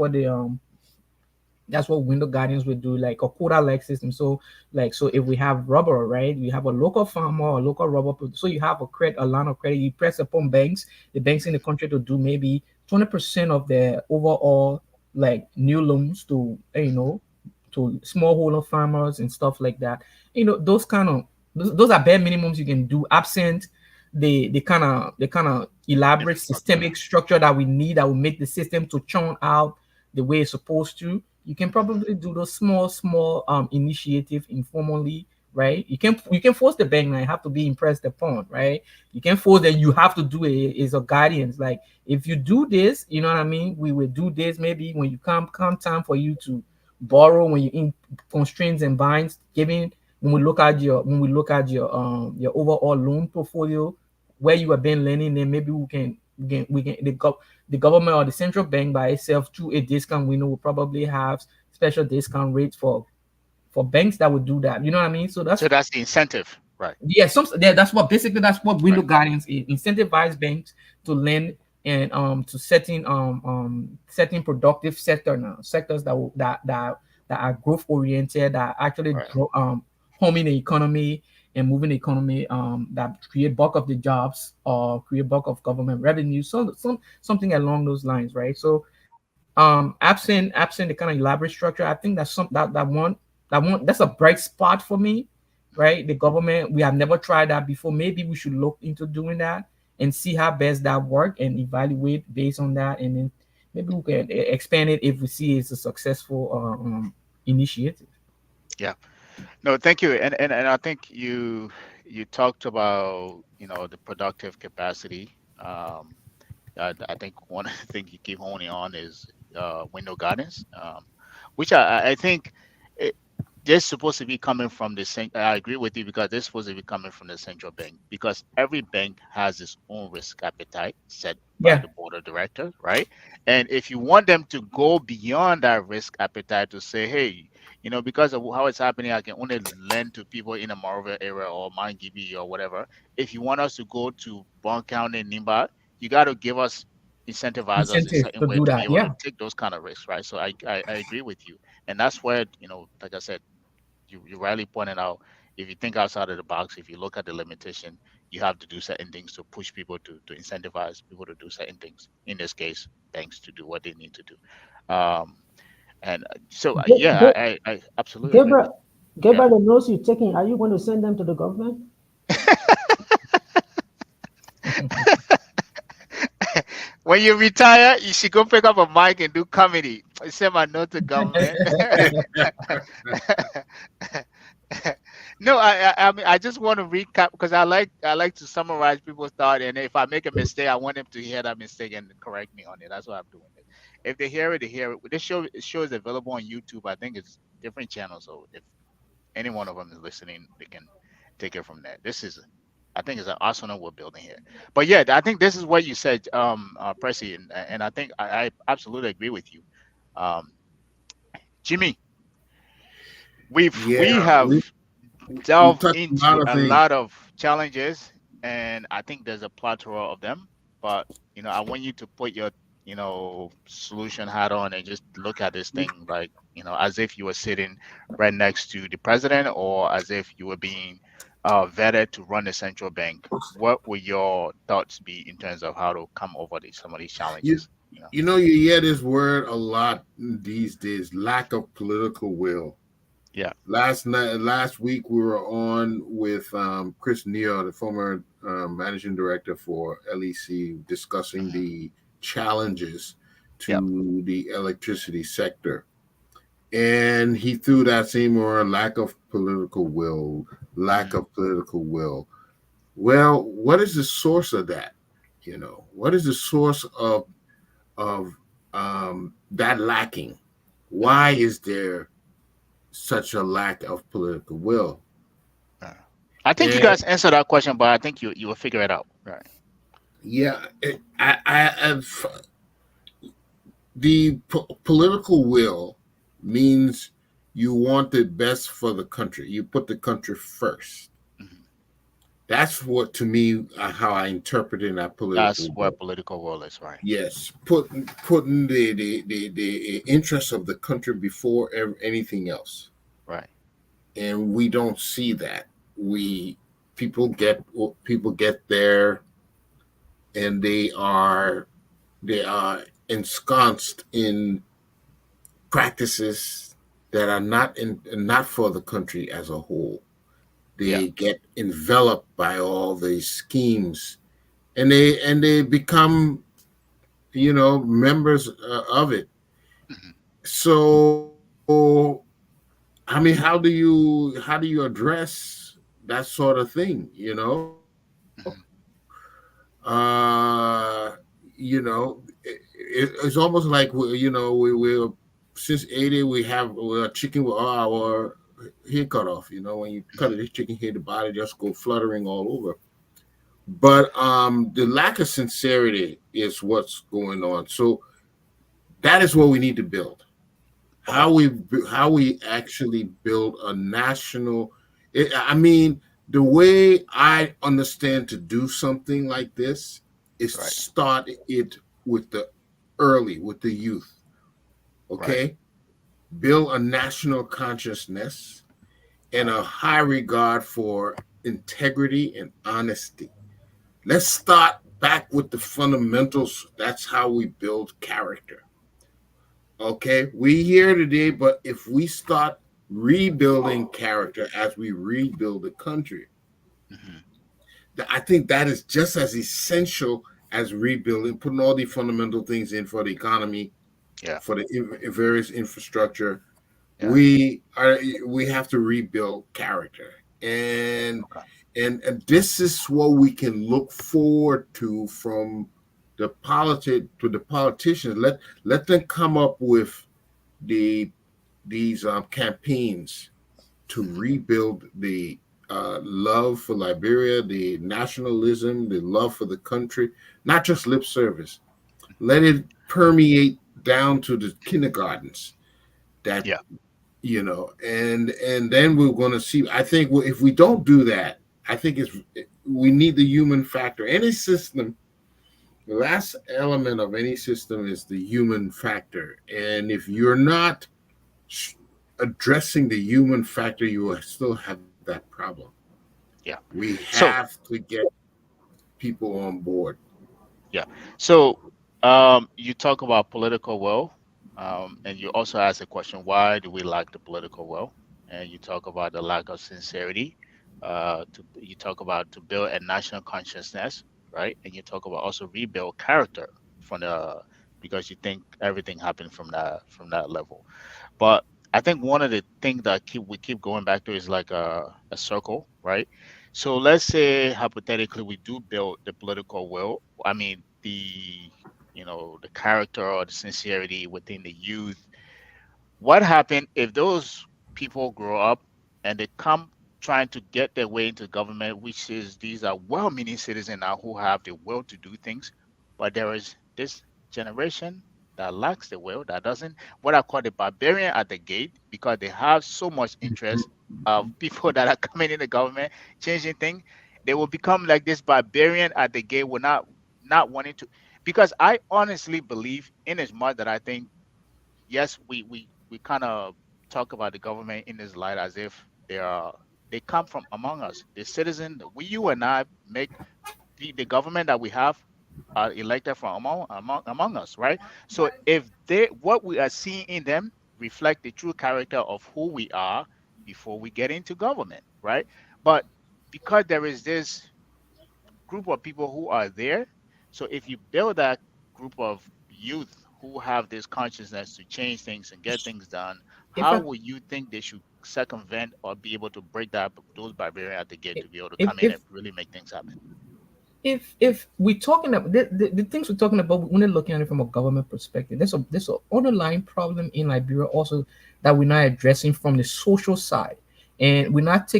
E: what window guardians would do, like a quota like system. So like so if we have rubber, right, you have a local farmer or local so you have a line of credit, you press upon banks, the banks in the country to do maybe 20% of their overall like new loans to to smallholder farmers and stuff like that. Those kind of those are bare minimums you can do absent the kind of elaborate
A: Infrastructure.
E: systemic structure that we need that will make the system to churn out the way it's supposed to. You can
A: Hmm.
E: probably do those small initiative informally, right? You can force the bank now, you have to be impressed upon, right? You can force that you have to do it is a guidance. Like if you do this, you know what I mean? We will do this maybe when you come time for you to borrow when you in constraints and binds, giving when we look at your overall loan portfolio where you have been lending, then maybe we can the government or the central bank by itself through a discount window will probably have special discount rates for banks that would do that. You know what I mean? So
A: So that's the incentive. Right.
E: yeah, that's what window
A: Right.
E: guidance is. Incentivize banks to lend and to setting productive sectors that are growth oriented, that actually
A: Right.
E: homing the economy and moving the economy, that create bulk of the jobs or create bulk of government revenue. So something along those lines, right? So absent the kind of elaborate structure, I think that's some that one that's a bright spot for me, right? The government, we have never tried that before. Maybe we should look into doing that and see how best that work and evaluate based on that, and then maybe we can expand it if we see it's a successful initiative.
A: Yeah. No, thank you. And I think you talked about, the productive capacity. I think one of the things you keep honing on is window guidance, which I think it, they're supposed to be coming from the same. I agree with you because they're supposed to be coming from the central bank because every bank has its own risk appetite set by
E: Yeah,
A: the board of directors, right? And if you want them to go beyond that risk appetite to say, hey, because of how it's happening, I can only lend to people in a Marvel area or Mangibi or whatever. If you want us to go to Bond County, Nimba, you got to give us incentivize us in
E: incentive
A: certain
E: to
A: way
E: do
A: to be
E: that.
A: able to
E: Yeah,
A: take those kind of risks, right? So I agree with you, and that's where, like I said, you rightly pointed out. If you think outside of the box, if you look at the limitation, you have to do certain things to push people to incentivize people to do certain things. In this case, banks to do what they need to do. Um, and so
F: Ga-
A: yeah,
F: Ga-
A: I absolutely agree with
F: Gabriel,
A: you. Yeah.
F: Gabriel, the notes you're taking, are you going to send them to the government?
A: When you retire, you should go pick up a mic and do comedy. Send my note to government. No, I mean I just want to recap because I like to summarize people's thought, and if I make a mistake, I want them to hear that mistake and correct me on it. That's why I'm doing it. If they hear it, they hear it. This show is available on YouTube. I think it's different channels, so if any one of them is listening, they can take it from there. This is I think it's an arsenal we're building here. But yeah, I think this is what you said, Percy, and I think I absolutely agree with you. Um, Jimmy, we
D: Yeah,
A: have
D: we
A: delve
D: touched a lot
A: into
D: of
A: a
D: things.
A: lot of challenges, and I think there's a plethora of them. But I want you to put your solution hat on and just look at this thing like as if you were sitting right next to the president, or as if you were being vetted to run the central bank. What would your thoughts be in terms of how to come over some of these
D: You
A: challenges?
D: you hear this word a lot these days, lack of political will.
A: Yeah.
D: Last week, we were on with Chris Neal, the former managing director for LEC, discussing
A: Hmm.
D: the challenges
A: Yep.
D: to the electricity sector. And he threw that same word, lack of political will, lack
A: Hmm.
D: of political will. Well, what is the source of that? What is the source of that lacking?
A: Hmm.
D: Why is there such a lack of political will?
A: I think you
D: And
A: guys answered that question, but I think you will figure it out. Right.
D: yeah, the political will means you want the best for the country. You put the country first.
A: Hmm.
D: That's what, to me, how I interpret in that
A: That's
D: political
A: where
D: will.
A: political will is, right?
D: Yes, putting the interests of the country before anything else,
A: Right.
D: and we don't see that. We people get there, and they are ensconced in practices that are not for the country as a whole.
A: Yeah.
D: They get enveloped by all these schemes, and they become members of it.
A: Hmm.
D: So, I mean, how do you address that sort of thing?
A: Hmm.
D: It's almost like we're since 80 we're chicken with our head cut off. When you cut
A: Hmm.
D: this chicken head, the body just go fluttering all over. But the lack of sincerity is what's going on. So that is what we need to build.
A: Okay.
D: How we actually build a national. I mean, the way I understand to do something like this is to
A: Right.
D: start it with the youth.
A: Right.
D: Okay, build a national consciousness and
A: Right.
D: a high regard for integrity and honesty. Let's start back with the fundamentals. That's how we build character. Okay, we here today, but if we start rebuilding character as we rebuild the country,
A: Hmm.
D: I think that is just as essential as rebuilding, putting all the fundamental things in for the economy,
A: Yeah.
D: for the various infrastructure.
A: Yeah.
D: We have to rebuild character, and
A: Okay.
D: and this is what we can look forward to from the politicians. Let them come up with the these campaigns to
A: Hmm.
D: rebuild the love for Liberia, the nationalism, the love for the country, not just lip service. Let it permeate down to the kindergartens. That
A: Yeah.
D: and then we're going to see. I think if we don't do that, I think we need the human factor. Any system, the last element of any system is the human factor, and if you're not addressing the human factor, you will still have that problem.
A: Yeah.
D: We
A: So
D: have to get people on board.
A: yeah. So you talk about political will, and you also ask the question, why do we lack the political will? And you talk about the lack of sincerity. You talk about to build a national consciousness, right? And you talk about also rebuild character from the because you think everything happened from that level. But I think one of the things that we keep going back to is like a circle, right? So let's say hypothetically we do build the political will. I mean the character or the sincerity within the youth. What happened if those people grow up and they come trying to get their way into government, which is these are well-meaning citizens now who have the will to do things, but there is this generation that lacks the will, that doesn't, what I call the barbarian at the gate, because they have so much interest of people that are coming in the government, changing things. They will become like this barbarian at the gate, will not wanting to, because I honestly believe, in as much that I think, yes, we kind of talk about the government in this light as if they come from among us. The citizen, we, you and I make the government that we have are elected from among us, right? So if they, what we are seeing in them reflect the true character of who we are before we get into government, right? But because there is this group of people who are there. So if you build that group of youth who have this consciousness to change things and get things done,
E: if
A: how
E: I
A: would you think they should circumvent or be able to break that those barriers at the gate to be able to
E: if
A: come in
E: if
A: and really make things happen?
E: if we're talking about the things we're talking about, when we're looking at it from a government perspective, there's a underlying problem in Liberia also that we're not addressing from the social side, and we're not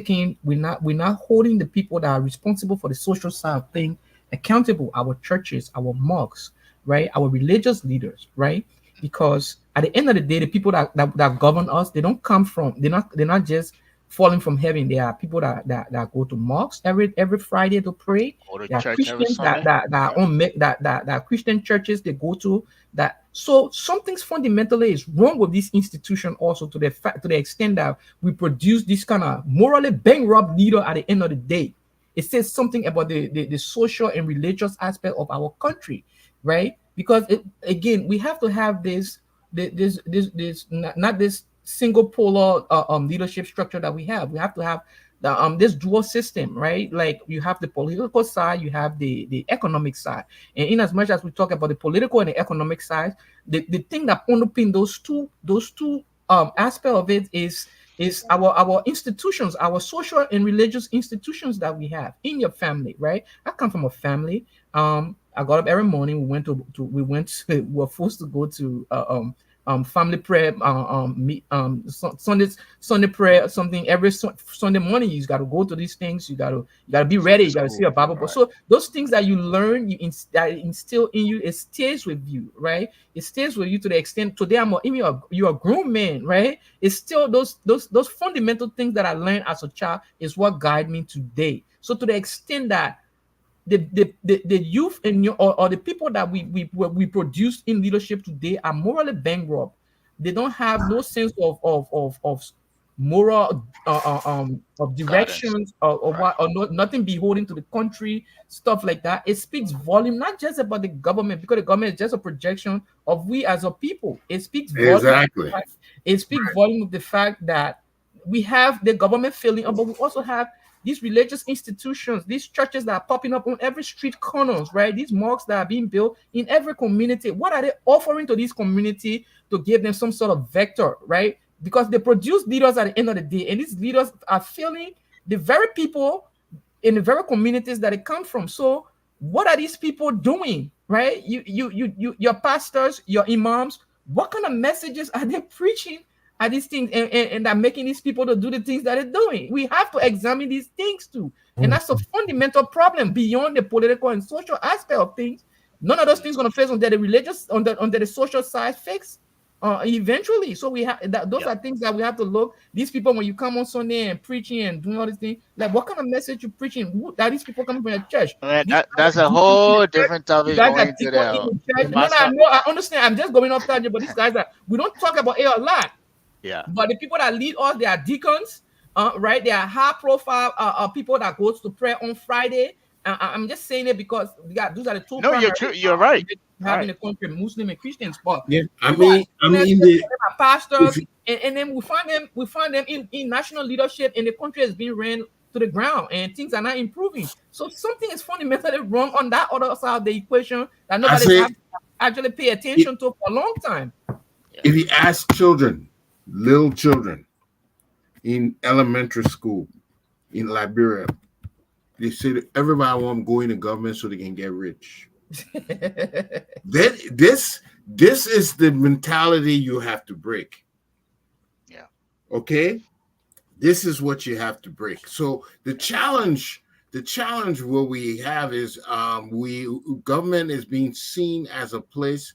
E: holding the people that are responsible for the social side of things accountable, our churches, our mosques, right, our religious leaders, right, because at the end of the day, the people that govern us, they don't come from, they're not just falling from heaven. There are people that go to mosques every Friday to pray.
A: Go to
E: There are
A: church every
E: Christians that
A: Sunday.
E: that
A: Yeah.
E: on that are Christian churches they go to. That so something's fundamentally is wrong with this institution also, to the fact, to the extent that we produce this kind of morally bankrupt leader at the end of the day. It says something about the social and religious aspect of our country, right? Because again, we have to have this not this single polar leadership structure that we have. We have to have this dual system, right? Like you have the political side, you have the economic side. And in as much as we talk about the political and the economic side, the thing that underpin those two aspect of it is our institutions, our social and religious institutions that we have in your family, right? I come from a family. I got up every morning. We were forced to go to family prayer, Sunday prayer, something every Sunday morning. You got to go to these things. You got to be ready.
A: Sunday
E: You got to see a
A: school.
E: Bible.
A: Right.
E: So those things that you learn, that instill in you, it stays with you, right? It stays with you to the extent today. You're a grown man, right? It's still those fundamental things that I learned as a child is what guide me today. So to the extent that the youth and or the people that we produce in leadership today are morally bankrupt. They don't have no sense of moral of
A: Guidance.
E: directions or
A: Right.
E: what or nothing beholding to the country, stuff like that. It speaks volume not just about the government, because the government is just a projection of we as a people. It speaks volume.
D: Exactly.
E: It speaks volume of the fact that we have the government failing, but we also have these religious institutions, these churches that are popping up on every street corners, right? These mosques that are being built in every community. What are they offering to this community to give them some sort of vector, right? Because they produce leaders at the end of the day, and these leaders are failing the very people in the very communities that they come from. So, what are these people doing, right? Your pastors, your imams. What kind of messages are they preaching at these things, and are making these people to do the things that they're doing? We have to examine these things too, and that's a fundamental problem beyond the political and social aspect of things. None of those things going to face under the religious, under the social side fix eventually. So we have that, those
A: Yeah.
E: are things that we have to look. These people, when you come on Sunday and preaching and doing all these things, like what kind of message you preaching? Who are these people coming from the church?
A: Man,
E: These guys
A: that's
E: are
A: a
E: deacons in the
A: whole
E: church.
A: different
E: You
A: topic
E: guys
A: going
E: are
A: into
E: deacons in
A: there.
E: the church. No, no, I
A: Pastor.
E: know, I understand. I'm just going off tangent, but these guys are, we don't talk about it a lot.
A: Yeah.
E: But the people that lead us, they are deacons, right? They are high profile people that goes to prayer on Friday. I'm just saying it because those are the two
A: No, you're
E: primary
A: true. You're right.
E: religions we have in
A: Right.
E: the country, Muslim and Christians. But
D: Yeah.
E: people are
D: I
E: deacons,
D: mean,
E: people are pastors,
D: if you,
E: and then we find them in national leadership, and the country is being ran to the ground, and things are not improving. So something is fundamentally wrong on that other side of the equation that
D: I
E: nobody's
D: say,
E: have actually pay
D: if
E: attention to for a long time.
A: Yeah.
D: if you ask children, little children in elementary school in Liberia, they say that everybody want to go into government so they can get rich. Then this is the mentality you have to break.
A: Yeah.
D: Okay, This is what you have to break. So the challenge what we have is we government is being seen as a place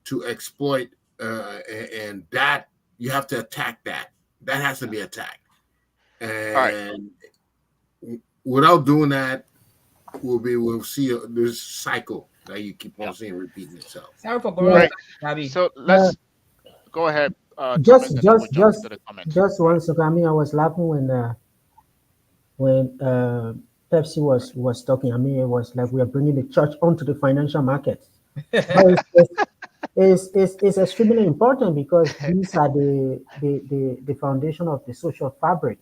D: to exploit, and that you have to attack that. That has to
A: Yeah.
D: be attacked.
A: All right.
D: And without doing that, we'll see this cycle that you keep on
A: Yeah.
D: seeing repeating itself.
E: Sorry for going
F: Yeah,
E: over
A: Great.
E: time, Gabby.
A: So
F: yeah.
A: let's go ahead,
F: Just,
A: Thomas, and then we'll
F: just,
A: jump
F: just,
A: into the comments.
F: just
A: All
F: one
A: right.
F: second. I mean, I was laughing when Pepsi was talking. I mean, it was like we are bringing the church onto the financial market. But it's extremely important because these are the foundation of the social fabric.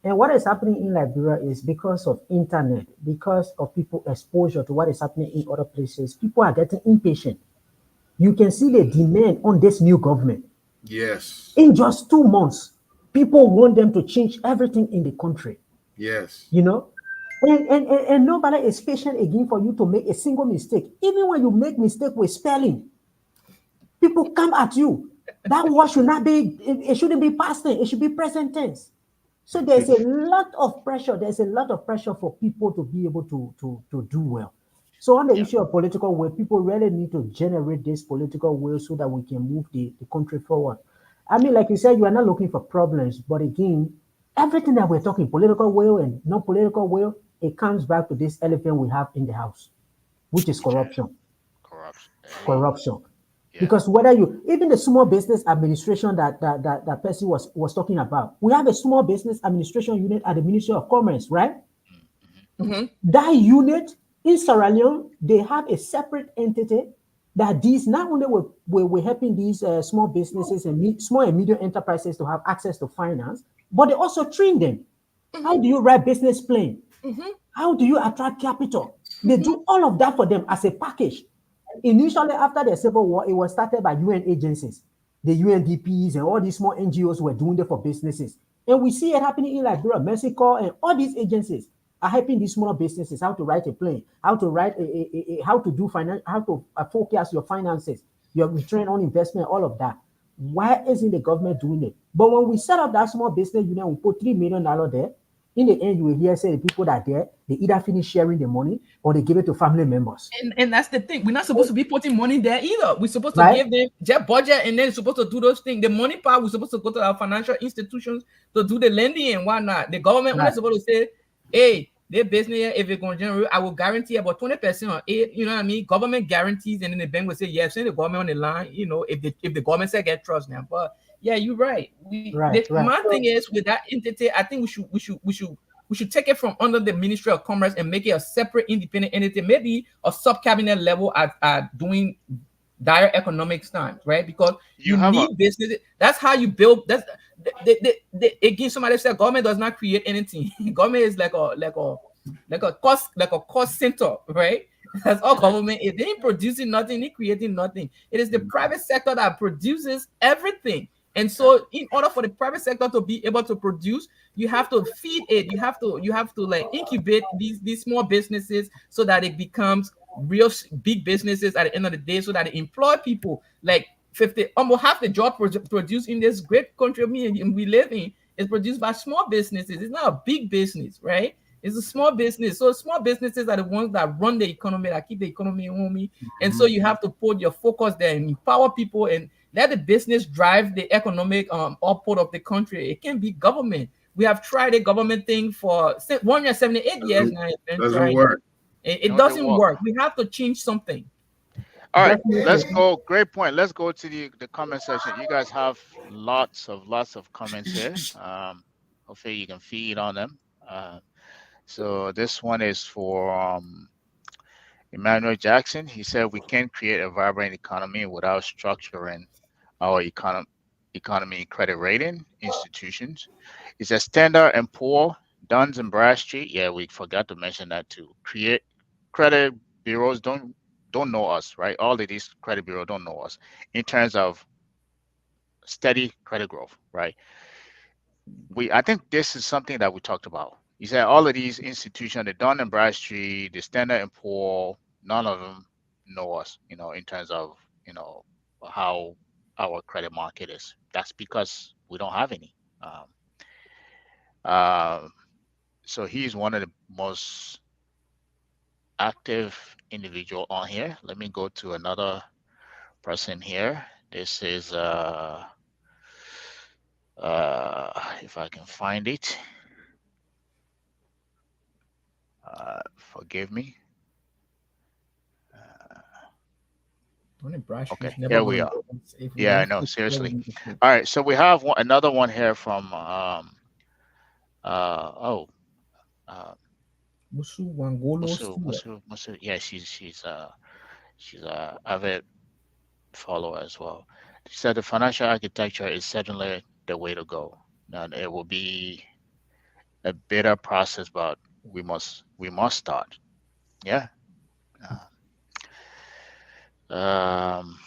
F: And what is happening in Liberia is because of internet, because of people exposure to what is happening in other places, people are getting impatient. You can see the
A: Mhm.
F: demand on this new government.
D: Yes.
F: In just 2 months, people want them to change everything in the country,
D: Yes.
F: you know? And nobody is patient again for you to make a single mistake. Even when you make mistake with spelling, people come at you. That word should not be, it shouldn't be past tense, it should be present tense. So there's a lot of pressure. There's a lot of pressure for people to be able to do well. So on the
A: Yeah.
F: issue of political will, people really need to generate this political will so that we can move the country forward. I mean, like you said, you are not looking for problems, but again, everything that we're talking, political will and non-political will, it comes back to this elephant we have in the house, which is
A: Which is
F: corruption.
A: corruption. Hey.
F: Corruption.
A: Yeah.
F: Because whether you even the small business administration that Percy was talking about, we have a small business administration unit at the Ministry of Commerce, right?
A: Mm-hmm.
E: Hmm.
F: That unit in Sierra Leone, they have a separate entity that these not only we're helping these small businesses and small and medium enterprises to have access to finance, but they also train them. How do you write business plan?
E: Hmm.
F: How do you attract capital? They
E: Hmm.
F: do all of that for them as a package. Initially, after the Civil War, it was started by UN agencies. The UNDPs and all these small NGOs were doing it for businesses. And we see it happening in Liberia, Mexico, and all these agencies are helping these small businesses how to write a plan, how to write how to do finance, how to forecast your finances, your return on investment, all of that. Why isn't the government doing it? But when we set up that small business unit, we put $3 million there. In the end, you will hear say the people that are there, they either finish sharing the money or they give it to family members.
E: And that's the thing. We're not supposed to be putting money there either. We're supposed to
F: Right?
E: give them their budget and then supposed to do those things. The money part, we're supposed to go to our financial institutions to do the lending and whatnot. The government only
F: Right.
E: supposed to say, hey, their business, if it's going to generate, I will guarantee about 20% on it. You know what I mean? Government guarantees, and then the bank will say, yeah, send the government on the line, if the government said get trust now. But yeah, you're right.
F: Right. Right.
E: My thing
F: So
E: is with that entity, I think we should take it from under the Ministry of Commerce and make it a separate independent entity, maybe a sub cabinet level at doing dire economics times, right? Because
A: You
E: you
A: have a
E: need business. That's how you build. That's again. Somebody said government does not create anything. Government is like a cost center, right? That's all
A: okay.
E: government is. They ain't producing nothing. They creating nothing. It is the private sector that produces everything. And
A: Yeah.
E: so, in order for the private sector to be able to produce, you have to feed it. You have to like incubate these small businesses so that it becomes real big businesses at the end of the day, so that it employ people. Like 50, almost half the job produced in this great country we live in is produced by small businesses. It's not a big business, right? It's a small business. So small businesses are the ones that run the economy, that keep the economy homey. And so you have to put your focus there and empower people and let the business drive the economic output of the country. It can be government. We have tried a government thing for 178 years
D: Doesn't
E: now. It's been
D: doesn't
E: trying it.
D: work.
E: It
A: No, they
E: doesn't
A: work.
E: work. We have to change something.
A: All right, let's
F: definitely.
A: go. Great point. Let's go to the comment section. You guys have lots of comments here. Hopefully you can feed on them. So this one is for Emmanuel Jackson. He said we can't create a vibrant economy without structuring our economy credit rating institutions. He says Standard and Poor, Duns and Bradstreet. Yeah, we forgot to mention that too. Create credit bureaus don't know us, right? All of these credit bureaus don't know us in terms of steady credit growth, right? I think this is something that we talked about. You said all of these institutions, the Dun and Bradstreet, the Standard and Poor, none of them know us, in terms of how our credit market is. That's because we don't have any. Um, Uh, so he's one of the most active individual on here. Let me go to another person here. This is if I can find it. Forgive me.
E: Only brush
A: Okay,
E: is never
A: here we
E: gonna
A: are.
E: go. If we
A: Yeah, I
E: don't
A: know.
E: speak, we
A: Seriously.
E: need to speak.
A: All right, so we have another one here from oh uh
E: Musu Wangolo Stewart.
A: Musu. Yeah, she's a avid follower as well. She said the financial architecture is certainly the way to go. And it will be a bitter process, but we must start. Yeah. Um,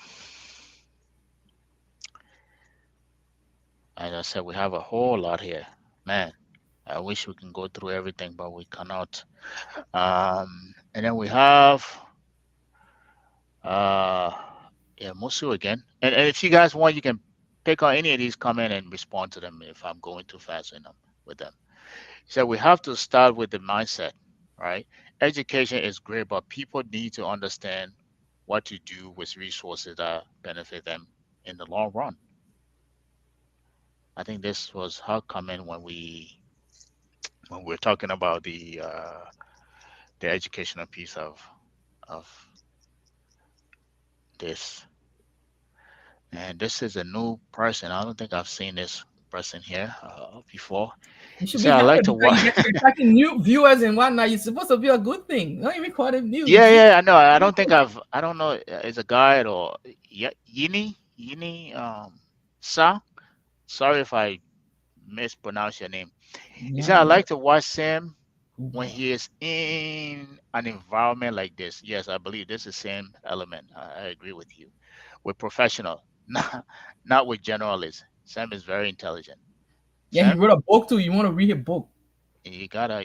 A: as I said, we have a whole lot here, man. I wish we can go through everything, but we cannot. And then we have uh, yeah, Musu again. And if you guys want, you can pick on any of these, comment and respond to them if I'm going too fast with them. So we have to start with the mindset, right? Education is great, but people need to understand what to do with resources that benefit them in the long run. I think this was how common when we're talking about the educational piece of this. And this is a new person. I don't think I've seen this person here before.
E: You
A: He
E: should be
A: said, "I
E: happy
A: like to
E: because
A: watch."
E: you're attracting new viewers and whatnot. It's supposed to be a good thing. Don't even call them new.
A: Yeah,
E: It's
A: yeah, I know. I don't think I don't know. Is a guide or Yini Sa. Sorry if I mispronounce your name. He said, "I
E: Nyami
A: like to watch Sam when
E: Kuba.
A: he is in an environment like this." Yes, I believe this is the same element. I agree with you. With professional, not with generalists. Sam is very intelligent.
E: Yeah, he
A: Sam,
E: wrote a book too. You want to read a book?
A: you got a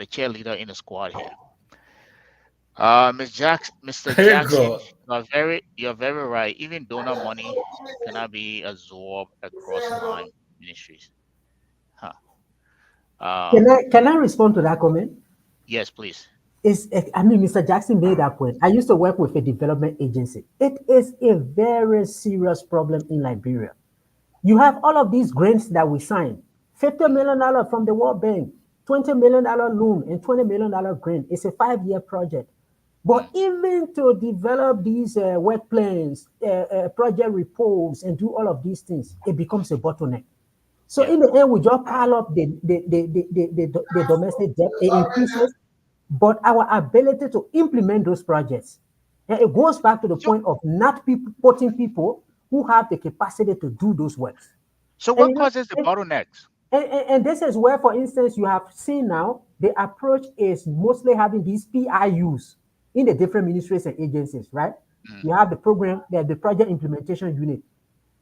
A: cheerleader in the squad here. Mr.
C: There you
A: Jackson,
C: go.
A: you're very right. Even donor money cannot be absorbed across line ministries. Huh.
F: Can
A: Um,
F: I respond to that comment?
A: yes, please.
F: I mean, Mr. Jackson made that point. I used to work with a development agency. It is a very serious problem in Liberia. You have all of these grants that we sign,
A: Mhm,
F: $50 million from the World Bank, $20 million loan, and $20 million grant. It's a 5-year project.
A: mhm.
F: But even to develop these work plans, project reports, and do all of these things, it becomes a bottleneck. So
A: Yeah.
F: in the end, we just pile up the domestic debt. It increases, but our ability to implement those projects, and it goes back to the
A: So,
F: point of not people putting people who have the capacity to do those works.
A: so
F: And
A: what
F: you know,
A: causes the bottlenecks?
F: and this is where, for instance, you have seen now the approach is mostly having these PIUs in the different ministries and agencies, right?
A: Mm,
F: You have the program, the project implementation unit,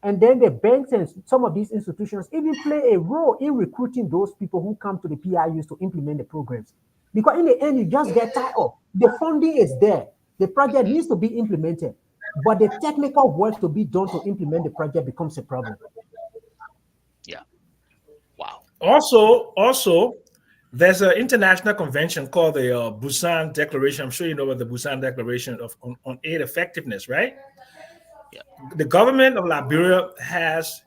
F: and then the banks and some of these institutions even play a role in recruiting those people who come to the PIUs to implement the programs. Because in the end, you just get tied up. The funding is there. The project
A: mhm.
F: needs to be implemented. But the technical work to be done to implement the project becomes a problem.
A: Yeah. Wow.
C: Also, there's an international convention called the Busan Declaration. I'm sure you know about the Busan Declaration on aid effectiveness, right?
A: Yeah.
C: The government of Liberia has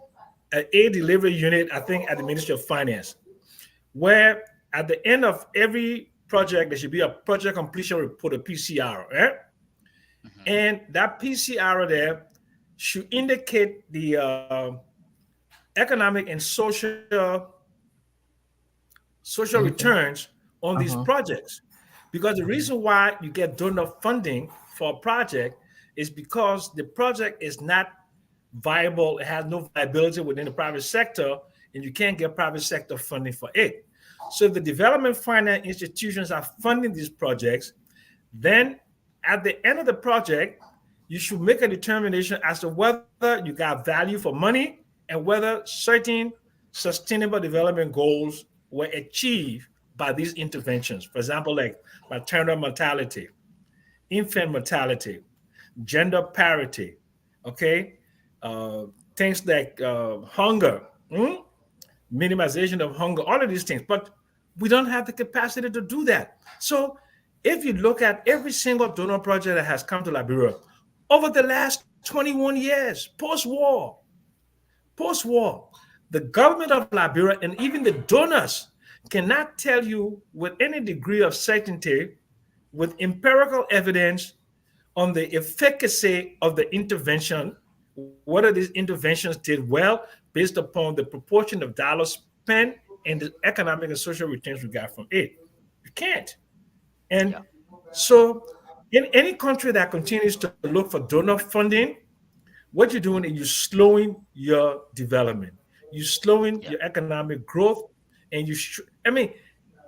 C: an aid delivery unit, I think, at the Ministry of Finance, where at the end of every project, there should be a project completion report, a PCR, right?
A: Hmm.
C: And that PCR there should indicate the economic and social
E: Benefit.
C: returns on these
E: Uh-huh.
C: projects. Because the
E: Uh-huh.
C: reason why you get donor funding for a project is because the project is not viable, it has no viability within the private sector, and you can't get private sector funding for it. So the development finance institutions are funding these projects. Then at the end of the project, you should make a determination as to whether you got value for money and whether certain sustainable development goals were achieved by these interventions. For example, like maternal mortality, infant mortality, gender parity, okay, uh, things like hunger, minimization of hunger, all of these things. But we don't have the capacity to do that. So if you look at every single donor project that has come to Liberia over the last 21 years, post-war, the government of Liberia and even the donors cannot tell you with any degree of certainty, with empirical evidence, on the efficacy of the intervention, whether these interventions did well based upon the proportion of dollars spent and the economic and social returns we got from it. You can't. And
A: Yeah.
C: so, in any country that continues to look for donor funding, what you're doing is you're slowing your development, you're slowing
A: Yeah.
C: your economic growth, and I mean,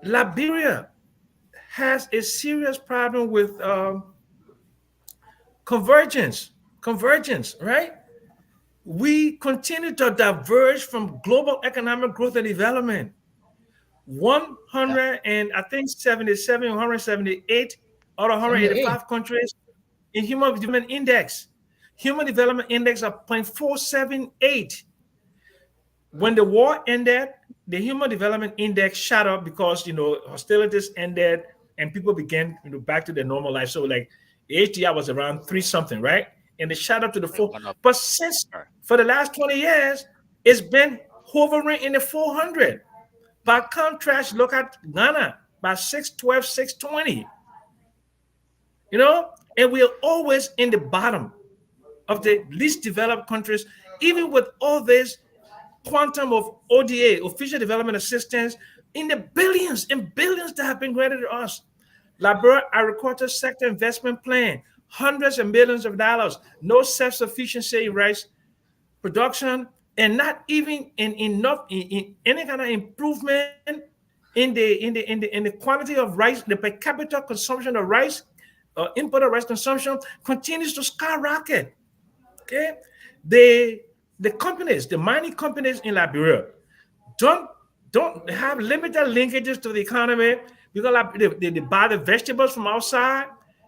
C: Liberia has a serious problem with convergence, convergence, right? We continue to diverge from global economic growth and development.
A: Yeah.
C: 100 and I think 77, 178 out of
E: 78.
C: 185 countries in Human Development Index. Human Development Index of 0.478. When the war ended, the Human Development Index shot up because hostilities ended and people began back to their normal life. So like HDI was around three something, right? And it shot up to the
A: It
C: four.
A: went up.
C: But since
A: Right.
C: for the last 20 years, it's been hovering in the 400. By contrast, look at Ghana by 612, 620. And we are always in the bottom of the least developed countries, even with all this quantum of ODA, official development assistance, in the billions and billions that have been granted to us. Liberia Agriculture Sector Investment Plan, hundreds of millions of dollars, no self-sufficiency in rice production, and not even in enough in any kind of improvement in the quantity of rice, the per capita consumption of rice, import of rice consumption continues to skyrocket. Okay, the the companies, the mining companies in Liberia, don't don't have limited linkages to the economy because like, they buy the vegetables from outside,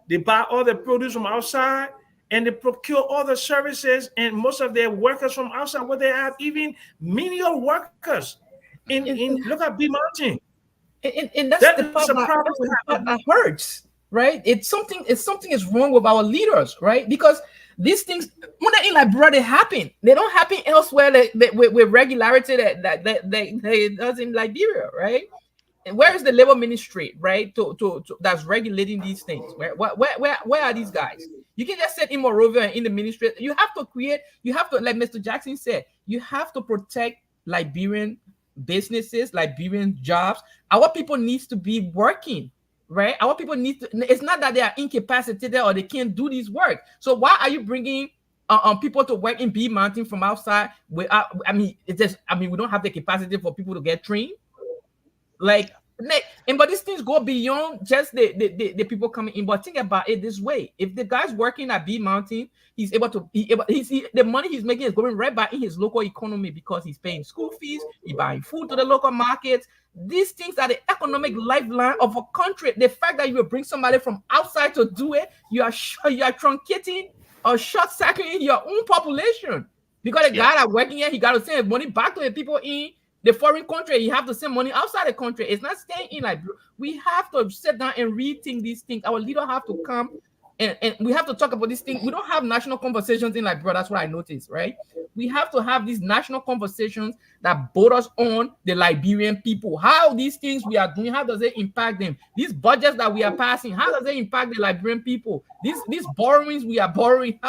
C: they buy all the produce from outside, and they procure all the services and most of their workers from outside. Where they have even menial workers in
E: And,
C: look at B Mountain.
E: and
C: That
E: that's
C: is
E: the
C: a
E: part
C: problem
E: that
C: we
E: that's
C: have.
E: the part that hurts, right? It's something is wrong with our leaders, right? Because these things when they're in Liberia, they happen. They don't happen elsewhere with regularity that does in Liberia, right? And where
A: Yeah.
E: is the labor ministry, right? To that's regulating these things. Where are these guys? You can just set in Morovia and in the ministry. You have to, like Mr. Jackson said, you have to protect Liberian businesses, Liberian jobs. Our people needs to be working, right? Our people need to, it's not that they are incapacitated or they can't do this work. So why are you bringing people to work in B Mountain from outside? We don't have the capacity for people to get trained, like, and but these things go beyond just the people coming in. But think about it this way: if the guy's working at B Mountain, he's able to the money he's making is going right back in his local economy because he's paying school fees, he's buying food to the local markets. These things are the economic lifeline of a country. The fact that you will bring somebody from outside to do it, you are truncating or short-circuiting your own population. Because the
A: Yeah.
E: guy that working here, he got to send his money back to the people in the foreign country. You have to send money outside the country. It's not staying in. Like, we have to sit down and rethink these things. Our leader have to come and we have to talk about these things. We don't have national conversations in Liberia. That's what I noticed, right? We have to have these national conversations that borders on the Liberian people. How these things we are doing, how does it impact them? These budgets that we are passing, how does it impact the Liberian people? These borrowings we are borrowing,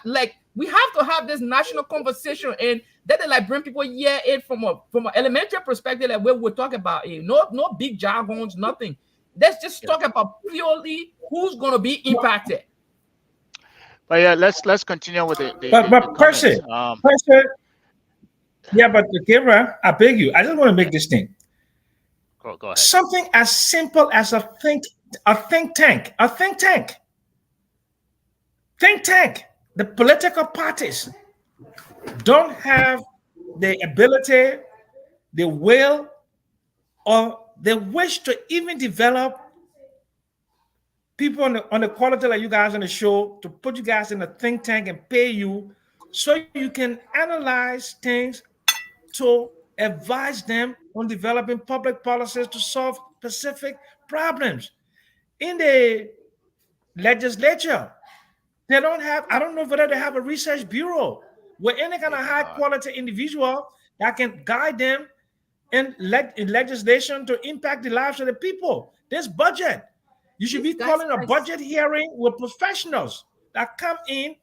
E: like, we have to have this national conversation, and that the Liberian people hear it from an elementary perspective, like where we're talking about it. No big jargons, nothing. Let's just
A: Yeah.
E: talk about purely who's gonna be impacted.
A: But yeah, let's continue with the
C: But
A: comments.
C: Percy, yeah, but Gabriel, I beg you, I just want to make
A: Yeah.
C: this thing
A: Go ahead.
C: something as simple as a think tank. The political parties don't have the ability, the will, or the wish to even develop people on the quality like you guys on the show to put you guys in a think tank and pay you so you can analyze things to advise them on developing public policies to solve specific problems. In the legislature, they don't have, I don't know whether they have a research bureau where any kind
A: They
C: of
A: do
C: high
A: not.
C: quality individual that can guide them in legislation to impact the lives of the people. This budget, you should
E: These
C: be
E: guys
C: calling a
E: are
C: budget hearing with professionals that come in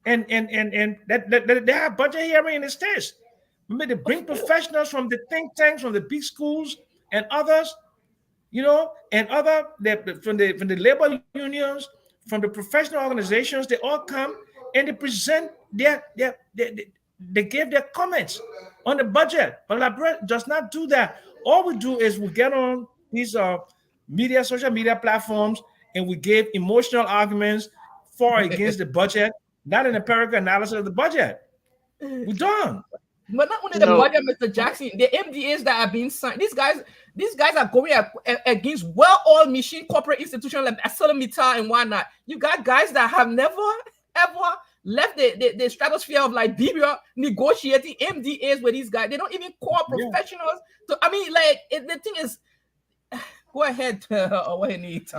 C: and that they have budget hearing in the states. Maybe they bring professionals from the think tanks, from the big schools and others, and other from the labor unions, from the professional organizations. They all come and they present they give their comments on the budget. But Labret does not do that. All we do is we get on these social media platforms, and we give emotional arguments for or against the budget, not an empirical analysis of the budget. We're done.
E: But not only the
A: So
E: budget, Mr. Jackson, the MDAs that have been signed, these guys are going against well-oiled machine corporate institutions like ArcelorMittal and whatnot. You got guys that have never ever left the stratosphere of Liberia negotiating MDAs with these guys. They don't even call
C: Yeah.
E: professionals. So I mean, like the thing is, go ahead, Tom.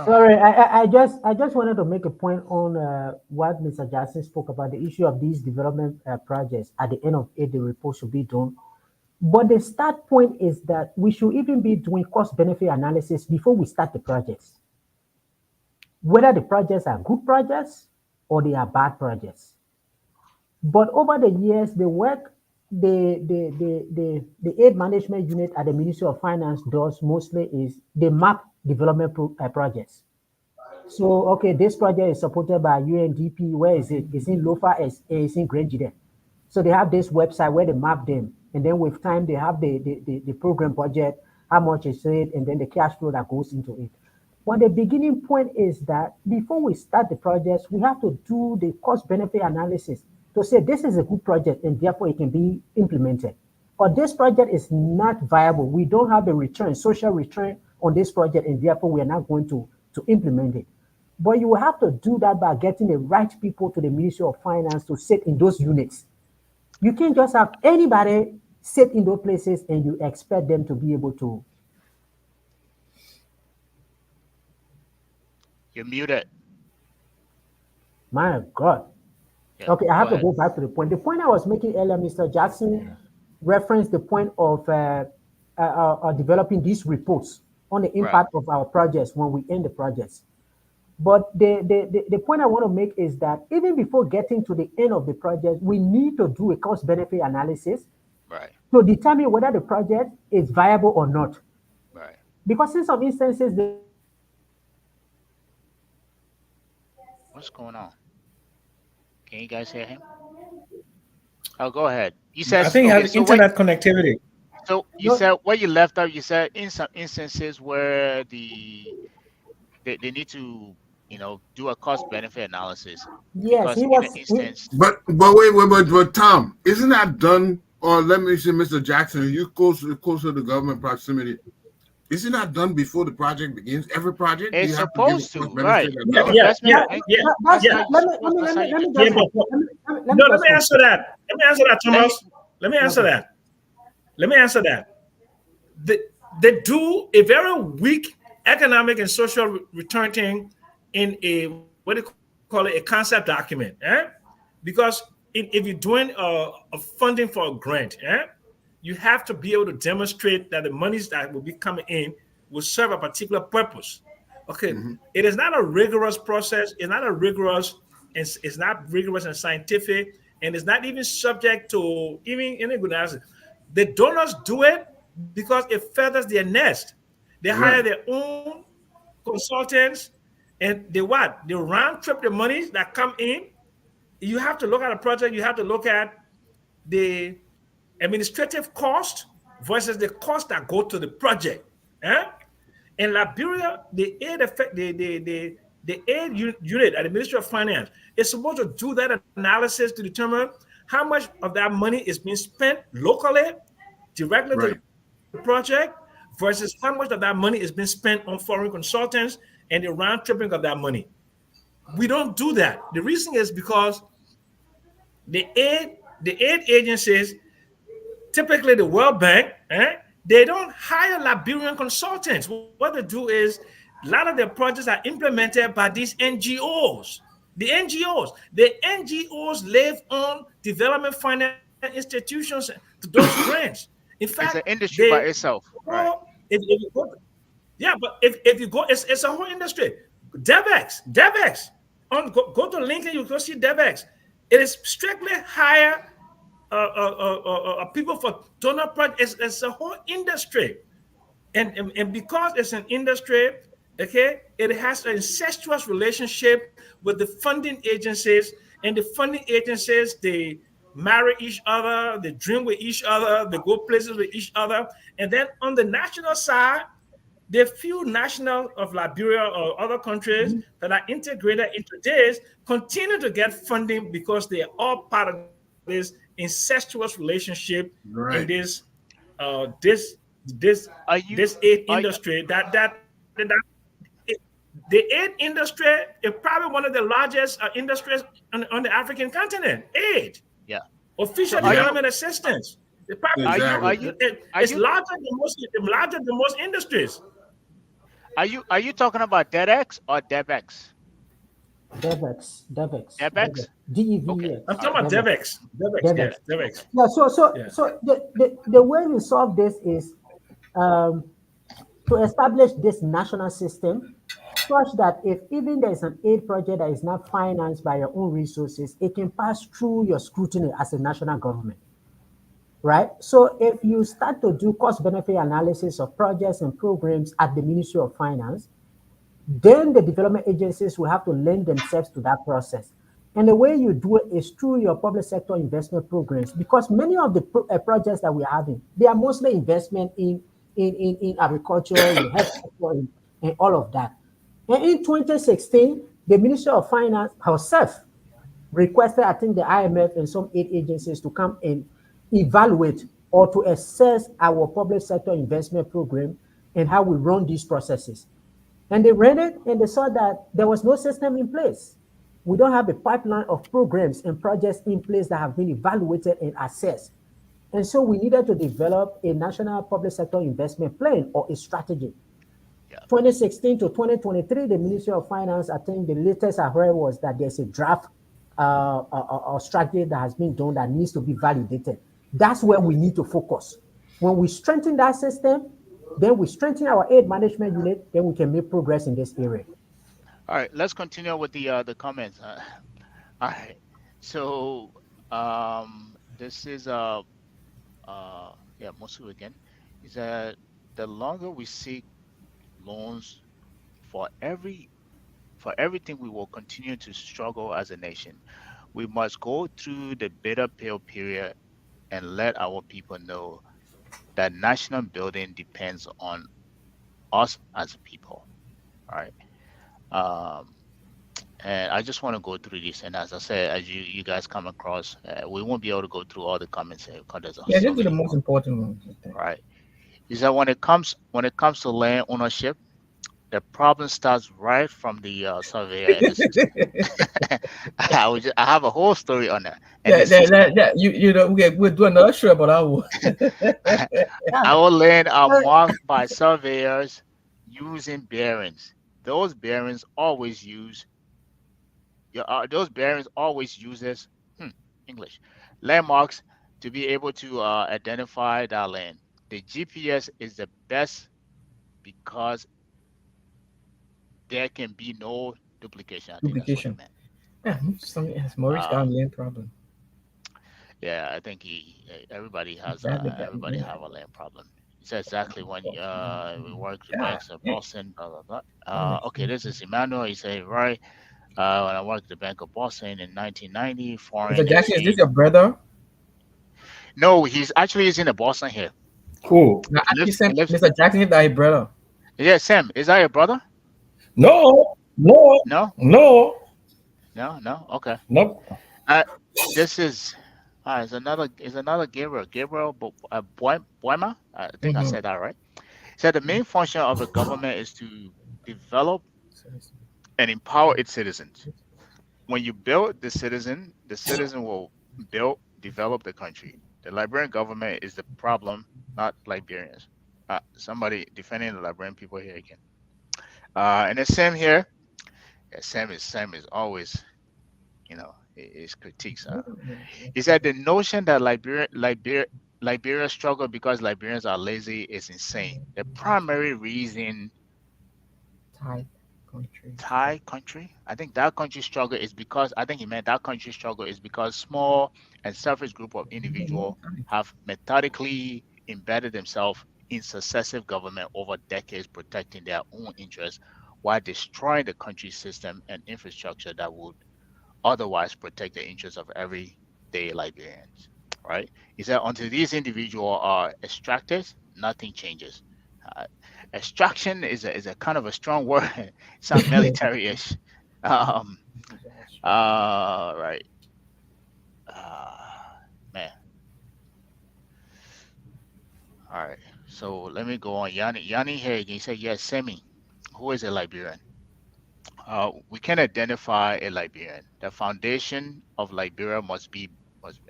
F: Sorry, I just wanted to make a point on what Mr. Jackson spoke about the issue of these development projects. At the end of it, the report should be done. But the start point is that we should even be doing cost benefit analysis before we start the projects, whether the projects are good projects or they are bad projects. But over the years, the work the aid management unit at the Ministry of Finance does mostly is they map development projects. So, okay, this project is supported by UNDP. Where is it? It's in Lofa, it's in Grenjide. So they have this website where they map them. And then with time, they have the program budget, how much is it, and then the cash flow that goes into it. But the beginning point is that before we start the projects, we have to do the cost benefit analysis to say this is a good project and therefore it can be implemented. Or this project is not viable. We don't have a return, social return on this project, and therefore we are not going to implement it. But you will have to do that by getting the right people to the Ministry of Finance to sit in those units. You can't just have anybody sit in those places and you expect them to be able to.
A: you're muted.
F: My God.
A: Yeah,
F: Okay, I
A: go
F: have to
A: ahead.
F: go back to the point. The point I was making earlier, Mr. Jackson referenced the point of developing these reports on the
A: Right.
F: impact of our projects when we end the projects. But the point I want to make is that even before getting to the end of the project, we need to do a cost benefit analysis
A: Right.
F: to determine whether the project is viable or not.
A: Right.
F: Because in some instances, the
A: What's going on? Can you guys hear him? Oh, go ahead. You said
C: I think it
A: okay.
C: has internet connectivity.
A: So you said what you left out. You said in some instances where they need to do a cost benefit analysis
F: yes,
A: because
F: he
A: in an
F: was.
A: instance,
D: But wait, Tom, isn't that done? Or let me say, Mr. Jackson, you closer to government proximity. Isn't that done before the project begins? Every project you
A: it's
D: have to give a
A: supposed to,
D: cost
A: right?
D: benefit
C: Yeah,
A: No
D: analysis.
C: yeah,
A: investment
C: yeah,
A: bank.
C: yeah,
F: That's,
A: That's
C: yeah.
A: how you're
F: let me
A: supposed. That's how you
F: let me
A: should
C: Yeah,
F: just
A: do it.
C: but
F: let me
C: no, let
F: just
C: me answer that. Let me answer that,
A: Let me.
C: Thomas. Let me answer
F: okay.
C: that. Let me answer that. They do a very weak economic and social return thing in a what do you call it, a concept document, because if you're doing a funding for a grant, you have to be able to demonstrate that the monies that will be coming in will serve a particular purpose. Okay,
D: Mm-hmm.
C: it is not a rigorous process. It's not a rigorous. It's not rigorous and scientific, and it's not even subject to even any good analysis. The donors do it because it feathers their nest. They hire
D: Right,
C: their own consultants, and they what? They round trip the monies that come in. You have to look at a project. You have to look at the administrative cost versus the cost that go to the project. Eh? In Liberia, the aid effect, the aid unit at the Ministry of Finance is supposed to do that analysis to determine how much of that money is being spent locally, directly to the
D: right.
C: project, versus how much of that money is being spent on foreign consultants and the round tripping of that money. We don't do that. The reason is because the aid agencies typically the World Bank, they don't hire Liberian consultants. What they do is a lot of their projects are implemented by these NGOs. The NGOs live on development finance institutions to those grants. In fact,
A: It's an industry
C: they
A: by itself,
C: go
A: right?
C: if you go, yeah, but if you go, it's a whole industry. DevX. Go to LinkedIn, you go see DevX. It is strictly hire people for donor projects. It's a whole industry, and because it's an industry, okay, it has an incestuous relationship with the funding agencies, and the funding agencies they marry each other, they dream with each other, they go places with each other, and then on the national side, the few nationals of Liberia or other countries that are integrated into this continue to get funding because they are all part of this incestuous relationship in
D: Right.
C: this
A: Are you?
C: aid
A: Are
C: industry that the aid industry is probably one of the largest industries on the African continent. Aid,
A: yeah.
C: official
A: So are
D: Yeah.
A: you?
C: development assistance. It's probably
A: Are you? Are
D: Exactly.
A: you? Are
C: it's
A: you?
C: larger than most industries.
A: Are you? Are you talking about DevX or DevX? DevX. Okay.
C: I'm
A: All
C: talking
A: right.
C: about
F: DevX,
C: DevX. DevX,
F: DevX.
C: yes, DevX.
A: Okay.
F: Yeah,
C: Yeah.
F: the way we solve this is um, to establish this national system such that if even there is an aid project that is not financed by your own resources, it can pass through your scrutiny as a national government, right? So if you start to do cost benefit analysis of projects and programs at the Ministry of Finance, then the development agencies will have to lend themselves to that process. And the way you do it is through your public sector investment programs, because many of the projects that we're having, they are mostly investment in agriculture, in health sector, in all of that. And in 2016, the Ministry of Finance herself requested, I think, the IMF and some aid agencies to come and evaluate or to assess our public sector investment program and how we run these processes. And they ran it and they saw that there was no system in place. We don't have a pipeline of programs and projects in place that have been evaluated and assessed. And so we needed to develop a national public sector investment plan or a strategy.
A: Yeah.
F: 2016 to 2023, the Ministry of Finance, I think the latest I heard was that there's a draft strategy that has been done that needs to be validated. That's where we need to focus. When we strengthen that system, then we strengthen our aid management unit, then we can make progress in this area.
A: All right. Let's continue with the comments. All right. So this is yeah, Mosu again. Is that the longer we seek loans for everything, we will continue to struggle as a nation. We must go through the bitter pill period and let our people know that national building depends on us as a people. All right. Um, and I just want to go through this. And as I said, as you guys come across, we won't be able to go through all the comments here because there's
E: Yeah,
A: so
E: just do the
A: many
E: most
A: more.
E: important ones. I think.
A: Right. Is that when it comes to land ownership, the problem starts right from the surveyor and the system. I have a whole story on that and the system.
E: You know, we'll do another show about our.
F: Yeah.
A: Our land are
F: Uh,
A: marked by surveyors using bearings. Those bearings always use those bearings always uses hmm, English landmarks to be able to identify that land. The GPS is the best because there can be no duplication. I think that's what he
E: Duplication.
A: meant.
E: Yeah,
A: Right.
E: Maurice got a
A: Um,
E: land problem.
A: yeah, I think everybody
E: Yeah.
A: have a land problem. It's exactly when we work the
E: God,
A: banks of
E: damn.
A: Boston, blah blah blah.
E: That makes
A: Okay,
E: sense.
A: this is Emmanuel. He said right. When I worked at the Bank of Boston in 1990,
E: Mr.
A: foreign
E: Jackson, is this
A: exchange.
E: your brother?
A: No, he's in the Boston here.
C: Cool.
E: Now,
A: He
E: actually,
A: lives. He
E: Sam,
A: lives.
E: Mr. Jackson is that brother.
A: Yeah, Sam. Is that your brother?
C: No, no,
A: No,
C: no,
A: no, no. Okay.
C: nope.
A: Uh, this is. Is another Gabriel. Gabriel Boima. I think I
E: Mm-hmm.
A: said that right. Said the main function of the government is to develop and empower its citizens. When you build the citizen will develop the country. The Liberian government is the problem, not Liberians. Somebody defending the Liberian people here again. And the same here. Yeah, Sam is always, his critiques. He said the notion that Liberia struggle because Liberians are lazy is insane. The primary reason
E: Thai country.
A: Thai country, I think that country struggle is because I think he meant that country struggle is because small and selfish group of individuals have methodically embedded themselves in successive government over decades, protecting their own interests while destroying the country's system and infrastructure that would otherwise protect the interests of everyday Liberians. Right? He said until these individuals are extracted, nothing changes. Uh, Extraction is a kind of a strong word. It sounds military-ish. Um, right. Man. All right. So let me go on. Yanni Haig, he said, yes, Semi. Who is a Liberian? We can identify a Liberian. The foundation of Liberia must.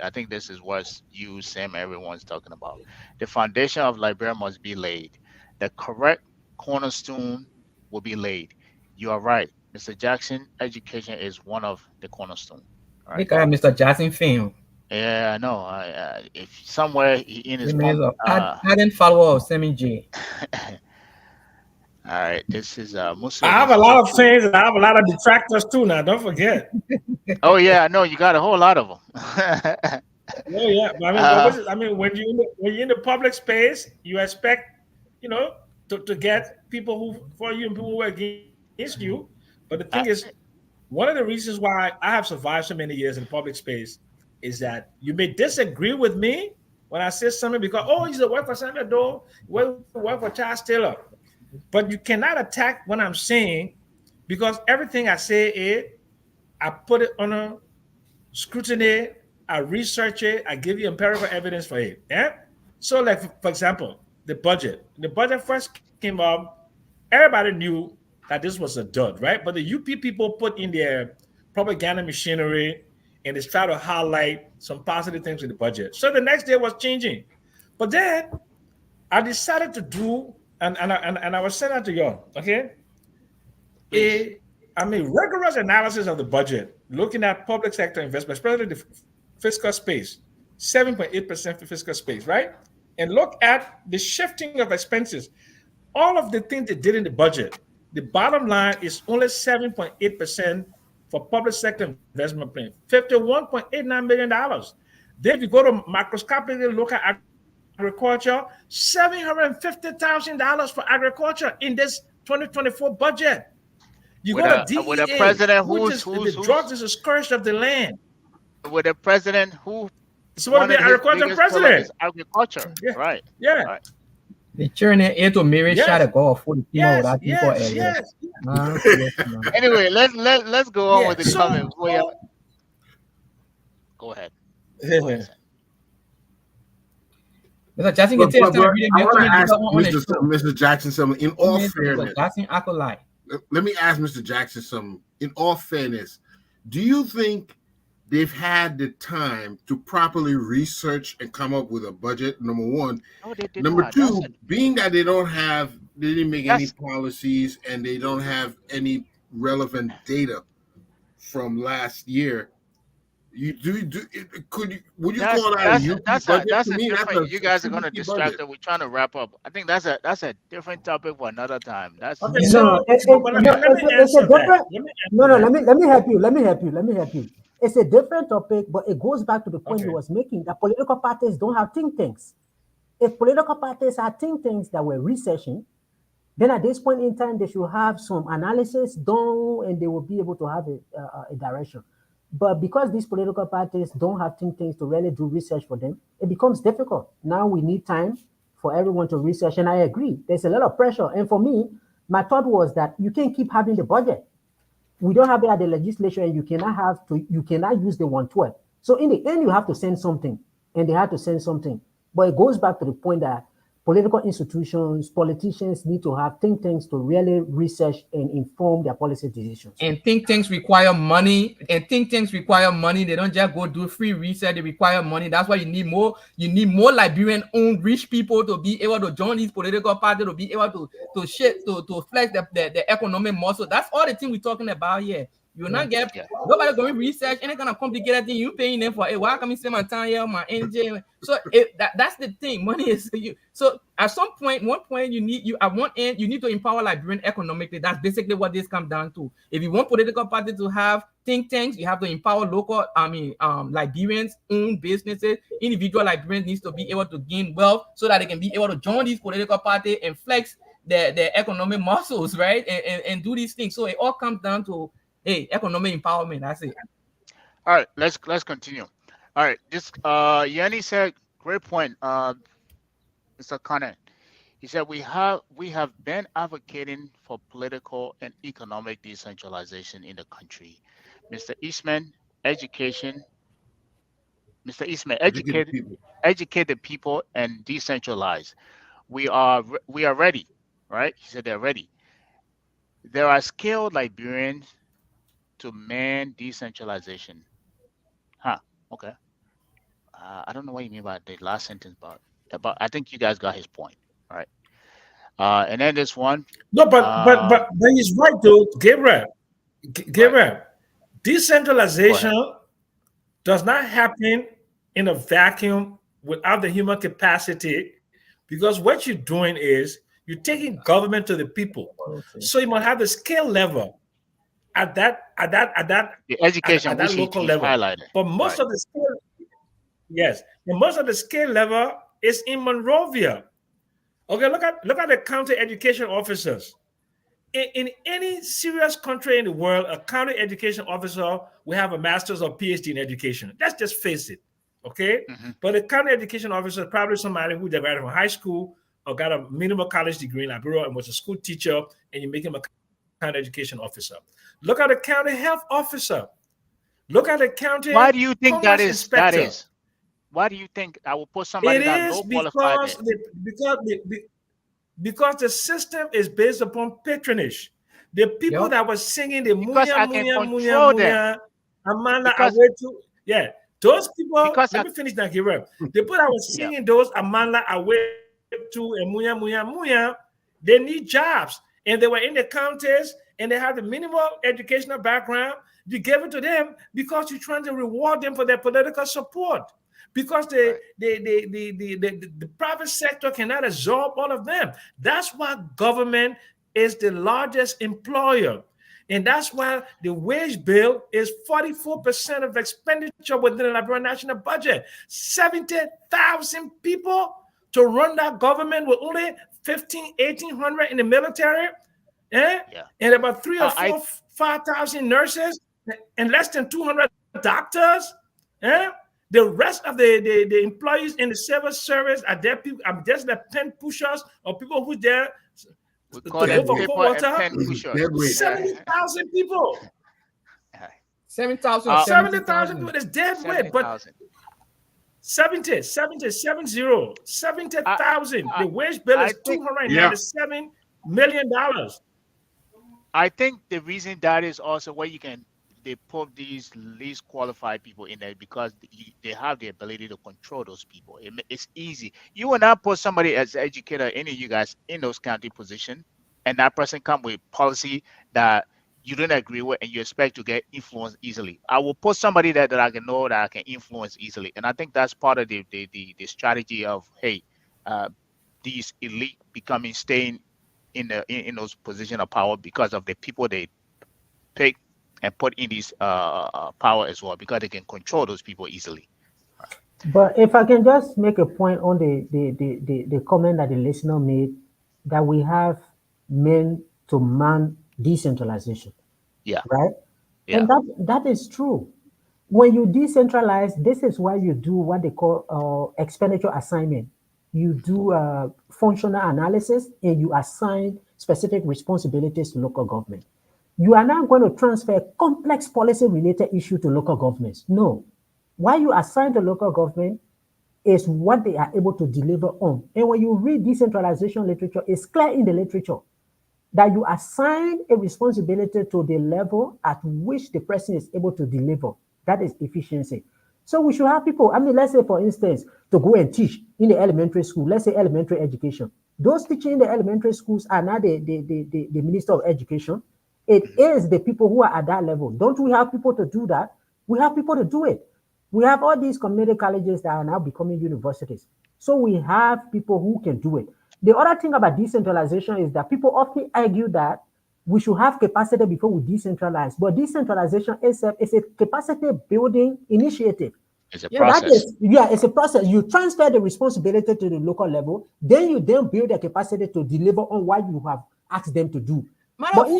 A: I think this is what you, Sam, everyone's talking about. The foundation of Liberia must be laid. The correct cornerstone will be laid. You are right, Mr. Jackson. Education is one of the cornerstone. All
E: They
A: right.
E: got Mr. Jackson film.
A: Yeah, I know. If somewhere in his
E: He is
A: pump.
E: a ardent follower of Sammy J.
A: All right. This is
C: I
A: Musa
C: have a
A: Musa
C: lot of
A: Zaki.
C: fans and I have a lot of detractors too. Now, don't forget.
A: Oh yeah, no, you got a whole lot of them.
C: Oh yeah, but I mean, but
A: uh,
C: I mean, when you're in the public space, you expect, you know, to get people who for you and people who are against you. But the thing is,
A: I,
C: one of the reasons why I have survived so many years in the public space is that you may disagree with me when I say something because you used to work for Samuel Doe, you work for Charles Taylor, but you cannot attack what I'm saying because everything I say I put it on a scrutiny, I research it, I give you empirical evidence for it. Yeah. So, like for example, the budget. The budget first came up, everybody knew that this was a dud, right? But the UP people put in their propaganda machinery and they try to highlight some positive things with the budget. So the next day was changing. But then I decided to do, and I was sent out to y'all, okay?
A: please.
C: Rigorous analysis of the budget, looking at public sector investment, especially the fiscal space, 7.8% for fiscal space, right? And look at the shifting of expenses. All of the things they did in the budget, the bottom line is only 7.8% for public sector investment plan, $51.89 million. Then if you go to microscopically look at agriculture, $750,000 for agriculture in this 2024 budget. You go to
A: With a
C: DEA,
A: president
C: which is the drugs is a scourge of the land.
A: with a president who
C: It's supposed to be
A: one
C: an
A: of his
C: agriculture
A: biggest pillar
C: president.
A: is agriculture.
C: Yeah,
A: Right.
C: yeah,
A: Right.
E: The children here to marry shot
C: yes,
E: a goal for the team
C: yes,
E: without people
C: yes,
E: area.
C: yes,
E: Yes, man.
A: Anyway, let's go on
C: yeah.
A: with the comment. Go ahead. Go ahead, Sam.
E: Mr. Jackson can tell us
D: But
E: reading
D: I
E: the
D: want to
E: comment
D: ask
E: on the show.
D: Mr. Jackson something. In all
E: Mr.
D: fairness,
E: Jackson acolyte.
D: let me ask Mr. Jackson something. In all fairness, do you think they've had the time to properly research and come up with a budget? Number one.
A: No, they did
D: Number
A: not.
D: two, being that they didn't make any
A: That's
D: policies and they don't have any relevant data from last year. Would you
A: that's
D: call that a
A: that's
D: UP
A: that's a
D: budget?
A: that's
D: To
A: a
D: me, that's
A: different. You
D: a
A: guys are gonna
D: CBP
A: distract
D: budget.
A: us. We're trying to wrap up. I think that's a different topic for another time. That's
C: Okay,
F: No,
C: but let me
F: it's a
C: answer that.
F: different.
C: Let me
F: No,
C: answer
F: no.
C: that.
F: Let me help you. Let me help you. Let me help you. It's a different topic, but it goes back to the point he
C: Okay.
F: was making that political parties don't have think tanks. If political parties had think tanks that were researching, then at this point in time, they should have some analysis done and they will be able to have a direction. But because these political parties don't have think tanks to really do research for them, it becomes difficult. Now we need time for everyone to research. And I agree, there's a lot of pressure. And for me, my thought was that you can't keep having the budget. We don't have it at the legislature, and you cannot use the 112. So in the end, you have to send something, and they have to send something. But it goes back to the point that political institutions, politicians need to have think tanks to really research and inform their policy decisions.
E: And think tanks require money. And think tanks require money. They don't just go do free research. They require money. That's why you need more. You need more Liberian-owned rich people to be able to join these political parties, to be able to flex the economic muscle. That's all the thing we're talking about here. You will not get nobody going to research any kind of complicated thing. You paying them for. Hey, why come you spend my time here, my energy? So that's the thing. Money is you. So at some point, one point, you need at one end you need to empower Liberian economically. That's basically what this comes down to. If you want political parties to have think tanks, you have to empower local. Liberians own businesses. Individual Liberians needs to be able to gain wealth so that they can be able to join these political parties and flex their economic muscles, right? And do these things. So it all comes down to economic empowerment. That's it.
A: All right, let's continue. All right, this Yanni said great point. Mr. Connor, he said we have been advocating for political and economic decentralization in the country. Mr. Eastman, education. Mr. Eastman,
D: Educated people.
A: educate the people and decentralize. We are ready, right? He said they're ready. There are skilled Liberians to man decentralization. Huh. Okay. I don't know what you mean by the last sentence, but I think you guys got his point. All right. And then this one.
C: No,
A: Uh,
C: but he's right though, Gabriel.
A: right.
C: Gabriel,
A: Go ahead.
C: decentralization does not happen in a vacuum without the human capacity, because what you're doing is you're taking government to the people.
F: Okay.
C: So you must have the skill level at
A: The education
C: that
A: which
C: local
A: he's
C: level.
A: highlighted.
C: But most
A: Right.
C: of the skill, yes, but most of the skill level is in Monrovia. Okay, look at the county education officers. In any serious country in the world, a county education officer will have a master's or PhD in education. Let's just face it. Okay?
A: Hmm.
C: But a county education officer is probably somebody who graduated from high school or got a minimum college degree in Liberia and was a school teacher, and you make him a county education officer. Look at the county health officer. Look at the county
A: Why do you think that
C: commerce
A: is? That
C: inspector.
A: is. Why do you think I will put
C: It
A: somebody that
C: is
A: no qualified
C: because
A: there?
C: because the system is based upon patronage. The people
E: Yep.
C: that were singing the
A: Because
C: Munya
A: I can
C: Munya Munya
A: control them.
C: Munya Amanda
A: Because
C: Awetu, yeah, those people.
A: because
C: Let
A: I
C: me finish that here. The people that were
A: yeah.
C: singing those Amanda Awetu and Munya Munya Munya, they need jobs, and they were in the counties, and they have the minimal educational background. You give it to them because you're trying to reward them for their political support. Because
A: Right.
C: the private sector cannot absorb all of them. That's why government is the largest employer. And that's why the wage bill is 44% of expenditure within the Liberian national budget. 70,000 people to run that government with only 1,800 in the military,
A: Yeah.
C: and about three or
A: I
C: four, 5,000 nurses, and less than 200 doctors. The rest of the employees in the civil service are there people, are just the pen pushers or people who there
A: we
C: to
A: call
C: go
A: them
C: for
D: Deadweight.
C: cold
A: paper and
C: water.
A: pen pushers.
D: Deadweight.
C: 70,000 people.
E: 7,000 or
A: Uh,
C: 70,000 people
E: 70,000.
C: is dead weight, but
A: 70,000.
C: 70,000.
A: I
C: The wage bill
A: I
C: is
A: think
D: Yeah.
C: $297 million.
A: I think the reason that is also where you can they put these least qualified people in there because they have the ability to control those people. It's easy. You will not put somebody as educator, any of you guys, in those county position, and that person come with policy that you don't agree with, and you expect to get influenced easily. I will put somebody that I can know that I can influence easily, and I think that's part of the strategy of hey, uh, these elite becoming staying in those position of power because of the people they pick and put in this power as well because they can control those people easily.
F: But if I can just make a point on the comment that the listener made, that we have men to man decentralization,
A: Yeah,
F: right?
A: yeah,
F: And that is true. When you decentralize, this is why you do what they call expenditure assignment. You do functional analysis and you assign specific responsibilities to local government. You are not going to transfer complex policy related issue to local governments. No. Why you assign to local government, is what they are able to deliver on. And when you read decentralization literature, it's clear in the literature that you assign a responsibility to the level at which the person is able to deliver. That is efficiency. So we should have people, I mean, let's say, for instance, to go and teach in the elementary school, let's say elementary education. Those teaching in the elementary schools are not the Minister of Education. It
A: Mhm.
F: is the people who are at that level. Don't we have people to do that? We have people to do it. We have all these community colleges that are now becoming universities. So we have people who can do it. The other thing about decentralization is that people often argue that we should have capacity before we decentralize. But decentralization is a capacity building initiative.
A: It's a
E: Yeah.
F: So that
A: process.
F: is, yeah, it's a process. You transfer the responsibility to the local level, then you then build the capacity to deliver on what you have asked them to do.
E: Matter
F: But
E: of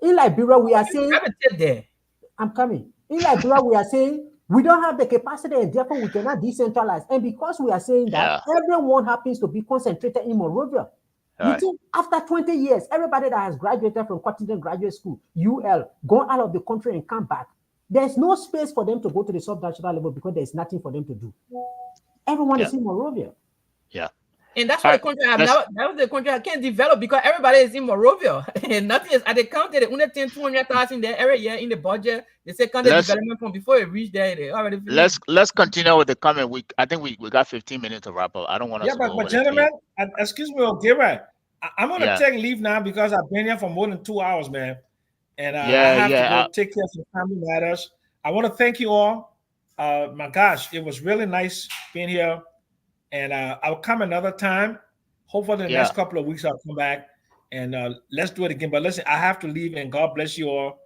F: in Liberia, we are
E: you
F: saying,
E: gravitate there.
F: I'm coming. In Liberia, we are saying we don't have the capacity and therefore we cannot decentralize. And because we are saying that,
A: Yeah.
F: everyone happens to be concentrated in Monrovia.
A: All
F: You
A: right.
F: think after 20 years, everybody that has graduated from Cottington Graduate School, UL, gone out of the country and come back, there's no space for them to go to the subnational level because there's nothing for them to do. Everyone
A: Yeah.
F: is in Monrovia.
A: Yeah.
E: And that's
A: All
E: why the
A: right.
E: country have
A: Let's
E: now, that's the country can't develop because everybody is in Monrovia. And nothing is at the county, they only 200,000 there every year in the budget. They say county
A: let's
E: development from before it reach there, they already finished.
A: let's continue with the comment. I think we got 15 minutes to wrap up. I don't want us
C: Yeah,
A: to go
C: but
A: over the three.
C: gentlemen, excuse me, okay, I'm gonna
A: Yeah.
C: take leave now because I've been here for more than 2 hours, man, and I
A: Yeah.
C: have to
A: Yeah.
C: go take care of some family matters. I want to thank you all. My gosh, it was really nice being here, and I'll come another time. Hopefully, the next
A: Yeah.
C: couple of weeks I'll come back and let's do it again. But listen, I have to leave, and God bless you all,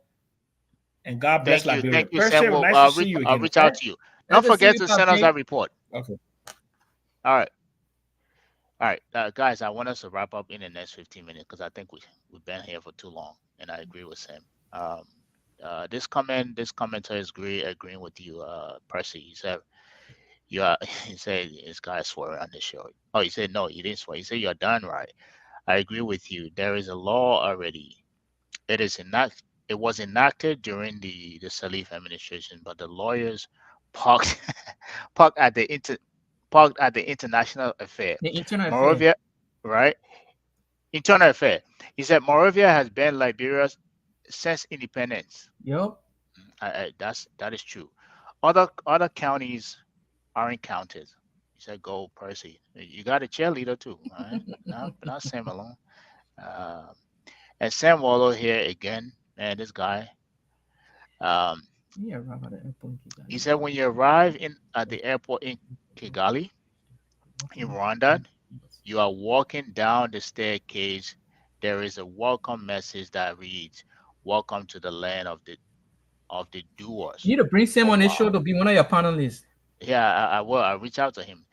C: and God bless
A: Thank you.
C: Liberia.
A: Thank you, Sam.
C: Percy,
A: Well,
C: nice to see you
A: I'll
C: again.
A: reach
C: Okay,
A: out to you.
E: Nice
A: Don't
E: to see
A: forget
E: you,
A: to
E: Pop
A: send us
E: Jake.
A: that report.
C: okay.
A: All right. All right, guys. I want us to wrap up in the next 15 minutes because I think we've been here for too long, and I agree with Sam. Um, this commenter is agreeing with you, Percy. He said you are. He said this guy swore on the show. Oh, he said no, he didn't swear. He said you're done right. I agree with you. There is a law already. It was enacted during the Salif administration, but the lawyers parked parked at the inter parked at the international affair.
E: The internal affair.
A: Moravia, right? Internal affair. He said Moravia has been Liberia since independence.
E: Yup.
A: That is true. Other counties aren't counted. He said, "Go, Percy. You got a cheerleader too, all right? Not Sam alone." Uh, and Sam Wallow here again. Man, this guy. Um,
E: Yeah, right at the airport.
A: he said when you arrive in at the airport in Kigali, in Rwanda, you are walking down the staircase. There is a welcome message that reads, "Welcome to the land of the doers."
E: You need to bring Sam
A: Oh
E: on this show
A: wow.
E: to be one of your panelists.
A: Yeah, I will. I reach out to him.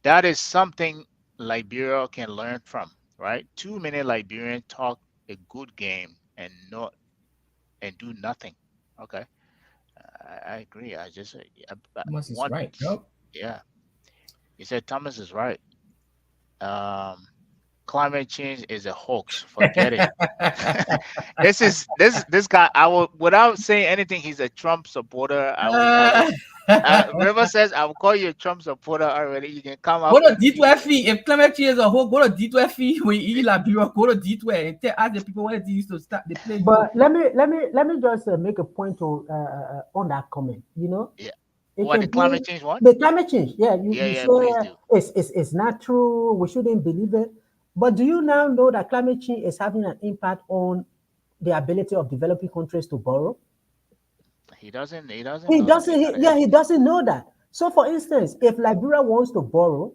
A: That is something Liberia can learn from, right? Too many Liberians talk a good game and not and do nothing. Okay, I agree. I just
E: Thomas is
A: one.
E: right. Yup.
A: Yeah, he said Thomas is right. Um, climate change is a hoax. Forget it. This guy. I will without saying anything. He's a Trump supporter. I will. River says I will call you a Trump supporter already. You can come
E: Go
A: after
E: to
A: me.
E: D12 fee. If climate change is a whole, go to D12 when you eat Liberia, go to D12 and ask the people when they used to start the play.
F: But let me just make a point to on that comment.
A: Yeah.
F: It
A: What
F: can
A: the
F: be
A: climate change one?
F: the climate change. Yeah,
A: Yeah,
F: you
A: yeah.
F: say
A: Please do.
F: it's not true. We shouldn't believe it. But do you now know that climate change is having an impact on the ability of developing countries to borrow?
A: He doesn't. He doesn't
F: He
A: know that.
F: doesn't.
A: They got to
F: Yeah, he
A: educate him.
F: doesn't know that. So, for instance, if Liberia wants to borrow,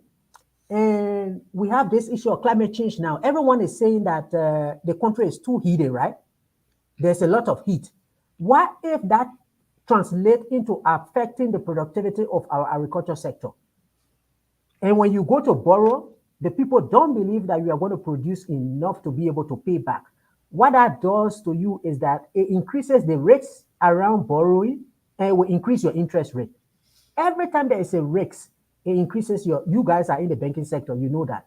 F: and we have this issue of climate change now, everyone is saying that the country is too heated, right? There's a lot of heat. What if that translates into affecting the productivity of our agriculture sector? And when you go to borrow, the people don't believe that you are going to produce enough to be able to pay back. What that does to you is that it increases the rates around borrowing and it will increase your interest rate. Every time there is a risk, it increases you guys are in the banking sector, you know that.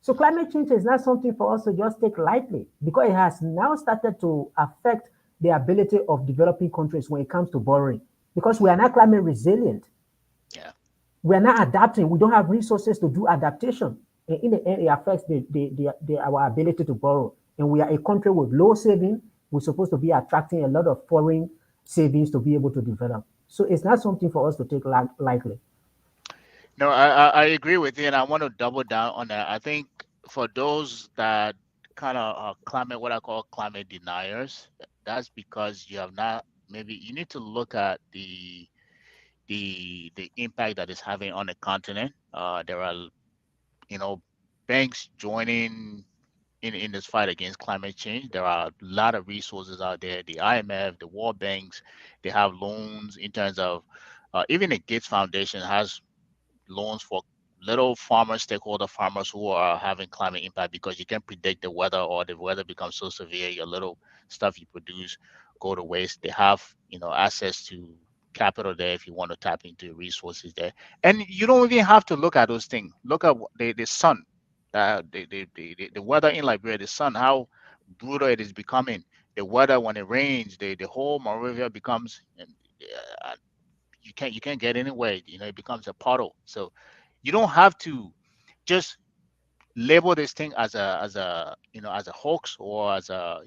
F: So climate change is not something for us to just take lightly because it has now started to affect the ability of developing countries when it comes to borrowing because we are not climate resilient.
A: Yeah.
F: We're not adapting. We don't have resources to do adaptation. And in the end, it affects our ability to borrow. And we are a country with low saving. We're supposed to be attracting a lot of foreign savings to be able to develop. So it's not something for us to take lightly.
A: No, I agree with you, and I want to double down on that. I think for those that kind of climate, what I call climate deniers, that's because you have not, maybe you need to look at the impact that it's having on the continent. There are, you know, banks joining in this fight against climate change. There are a lot of resources out there. The IMF, the World Banks, they have loans in terms of even the Gates Foundation has loans for little farmers, stakeholder farmers who are having climate impact because you can predict the weather or the weather becomes so severe, your little stuff you produce go to waste. They have, you know, access to capital there if you want to tap into resources there. And you don't even have to look at those things. Look at the sun, the weather in Liberia, the sun, how brutal it is becoming. The weather when it rains, the whole Monrovia becomes, uh, you can't get anywhere. You know, it becomes a puddle. So you don't have to just label this thing as a as a hoax or as a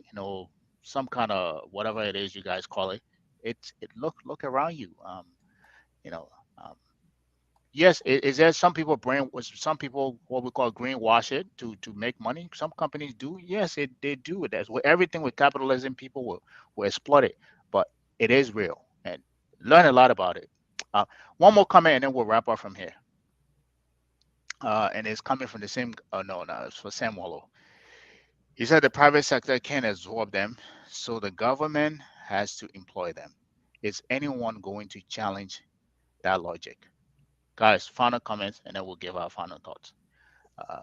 A: some kind of whatever it is you guys call it. Look around you. You know, um, yes, is there some people some people what we call greenwash it to make money? Some companies do. Yes, they do. That's with everything with capitalism, people will exploit it, but it is real and learn a lot about it. Uh, one more comment and then we'll wrap up from here. And it's coming from the same. No, it's for Sam Wallow. He said the private sector can't absorb them, so the government has to employ them. Is anyone going to challenge that logic? Guys, final comments, and then we'll give our final thoughts. Uh,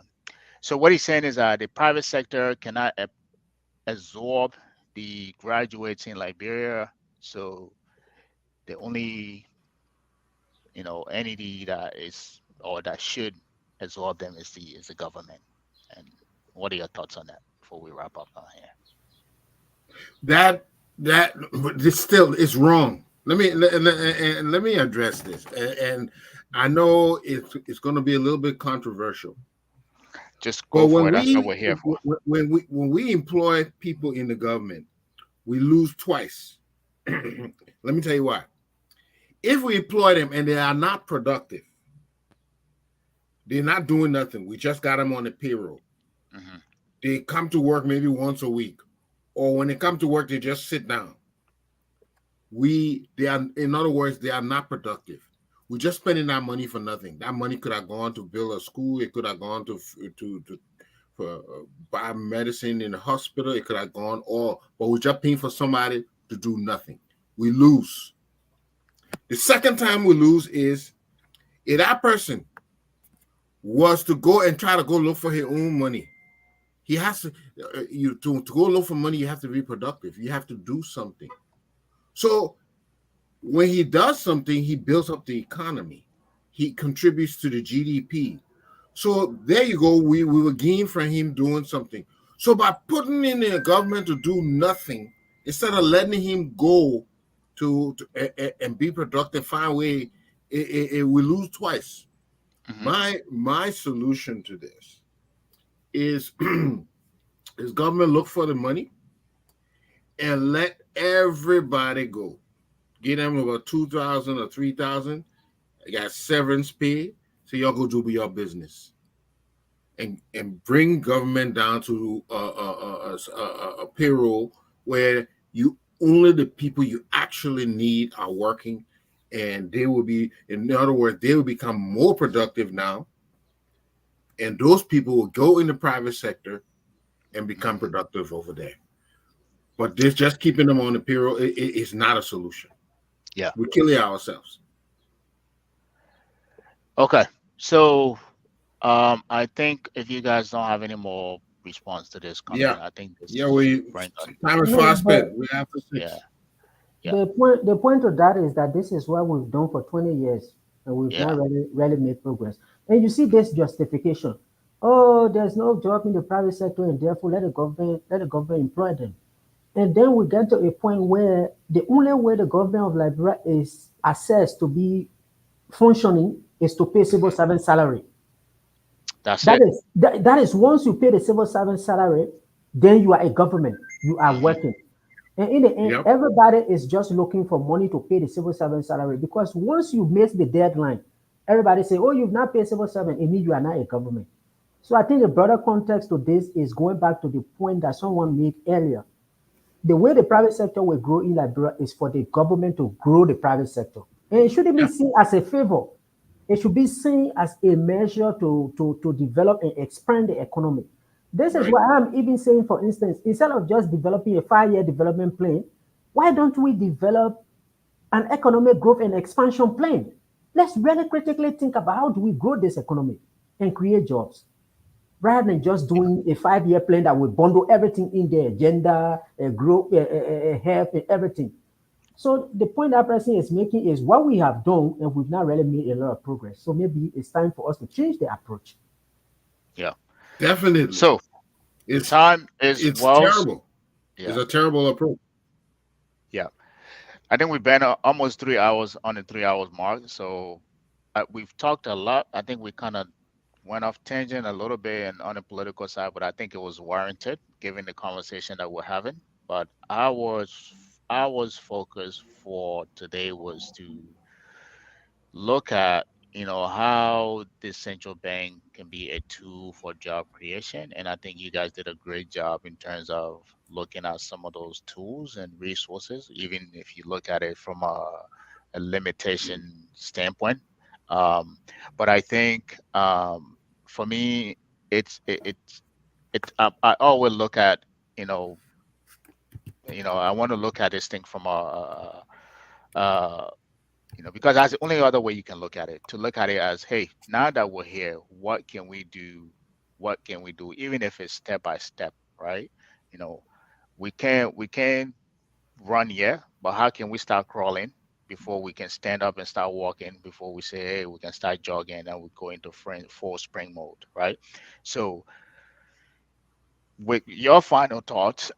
A: so what he's saying is that the private sector cannot absorb the graduates in Liberia, so the only entity that is or that should absorb them is the government. And what are your thoughts on that before we wrap up on here?
D: That that this still is wrong. Let me address this, and I know it's going to be a little bit controversial.
A: Just
D: But
A: go for it. That's what we're here for.
D: when we employ people in the government, we lose twice. Let me tell you why. If we employ them and they are not productive, they're not doing nothing. We just got them on the payroll.
A: Mm-hmm.
D: They come to work maybe once a week, or when they come to work, they just sit down. They are, in other words, they are not productive. We're just spending that money for nothing. That money could have gone to build a school. It could have gone to for buy medicine in the hospital. It could have gone all, but we're just paying for somebody to do nothing. We lose. The second time we lose is if that person was to go and try to go look for his own money. He has to to go look for money. You have to be productive. You have to do something. So when he does something, he builds up the economy. He contributes to the GDP. So there you go. We were gain from him doing something. So by putting in the government to do nothing, instead of letting him go and be productive, find a way, we lose twice. My solution to this is is government look for the money and let everybody go. Get them about 2,000 or 3,000. I got severance pay, so y'all go do your business, and bring government down to a payroll where you only the people you actually need are working, and they will be, in other words, they will become more productive now, and those people will go in the private sector and become productive over there. But this just keeping them on the payroll is not a solution.
A: Yeah.
D: We're killing ourselves.
A: Okay. So I think if you guys don't have any more response to this comment,
D: Yeah.
A: I think
D: Yeah,
A: this
D: we
A: bring us.
D: time is
F: No,
D: fast
F: but
D: spent. We have to
A: Yeah.
D: six.
A: Yeah.
F: the point of that is that this is what we've done for 20 years and we've
A: Yeah.
F: not really made progress. And you see this justification. Oh, there's no job in the private sector and therefore let the government employ them. And then we get to a point where the only way the government of Liberia is assessed to be functioning is to pay civil
A: Hmm.
F: servant salary.
A: That's
F: That
A: it.
F: is that is once you pay the civil servant salary, then you are a government. You are
A: Hmm.
F: working. And in the end,
D: Yep.
F: everybody is just looking for money to pay the civil servant salary because once you miss the deadline, everybody say, "Oh, you've not paid civil servant," it means you are not a government. So I think the broader context to this is going back to the point that someone made earlier. The way the private sector will grow in Liberia is for the government to grow the private sector. And it shouldn't be
D: Yeah.
F: seen as a favor. It should be seen as a measure to develop and expand the economy. This is
D: Right.
F: why I'm even saying, for instance, instead of just developing a 5 year development plan, why don't we develop an economic growth and expansion plan? Let's really critically think about how do we grow this economy and create jobs rather than just doing a 5 year plan that will bundle everything in there, gender, growth, health, and everything. So the point that person is making is what we have done, and we've not really made a lot of progress. So maybe it's time for us to change the approach.
A: Yeah.
D: Definitely.
A: So
D: It's
A: time is
D: it's
A: well.
D: terrible. It's
A: Yeah.
D: a terrible approach.
A: Yeah. I think we've been almost 3 hours on the 3 hours mark. So we've talked a lot. I think we kind of went off tangent a little bit and on the political side, but I think it was warranted given the conversation that we're having. But I was focused for today was to look at how the central bank can be a tool for job creation, and I think you guys did a great job in terms of looking at some of those tools and resources, even if you look at it from a limitation standpoint. Um, but I think, for me, I always look at, you know I want to look at this thing from a because that's the only other way you can look at it. To look at it as, hey, now that we're here, what can we do? What can we do? Even if it's step by step, right? You know, we can run, yeah, but how can we start crawling before we can stand up and start walking? Before we say, hey, we can start jogging, and we go into full spring mode, right? So, with your final thoughts,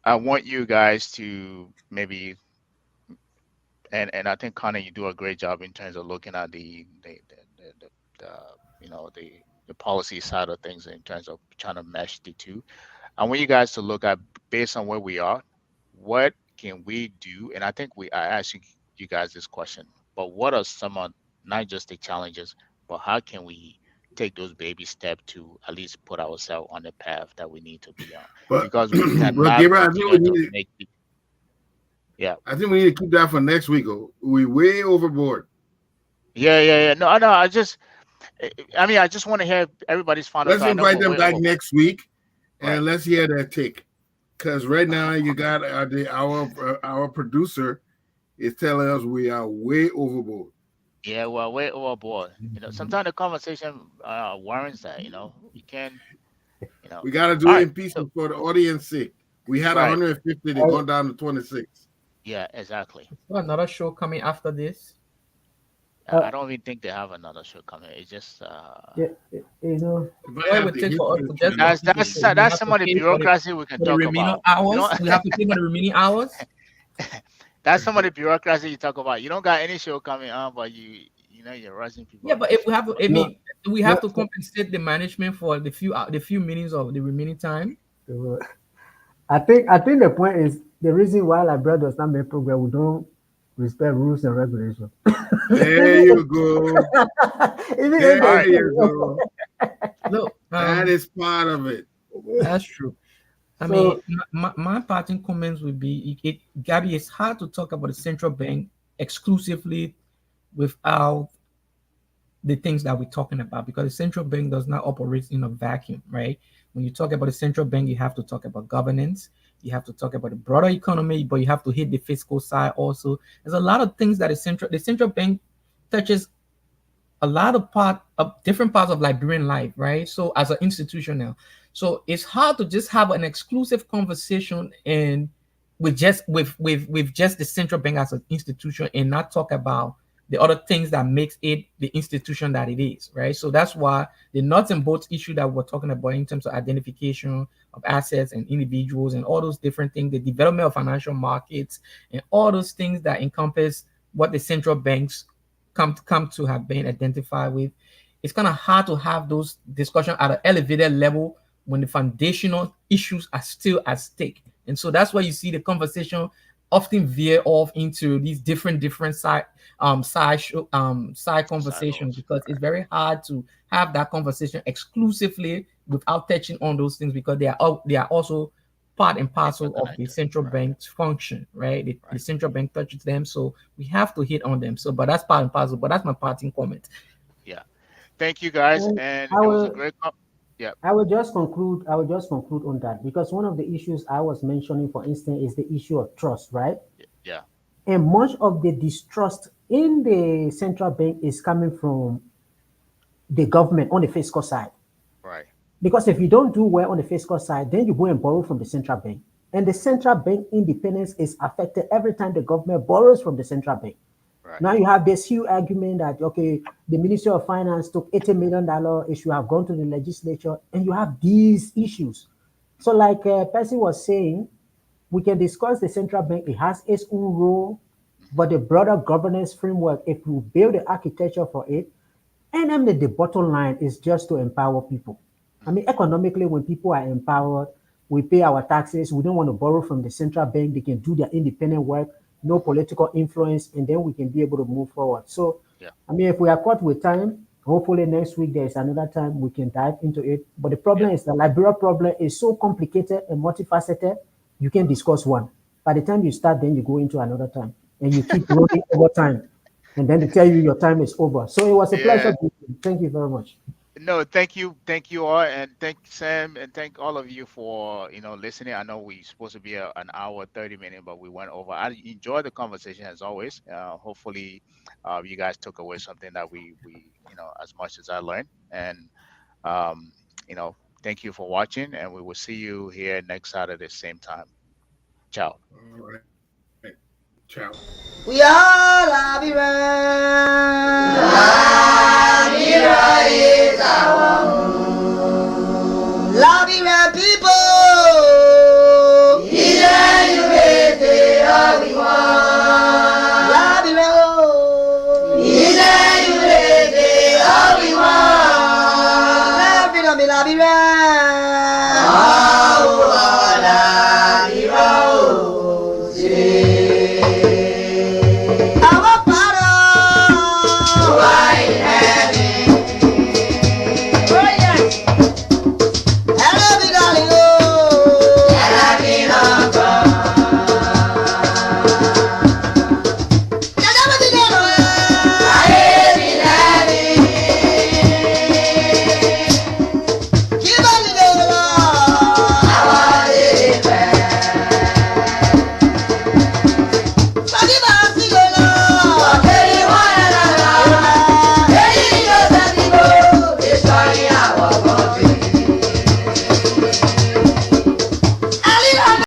A: I want you guys to maybe, and I think Connor, you do a great job in terms of looking at the the policy side of things in terms of trying to mesh the two. I want you guys to look at, based on where we are, what can we do? And I think I asked you guys this question, but what are some of, not just the challenges, but how can we take those baby steps to at least put ourselves on the path that we need to be on?
D: But
A: Because we
D: but
A: cannot
D: Gabriel,
A: continue to make yeah.
D: I think we need to keep that for next week. Oh. We way overboard.
A: Yeah. No, no. I mean, I just want to hear everybody's final
D: Let's
A: thought. I know
D: invite
A: we're
D: them
A: way
D: back
A: overboard.
D: next week
A: Right.
D: and let's hear their take. Because right now you got our producer is telling us we are way overboard.
A: Yeah, well, way overboard. Sometimes the conversation warrants that. You can.
D: We got to do
A: All
D: it
A: right.
D: in pieces
A: So,
D: for the audience sake. We had
A: right.
D: 150, they're going down to 26.
A: Yeah, exactly.
E: So another show coming after this.
F: Uh,
A: I don't even think they have another show coming. It's just
F: yeah, you know,
D: If
E: The
D: I
E: way
D: have
E: would
D: the
E: take for us
D: history
E: to just
D: channel,
A: that's
E: complete the
A: that's
E: show, we
A: that's
E: have
A: some
E: to
A: of the
E: pay
A: bureaucracy we can
E: for the
A: talk
E: remaining
A: about.
E: hours. We have to pay for the remaining hours.
A: That's some of the bureaucracy you talk about. You don't got any show coming on, but you're rushing people
E: Yeah,
A: on
E: but
A: the
E: if we
A: show.
E: have to, I
F: no,
E: mean, we have
F: no.
E: to compensate the management for the few minutes of the remaining time.
F: So, I think the point is the reason why Liberia does not make progress. We don't respect rules and regulations.
D: there you go.
F: Even if
A: All
F: they
D: There
A: right.
D: you
F: say
D: go.
E: Look,
D: That is part of it.
E: that's true. I mean,
F: so.
E: my parting comments would be, Gabby, it's hard to talk about the central bank exclusively without the things that we're talking about, because the central bank does not operate in a vacuum, right? When you talk about the central bank, you have to talk about governance, you have to talk about the broader economy, but you have to hit the fiscal side also. There's a lot of things that the central bank touches a lot of different parts of Liberian life, right? So as an institution now, so it's hard to just have an exclusive conversation and with just the central bank as an institution and not talk about the other things that makes it the institution that it is, right? So that's why the nuts and bolts issue that we're talking about in terms of identification of assets and individuals and all those different things, the development of financial markets and all those things that encompass what the central banks come to have been identified with, it's kind of hard to have those discussions at an elevated level when the foundational issues are still at stake. And so that's why you see the conversation often veer off into these different side conversations,
A: Silos.
E: because it's very hard to have that conversation exclusively without touching on those things, because they are also part and parcel of the
A: Interconnected.
E: central
A: Right.
E: bank's function, right? The
A: Right.
E: central bank touches them, so we have to hit on them. So, but that's part and parcel. But that's my parting comment.
A: Yeah. Thank you guys,
F: And
A: and
F: I
A: it was a
F: will
A: great. Yeah.
F: I will just conclude. I will just conclude on that because one of the issues I was mentioning, for instance, is the issue of trust, right?
A: Yeah.
F: And much of the distrust in the central bank is coming from the government on the fiscal side.
A: Right.
F: Because if you don't do well on the fiscal side, then you go and borrow from the central bank. And the central bank independence is affected every time the government borrows from the central bank.
A: Right.
F: Now you have this huge argument that okay, the Ministry of Finance took $80 million, it should have gone to the legislature, and you have these issues. So, like Percy was saying, we can discuss the central bank. It has its own role,
A: Hmm.
F: but the broader governance framework, if we build the architecture for it, and then the bottom line is just to empower people. I mean,
A: Hmm.
F: economically, when people are empowered, we pay our taxes. We don't want to borrow from the central bank. They can do their independent work, no
A: Hmm.
F: political influence, and then we can be able to move forward. So,
A: Yeah.
F: I mean, if we are caught with time, hopefully next week there is another time we can dive into it. But the
A: Yeah.
F: problem is the Liberia problem is so complicated and multifaceted, you can discuss one. By the time you start, then you go into another time, and you keep rolling over time, and then they tell you your time is over. So it was a
A: Yeah.
F: pleasure. Thank you very much.
A: No, thank you all, and thank Sam, and thank all of you for listening. I know we supposed to be an hour 30 minutes, but we went over. I enjoyed the conversation as always. Hopefully, you guys took away something that we as much as I learned, and um, thank you for watching, and we will see you here next Saturday same time. Ciao.
D: All right. Ciao.
H: We all are be right.